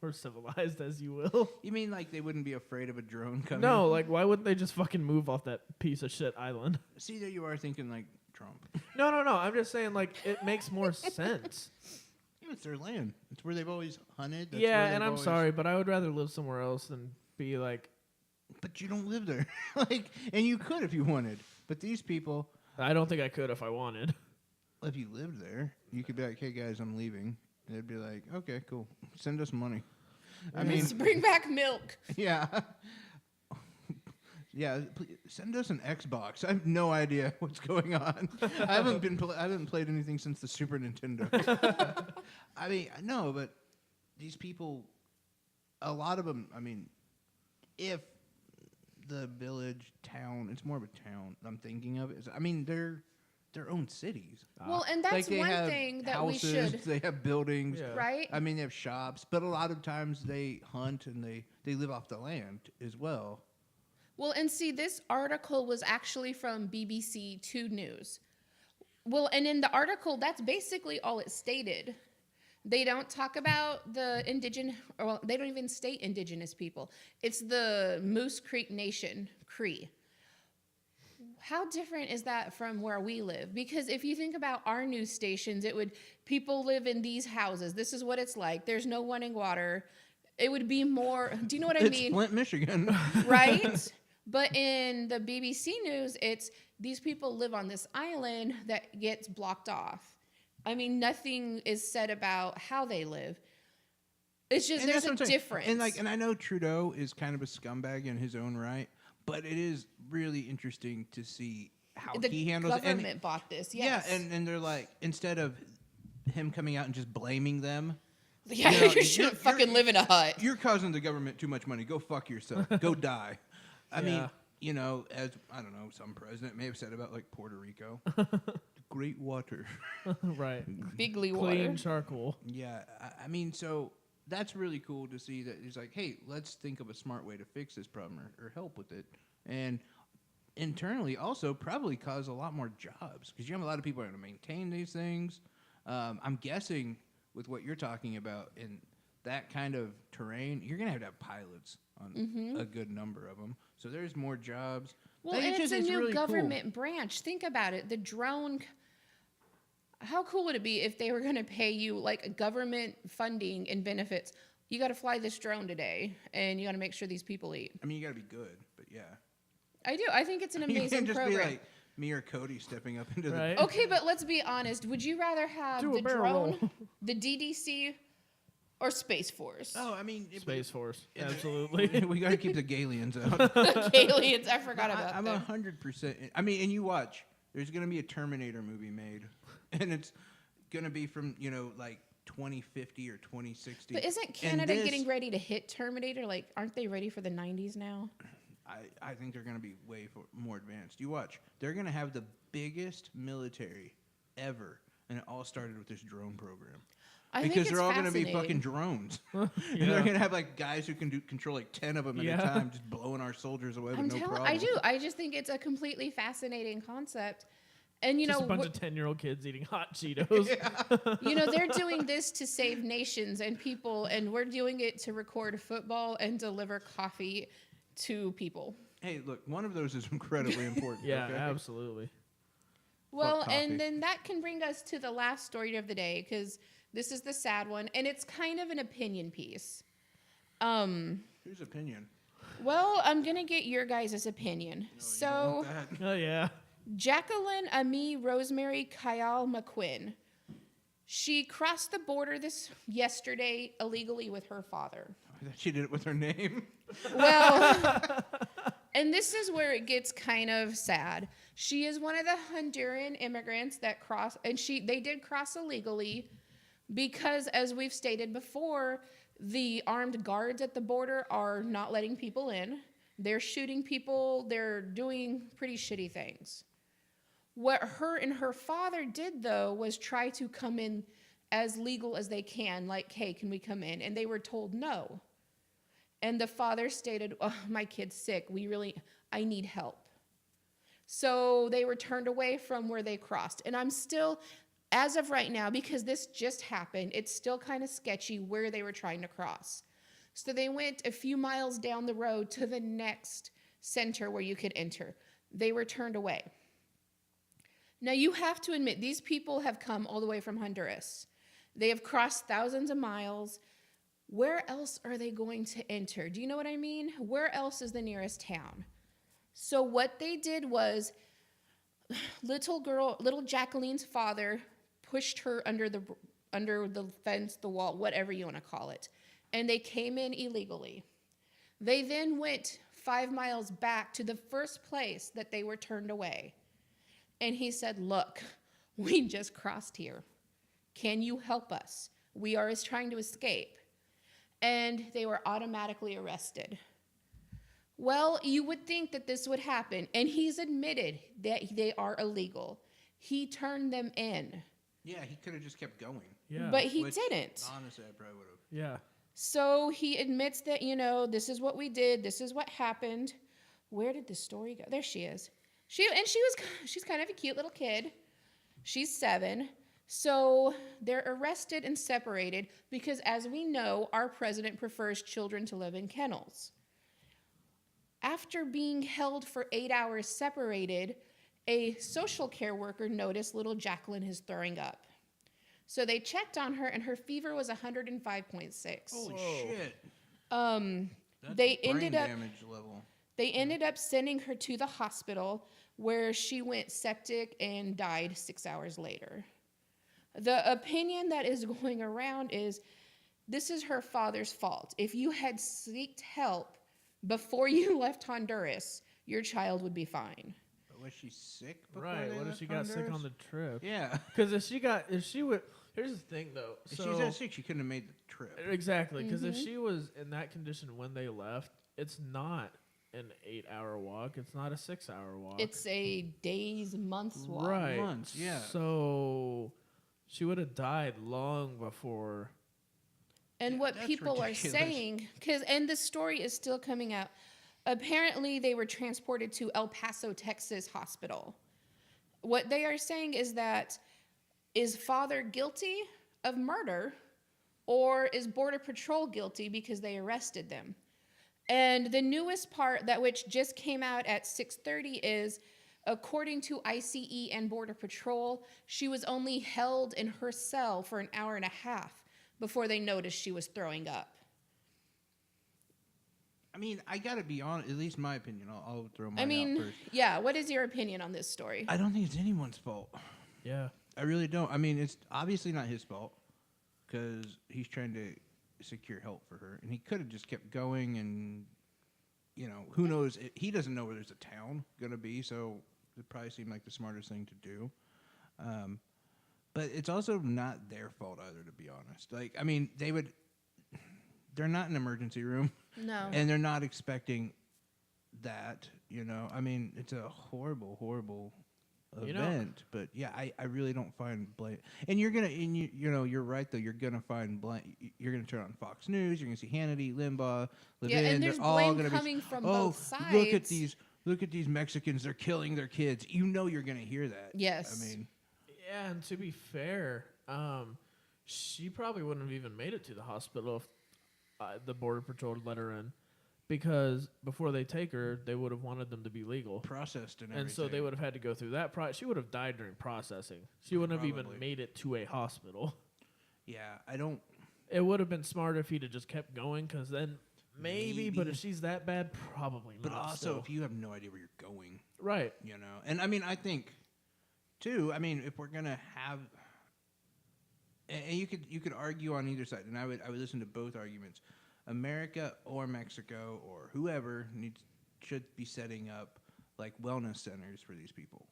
or civilized, as you will. You mean like they wouldn't be afraid of a drone coming? No, like why wouldn't they just fucking move off that piece of shit island? See, there you are thinking like Trump. No. I'm just saying like it makes more sense. Yeah, it's their land. It's where they've always hunted. That's Yeah, where they've and I'm always- sorry, but I would rather live somewhere else than be like. But you don't live there. And you could if you wanted. But these people, I don't think I could if I wanted. if you lived there, you could be like, "Hey guys, I'm leaving." And they'd be like, "Okay, cool. Send us money." I mean, Let's bring back milk. yeah. Yeah, please send us an Xbox. I have no idea what's going on. I haven't played anything since the Super Nintendo. I mean, no, but these people, a lot of them. I mean, if the village, town, it's more of a town. I'm thinking of it. I mean, they're their own cities. Well, and that's they one have thing that houses, we should, They have buildings. Yeah. right? I mean, they have shops, but a lot of times they hunt and they live off the land as well. Well, and see, this article was actually from BBC Two News. Well, and in the article, that's basically all it stated. They don't talk about the indigenous, or they don't even state indigenous people. It's the Moose Creek Nation, Cree. How different is that from where we live? Because if you think about our news stations, it would, people live in these houses. This is what it's like. There's no running water. It would be more, do you know what I It's mean? Flint, Michigan. Right? But in the BBC News, it's these people live on this island that gets blocked off. I mean, nothing is said about how they live. It's just And there's that's a what I'm saying. difference. And I know Trudeau is kind of a scumbag in his own right, but it is really interesting to see how the he handles it. government bought this. Yes. Yeah, and they're like, instead of him coming out and just blaming them, yeah, you know, you shouldn't fucking live in a hut. you're causing the government too much money. Go fuck yourself. Go die. I mean, Yeah. you know, as I don't know, some president may have said about like Puerto Rico, great water. Right. Bigly Clean water. charcoal. Yeah, I mean, so that's really cool to see that he's like, hey, let's think of a smart way to fix this problem or help with it, and internally also probably cause a lot more jobs because you have a lot of people going to maintain these things. I'm guessing with what you're talking about in that kind of terrain, you're gonna have to have pilots on a good number of them. So there's more jobs. Well, Like, and it's a new really cool. government branch. Think about it. The drone. How cool would it be if they were going to pay you like government funding and benefits? You got to fly this drone today, and you got to make sure these people eat. I mean, you got to be good, but yeah, I do. I think it's an you amazing can't just program. be like me or Cody stepping up into Right. Okay, but let's be honest. Would you rather have Do a the barrel drone, roll. the DDC, or Space Force? Oh, I mean, Space Force. it- Absolutely. we got to keep the Galians out. Aliens, I forgot about I'm them. 100%. I mean, and you watch. There's gonna be a Terminator movie made, and it's gonna be from like 2050 or 2060. But isn't And Canada this- getting ready to hit Terminator? Like, aren't they ready for the 90s now? I think they're going to be way more advanced. You watch. They're going to have the biggest military ever. And it all started with this drone program. I think Because it's they're all going to be fascinating. fucking drones. Yeah. And they're going to have like guys who can control like 10 of them at Yeah. a time, just blowing our soldiers away I'm with no telling, problem. I do. I just think it's a completely fascinating concept. And you Just know, a bunch of 10-year-old kids eating hot Cheetos. they're doing this to save nations and people, and we're doing it to record football and deliver coffee to people. Hey, look, one of those is incredibly important. Yeah, okay? absolutely. Well, coffee. and then that can bring us to the last story of the day, because this is the sad one, and it's kind of an opinion piece. Whose opinion? Well, I'm gonna get your guys' opinion. So, Oh, yeah. Jacqueline Ami Rosemary Kyle McQuinn, she crossed the border yesterday illegally with her father. I thought she did it with her name. Well, and this is where it gets kind of sad. She is one of the Honduran immigrants that crossed, and they did cross illegally because, as we've stated before, the armed guards at the border are not letting people in. They're shooting people. They're doing pretty shitty things. What her and her father did, though, was try to come in as legal as they can, like, hey, can we come in? And they were told no. And the father stated, oh, my kid's sick. I need help. So they were turned away from where they crossed. And I'm still, as of right now, because this just happened, it's still kind of sketchy where they were trying to cross. So they went a few miles down the road to the next center where you could enter. They were turned away. Now, you have to admit, these people have come all the way from Honduras. They have crossed thousands of miles. Where else are they going to enter? Do you know what I mean? Where else is the nearest town? So what they did was, little Jacqueline's father pushed her under the fence, the wall, whatever you want to call it, and they came in illegally. They then went 5 miles back to the first place that they were turned away. And he said, look, we just crossed here. Can you help us? We are trying to escape. And they were automatically arrested. Well, you would think that this would happen. And he's admitted that they are illegal. He turned them in. Yeah, he could have just kept going. Yeah. But he Which, didn't. Honestly, I probably would have. Yeah. So he admits that, this is what we did. This is what happened. Where did the story go? There she is. She's kind of a cute little kid. She's 7. So they're arrested and separated because, as we know, our president prefers children to live in kennels. After being held for 8 hours separated, a social care worker noticed little Jacqueline is throwing up. So they checked on her, and her fever was 105.6. Holy shit. That's They brain ended up- damage level. They ended up sending her to the hospital, where she went septic and died 6 hours later. The opinion that is going around is this is her father's fault. If you had sought help before you left Honduras, your child would be fine. But was she sick before Right. they What if left she got sick Honduras? on the trip? Yeah. Because if she would, here's the thing though. If So she's that sick, she couldn't have made the trip. exactly, because if she was in that condition when they left, it's not an 8-hour walk. It's not a 6-hour walk. It's a days, months walk. right. Months, yeah. So she would have died long before. And Yeah, what that's people ridiculous. are saying, and the story is still coming out, apparently they were transported to El Paso, Texas hospital. What they are saying is that, is father guilty of murder, or is Border Patrol guilty because they arrested them? And the newest part, that which just came out at 6:30, is, according to ICE and Border Patrol, she was only held in her cell for an hour and a half before they noticed she was throwing up. I mean, I gotta be honest. At least my opinion. I'll throw mine I out mean, first. yeah, what is your opinion on this story? I don't think it's anyone's fault. Yeah. I really don't. I mean, it's obviously not his fault because he's trying to secure help for her, and he could have just kept going. And who knows? He doesn't know where there's a town gonna be, so it probably seemed like the smartest thing to do. But it's also not their fault either, to be honest. Like, I mean, they're not an emergency room, No. and they're not expecting that, you know. I mean, it's a horrible, horrible You know- event. But yeah, I really don't find blame. And you're gonna, and you know, you're right though. You're gonna find blame. You're gonna turn on Fox News. You're gonna see Hannity, Limbaugh, Levin. And there's they're all blame gonna coming be, from oh, both look at sides." these. Look at these Mexicans. They're killing their kids. You know, you're gonna hear that. Yes. I mean, Yeah, and to be fair, she probably wouldn't have even made it to the hospital if the Border Patrol let her in, because before they take her, they would have wanted them to be legal. processed and everything. And so they would have had to go through that. She would have died during processing. She wouldn't have Probably. even made it to a hospital. Yeah, I don't. It would have been smarter if he'd have just kept going, because then maybe, but if she's that bad, probably But not. also, still. if you have no idea where you're going, Right. you know. And I mean, I think, too. I mean, if we're gonna have, and you could argue on either side, and I would listen to both arguments. America or Mexico or whoever should be setting up like wellness centers for these people,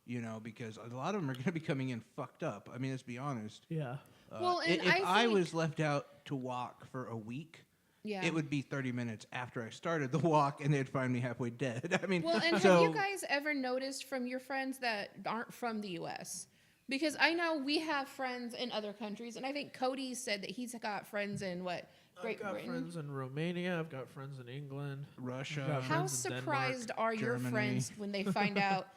you know, because a lot of them are going to be coming in fucked up. I mean, let's be honest. Yeah. Well, and if I think- was left out to walk for a week, Yeah. it would be 30 minutes after I started the walk, and they'd find me halfway dead. I mean, Well, and so, have you guys ever noticed from your friends that aren't from the U.S.? Because I know we have friends in other countries, and I think Cody said that he's got friends in Great I've got Britain. friends in Romania. I've got friends in England. Russia. Got How friends in Denmark, surprised are your Germany. friends when they find out,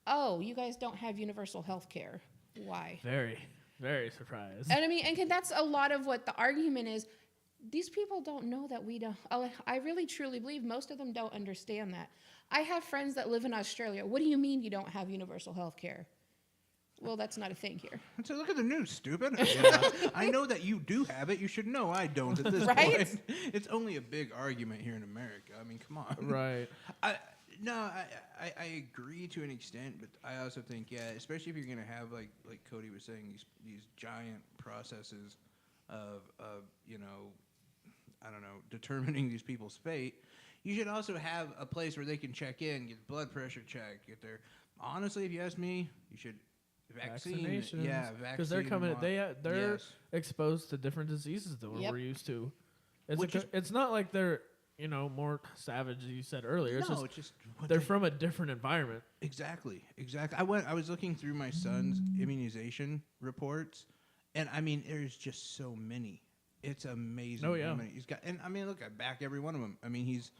oh, you guys don't have universal health care? Why? Very, very surprised. And I mean, and that's a lot of what the argument is. These people don't know that we don't. I really truly believe most of them don't understand that. I have friends that live in Australia. What do you mean you don't have universal health care? Well, that's not a thing here. So look at the news, stupid. I know that you do have it. You should know I don't at this Right? point. It's only a big argument here in America. I mean, come on. Right. I agree to an extent, but I also think, yeah, especially if you're gonna have like Cody was saying, these giant processes of you know, I don't know, determining these people's fate. You should also have a place where they can check in, get blood pressure checked, get their. Honestly, if you ask me, you should. Vaccinations. Yeah, Because they're vaccine coming. They're yes. exposed to different diseases than what Yep. we're used to. It's Which is- it's not like they're more savage, as you said earlier. It's No, just it's just what they're they- from a different environment. Exactly. I was looking through my son's immunization reports, and I mean, there's just so many. It's amazing. Oh, yeah. How many he's got, and I mean, look, I back every one of them. I mean, he's.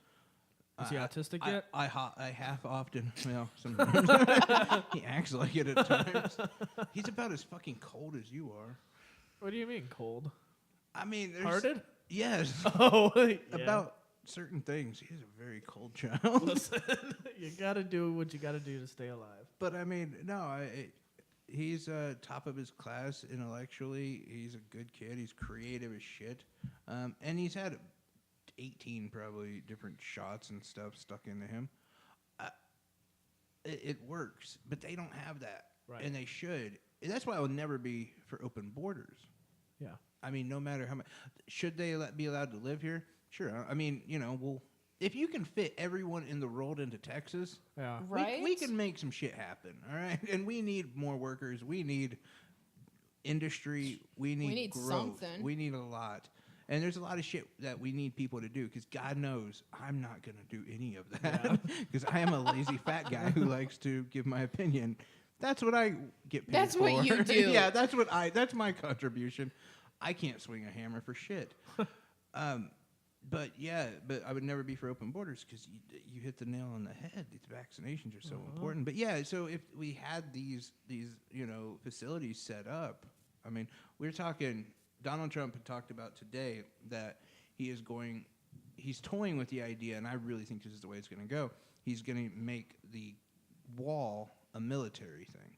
Is he autistic yet? I half often. Well, sometimes he acts like it at times. He's about as fucking cold as you are. What do you mean cold? I mean, there's, Hearted? Yes. Oh, yeah. About certain things, he's a very cold child. Listen, you got to do what you got to do to stay alive. But I mean, no, he's top of his class intellectually. He's a good kid. He's creative as shit, and he's had 18 probably different shots and stuff stuck into him. It works, but they don't have that, Right. and they should. And that's why I would never be for open borders. Yeah. I mean, no matter how much, should they be allowed to live here? Sure. I mean, you know, well, if you can fit everyone in the world into Texas, Yeah. Right? we can make some shit happen. All right, and we need more workers. We need industry. We need growth. something. We need a lot. And there's a lot of shit that we need people to do because God knows I'm not going to do any of that because I am a lazy fat guy who likes to give my opinion. That's what I get paid That's for. what you do. Yeah, that's my contribution. I can't swing a hammer for shit. But I would never be for open borders because you hit the nail on the head. These vaccinations are so important. But yeah, so if we had these facilities set up, I mean, we're talking. Donald Trump had talked about today that he's toying with the idea, and I really think this is the way it's going to go. He's going to make the wall a military thing.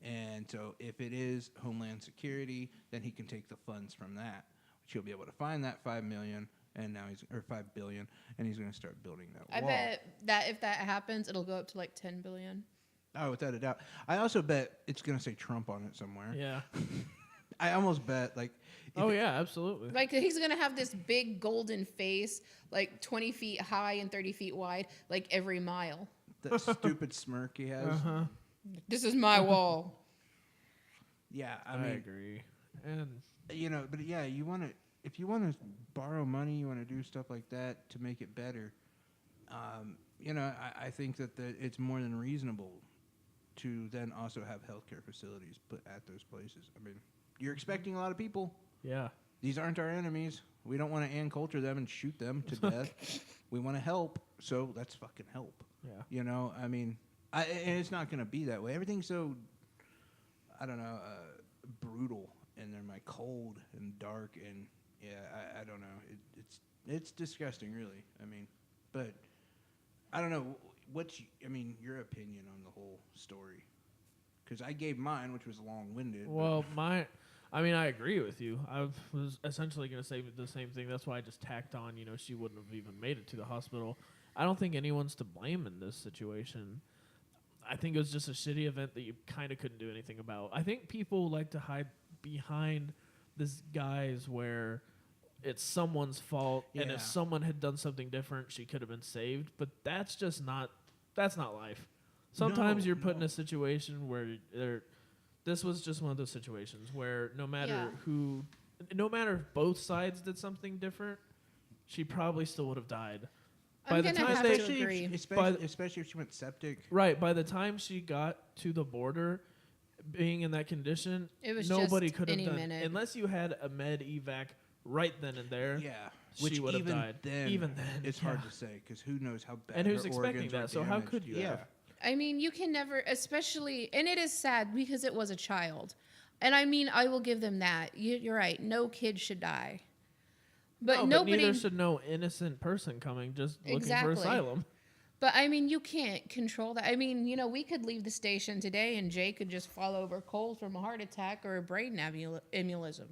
And so if it is Homeland Security, then he can take the funds from that, which he'll be able to find that $5 million, and now $5 billion, and he's going to start building that I wall. bet that if that happens, it'll go up to like 10 billion. Oh, without a doubt. I also bet it's going to say Trump on it somewhere. Yeah. I almost bet, like... Oh, yeah, absolutely. Like he's gonna have this big golden face, like 20 feet high and 30 feet wide, like every mile. That stupid smirk he has. Uh-huh. This is my wall. Yeah, I I mean, agree. And but yeah, if you want to borrow money, you want to do stuff like that to make it better. I think that it's more than reasonable to then also have healthcare facilities put at those places. I mean, you're expecting a lot of people. yeah, These aren't our enemies. We don't want to culture them and shoot them to death. We want to help, so let's fucking help. yeah. I mean, and it's not going to be that way. Everything's so, I don't know, brutal, and they're like cold and dark, and I don't know. It's disgusting, really. I mean, but I don't know. Your opinion on the whole story? Because I gave mine, which was long-winded. Well, I agree with you. I was essentially going to say the same thing. That's why I just tacked on, she wouldn't have even made it to the hospital. I don't think anyone's to blame in this situation. I think it was just a shitty event that you kind of couldn't do anything about. I think people like to hide behind this guise where it's someone's fault, and Yeah. if someone had done something different, she could have been saved. But that's just not life. Sometimes No, you're put in no. a situation where this was just one of those situations where no matter if both sides did something different, she probably still would have died. I'm the gonna time have they- to agree. Especially if she went septic. Right, by the time she got to the border, being in that condition, It was nobody just could have any done minute. unless you had a med evac right then and there. Yeah, she which would have even died. then, even then, it's hard yeah. to say because who knows how bad. And who's her expecting organs were that? So how damaged. could you Yeah. have? I mean, you can never, especially, and it is sad because it was a child. And I mean, I will give them that. You're right. No kid should die. But No, nobody. neither should no innocent person coming just looking Exactly. for asylum. But I mean, you can't control that. I mean, we could leave the station today and Jay could just fall over cold from a heart attack or a brain embolism.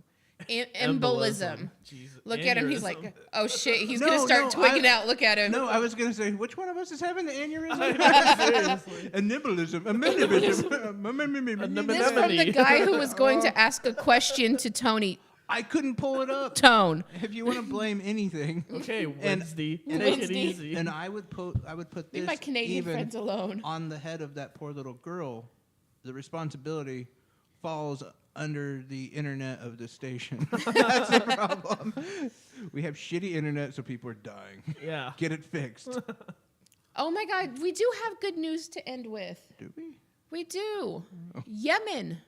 Embolism. Jesus. Look at him. He's Aneurysm. like, oh shit, he's No, going to start no, twigging out. Look at him. No, I was gonna say, which one of us is having the aneurysm? Seriously. A nibbleism. A minibism. This from the Anemone. guy who was going to ask a question to Tony. I couldn't pull it up. Tone. If you want to blame anything, Okay, And- Wednesday. Take it Wednesday. easy. and I would put Leave this my Canadian even friends alone. on the head of that poor little girl. The responsibility falls under the internet of the station. That's the problem. We have shitty internet, so people are dying. Yeah. Get it fixed. Oh my God, we do have good news to end with. Do we? We do. Oh. Yemen.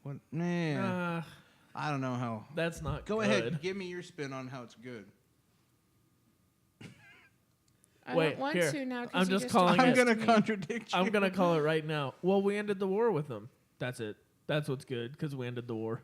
What? Man, Uh, I don't know how. that's not Go good. ahead, give me your spin on how it's good. I Wait, don't want here. to now. 'cause I'm you just calling I'm it- gonna contradict you. I'm going to call it right now. Well, we ended the war with them. That's it. That's what's good, because we ended the war.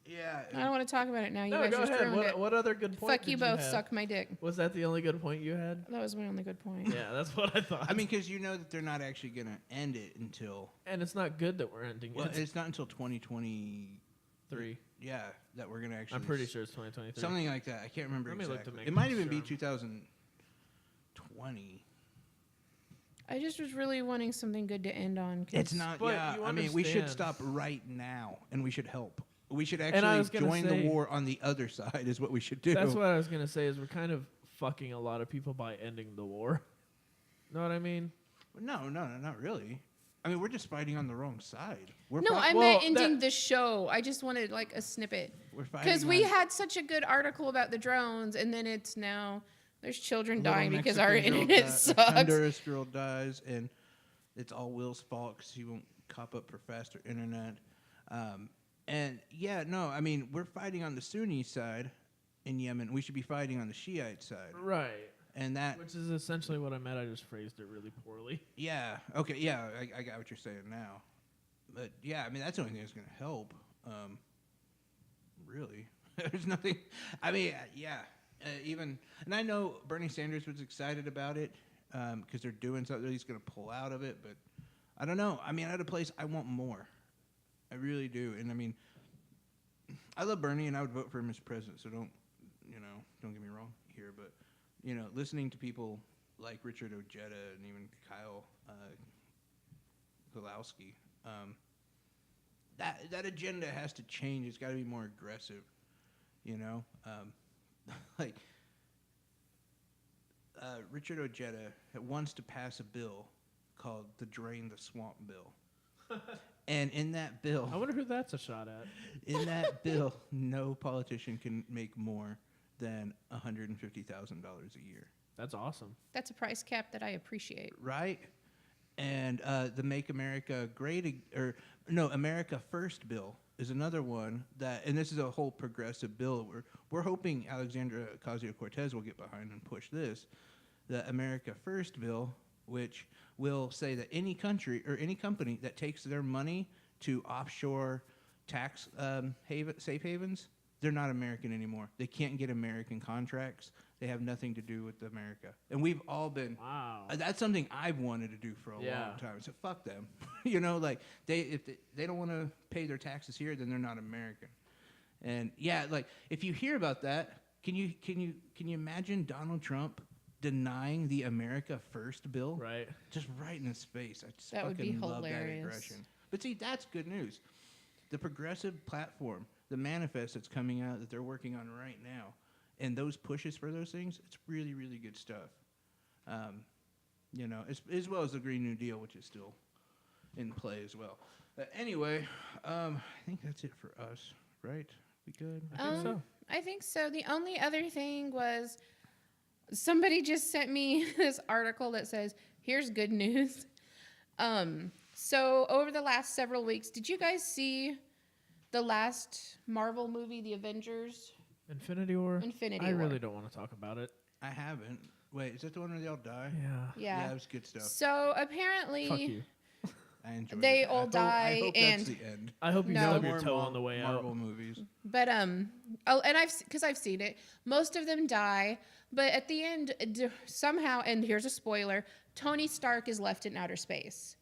Yeah. I don't want to talk about it now. You No, guys go just ahead. ruined it. What other good point Fuck did you both. have? Suck my dick. Was that the only good point you had? That was my only good point. Yeah, that's what I thought. I mean, because you know that they're not actually gonna end it until. and it's not good that we're ending Well, it. it's not until 2023. Yeah, that we're gonna actually. I'm pretty sure it's 2023. Something like that. I can't remember Let me look to exactly. make It might even be sure. 2020. I just was really wanting something good to end on. 'cause It's not. But Yeah, you I mean, we should understand. stop right now, and we should help. We should I actually was gonna join say- the war on the other side. Is what we should do. That's what I was gonna say. Is we're kind of fucking a lot of people by ending the war. Know what I mean? No, not really. I mean, we're just fighting on the wrong side. We're No, fi- I Well, meant ending that- the show. I just wanted like a snippet. we're fighting Because we on- had such a good article about the drones, and then it's now there's children little dying because Mexican our girl internet di- sucks. Honduras girl dies, and it's all Will's fault because he won't cop up for faster internet. And yeah, no, I mean, we're fighting on the Sunni side in Yemen. We should be fighting on the Shiite side, Right. and that. Which is essentially what I meant. I just phrased it really poorly. Yeah. Okay. Yeah, I got what you're saying now. But yeah, I mean, that's the only thing that's going to help. Really, there's nothing. I mean, yeah. Even, and I know Bernie Sanders was excited about it because they're doing something. He's going to pull out of it, but I don't know. I mean, at a place, I want more. I really do. And I mean, I love Bernie, and I would vote for him as president. So don't get me wrong here, but listening to people like Richard Ojeda and even Kyle Kulowski, that agenda has to change. It's got to be more aggressive. Like Richard Ojeda wants to pass a bill called the Drain the Swamp Bill. And in that bill, I wonder who that's a shot at. in that bill, no politician can make more than $150,000 a year. That's awesome. That's a price cap that I appreciate. Right? And the Make America America First bill is another one that, and this is a whole progressive bill. We're hoping Alexandra Ocasio-Cortez will get behind and push this. The America First bill, which will say that any country or any company that takes their money to offshore tax safe havens, they're not American anymore. They can't get American contracts. They have nothing to do with America. And we've all been... Wow. That's something I've wanted to do for a long time. So fuck them. You know, like, if they don't want to pay their taxes here, then they're not American. And, yeah, like, if you hear about that, can you imagine Donald Trump denying the America First bill? Right. Just right in his face. I just That would be fucking love that hilarious. aggression. But see, that's good news. The progressive platform, the manifest that's coming out that they're working on right now, and those pushes for those things, it's really, really good stuff. You know, as well as the Green New Deal, which is still in play as well. Anyway, I think that's it for us, right? We good? I think so. I think so. The only other thing was somebody just sent me this article that says, here's good news. So over the last several weeks, did you guys see the last Marvel movie, The Avengers? Infinity War? Infinity I War. really don't want to talk about it. I haven't. Wait, is that the one where they all die? Yeah. Yeah. Yeah, it was good stuff. So apparently, Fuck you. I enjoyed They it. all I hope die that's and- the end. I hope you No. stub your More toe on the way Marvel out. movies. but and I've seen it. Most of them die, but at the end, somehow, and here's a spoiler: Tony Stark is left in outer space.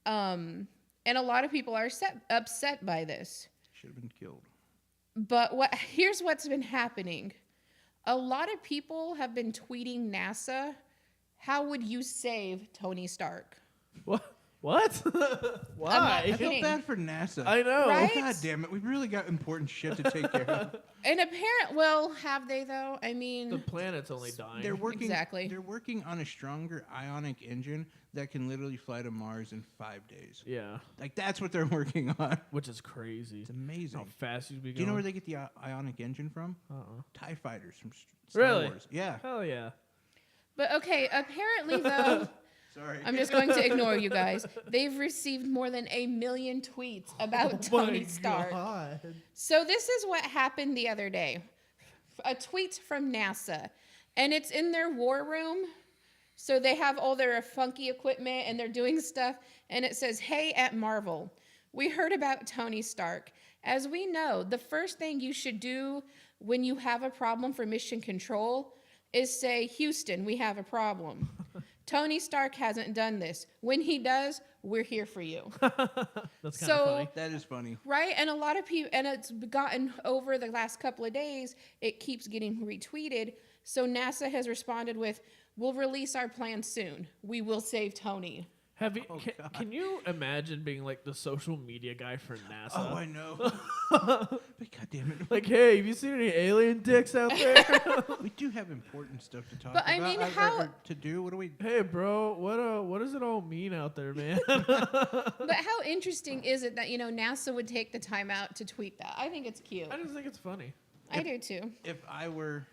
And a lot of people are upset by this. Should have been killed. But here's what's been happening. A lot of people have been tweeting NASA, how would you save Tony Stark? What? What? Why? I feel Kidding. bad for NASA. I know. Right? God damn it. We've really got important shit to take care of. And have they though? I mean, The planet's only dying. They're working Exactly. They're working on a stronger ionic engine that can literally fly to Mars in 5 days. Yeah. Like that's what they're working on. Which is crazy. It's amazing. How fast you'd be going. Do you know where they get the ionic engine from? TIE fighters from Star Really? Wars. Yeah. Hell yeah. but okay, apparently though, Sorry. I'm just going to ignore you guys. They've received more than 1 million tweets about Tony Stark. So this is what happened the other day. A tweet from NASA, and it's in their war room. So they have all their funky equipment and they're doing stuff, and it says, "Hey at Marvel, we heard about Tony Stark. As we know, the first thing you should do when you have a problem for mission control is say, Houston, we have a problem. Tony Stark hasn't done this. When he does, we're here for you." That's kind of So- funny. That is funny. Right? And a lot of people, and it's gotten over the last couple of days, it keeps getting retweeted. So NASA has responded with, "We'll release our plan soon. We will save Tony." Have you? Can you imagine being like the social media guy for NASA? Oh, I know. But God damn it. Like, hey, have you seen any alien dicks out there? We do have important stuff to talk But about. I mean, or how- to do? What do we... Hey, bro, what does it all mean out there, man? But how interesting is it that, NASA would take the time out to tweet that? I think it's cute. I just think it's funny. I do too. If I were...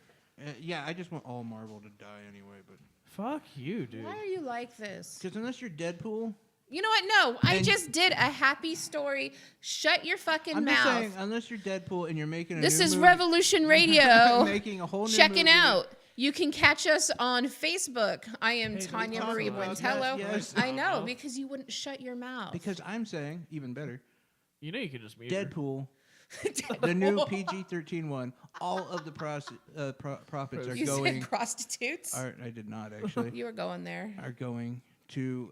yeah, I just want all Marvel to die anyway, but... Fuck you, dude. Why are you like this? Because unless you're Deadpool... You know what? No, I And- just did a happy story. Shut your fucking I'm mouth. just saying, unless you're Deadpool and you're making a This new is movie, Revolution Radio. making a whole new Checking movie. out. You can catch us on Facebook. I am Hey, Tanya talk Marie about Buentello. that, yes. I know, because you wouldn't shut your mouth. Because I'm saying, even better, You know you can just mute her. Deadpool, the new PG-13 one, all of the profits are You going... said prostitutes? I did not, actually. You were going there. Are going to...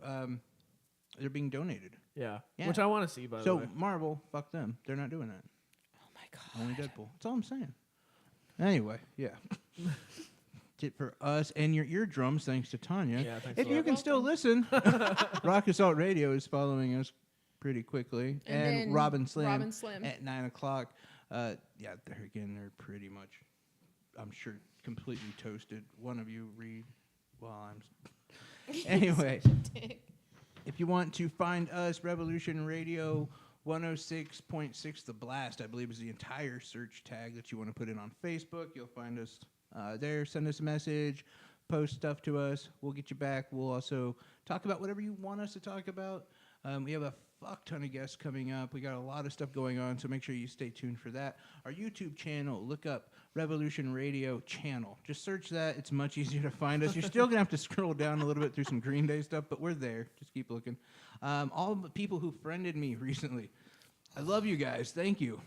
they're being donated. Yeah. Yeah. Which I want to see, by the So way. Marvel, fuck them. They're not doing that. Oh my God. Only Deadpool. That's all I'm saying. Anyway, yeah. That's it for us and your eardrums, thanks to Tanya. Yeah, thanks if a you lot. can still listen, Rock Assault Radio is following us pretty quickly. And And, then Robin Slim, Robin Slim. at 9 o'clock. Yeah, they're pretty much, I'm sure, completely toasted. One of you read while I'm... Anyway. If you want to find us, Revolution Radio 106.6 The Blast, I believe, is the entire search tag that you want to put in on Facebook. You'll find us there. Send us a message. Post stuff to us. We'll get you back. We'll also talk about whatever you want us to talk about. We have a fuck ton of guests coming up. We got a lot of stuff going on, so make sure you stay tuned for that. Our YouTube channel, look up Revolution Radio Channel. Just search that. It's much easier to find us. You're still going to have to scroll down a little bit through some Green Day stuff, but we're there. Just keep looking. All the people who friended me recently, I love you guys. Thank you.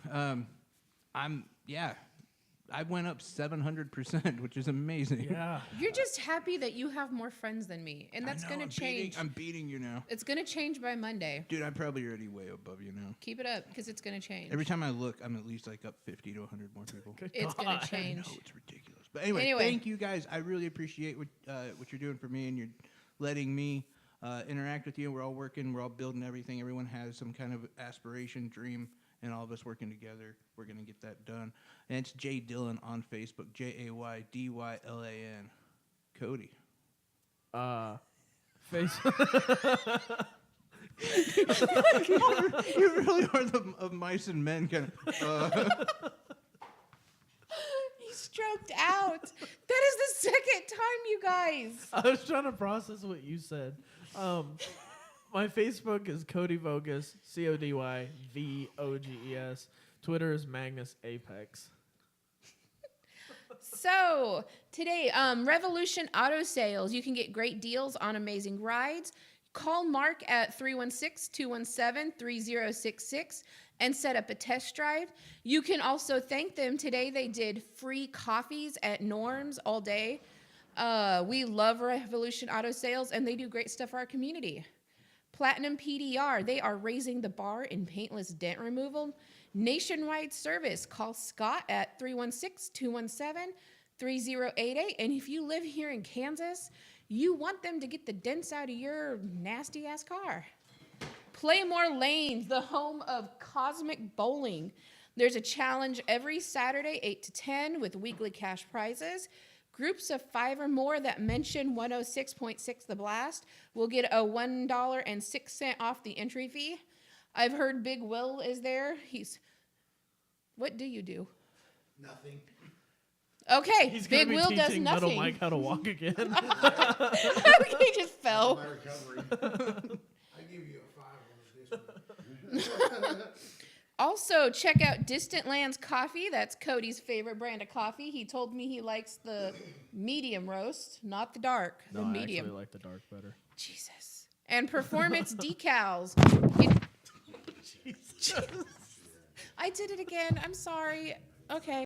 I went up 700%, which is amazing. Yeah. You're just happy that you have more friends than me, and that's going to change. I'm beating you now. It's going to change by Monday. Dude, I'm probably already way above you now. Keep it up, because it's going to change. Every time I look, I'm at least like up 50 to 100 more people. It's going to I change. know, it's ridiculous. But anyway, thank you guys. I really appreciate what you're doing for me, and you're letting me interact with you. We're all working. We're all building everything. Everyone has some kind of aspiration, dream, and all of us working together, we're going to get that done. And it's Jay Dillon on Facebook, JayDylan. Cody. Facebook. You really are the of mice and men kind of. He stroked out. That is the second time, you guys. I was trying to process what you said. My Facebook is Cody Vogus, CODYVOGES. Twitter is Magnus Apex. So today, Revolution Auto Sales. You can get great deals on amazing rides. Call Mark at 316-217-3066 and set up a test drive. You can also thank them. Today they did free coffees at Norm's all day. We love Revolution Auto Sales, and they do great stuff for our community. Platinum PDR, they are raising the bar in paintless dent removal. Nationwide service. Call Scott at 316-217-3088. And if you live here in Kansas, you want them to get the dents out of your nasty-ass car. Playmore Lanes, the home of Cosmic Bowling. There's a challenge every Saturday, 8 to 10, with weekly cash prizes. Groups of 5 or more that mention 106.6 The Blast will get a $1.06 off the entry fee. I've heard Big Will is there. What do you do? Nothing. Okay, He's Big gonna be Will does teaching nothing. Little Mike how to walk again. He just fell. My recovery. I give you a 5 on this one. Also, check out Distant Lands Coffee. That's Cody's favorite brand of coffee. He told me he likes the medium roast, not the dark, the No, medium. I actually like the dark better. Jesus. And Performance Decals. I did it again. I'm sorry. Okay.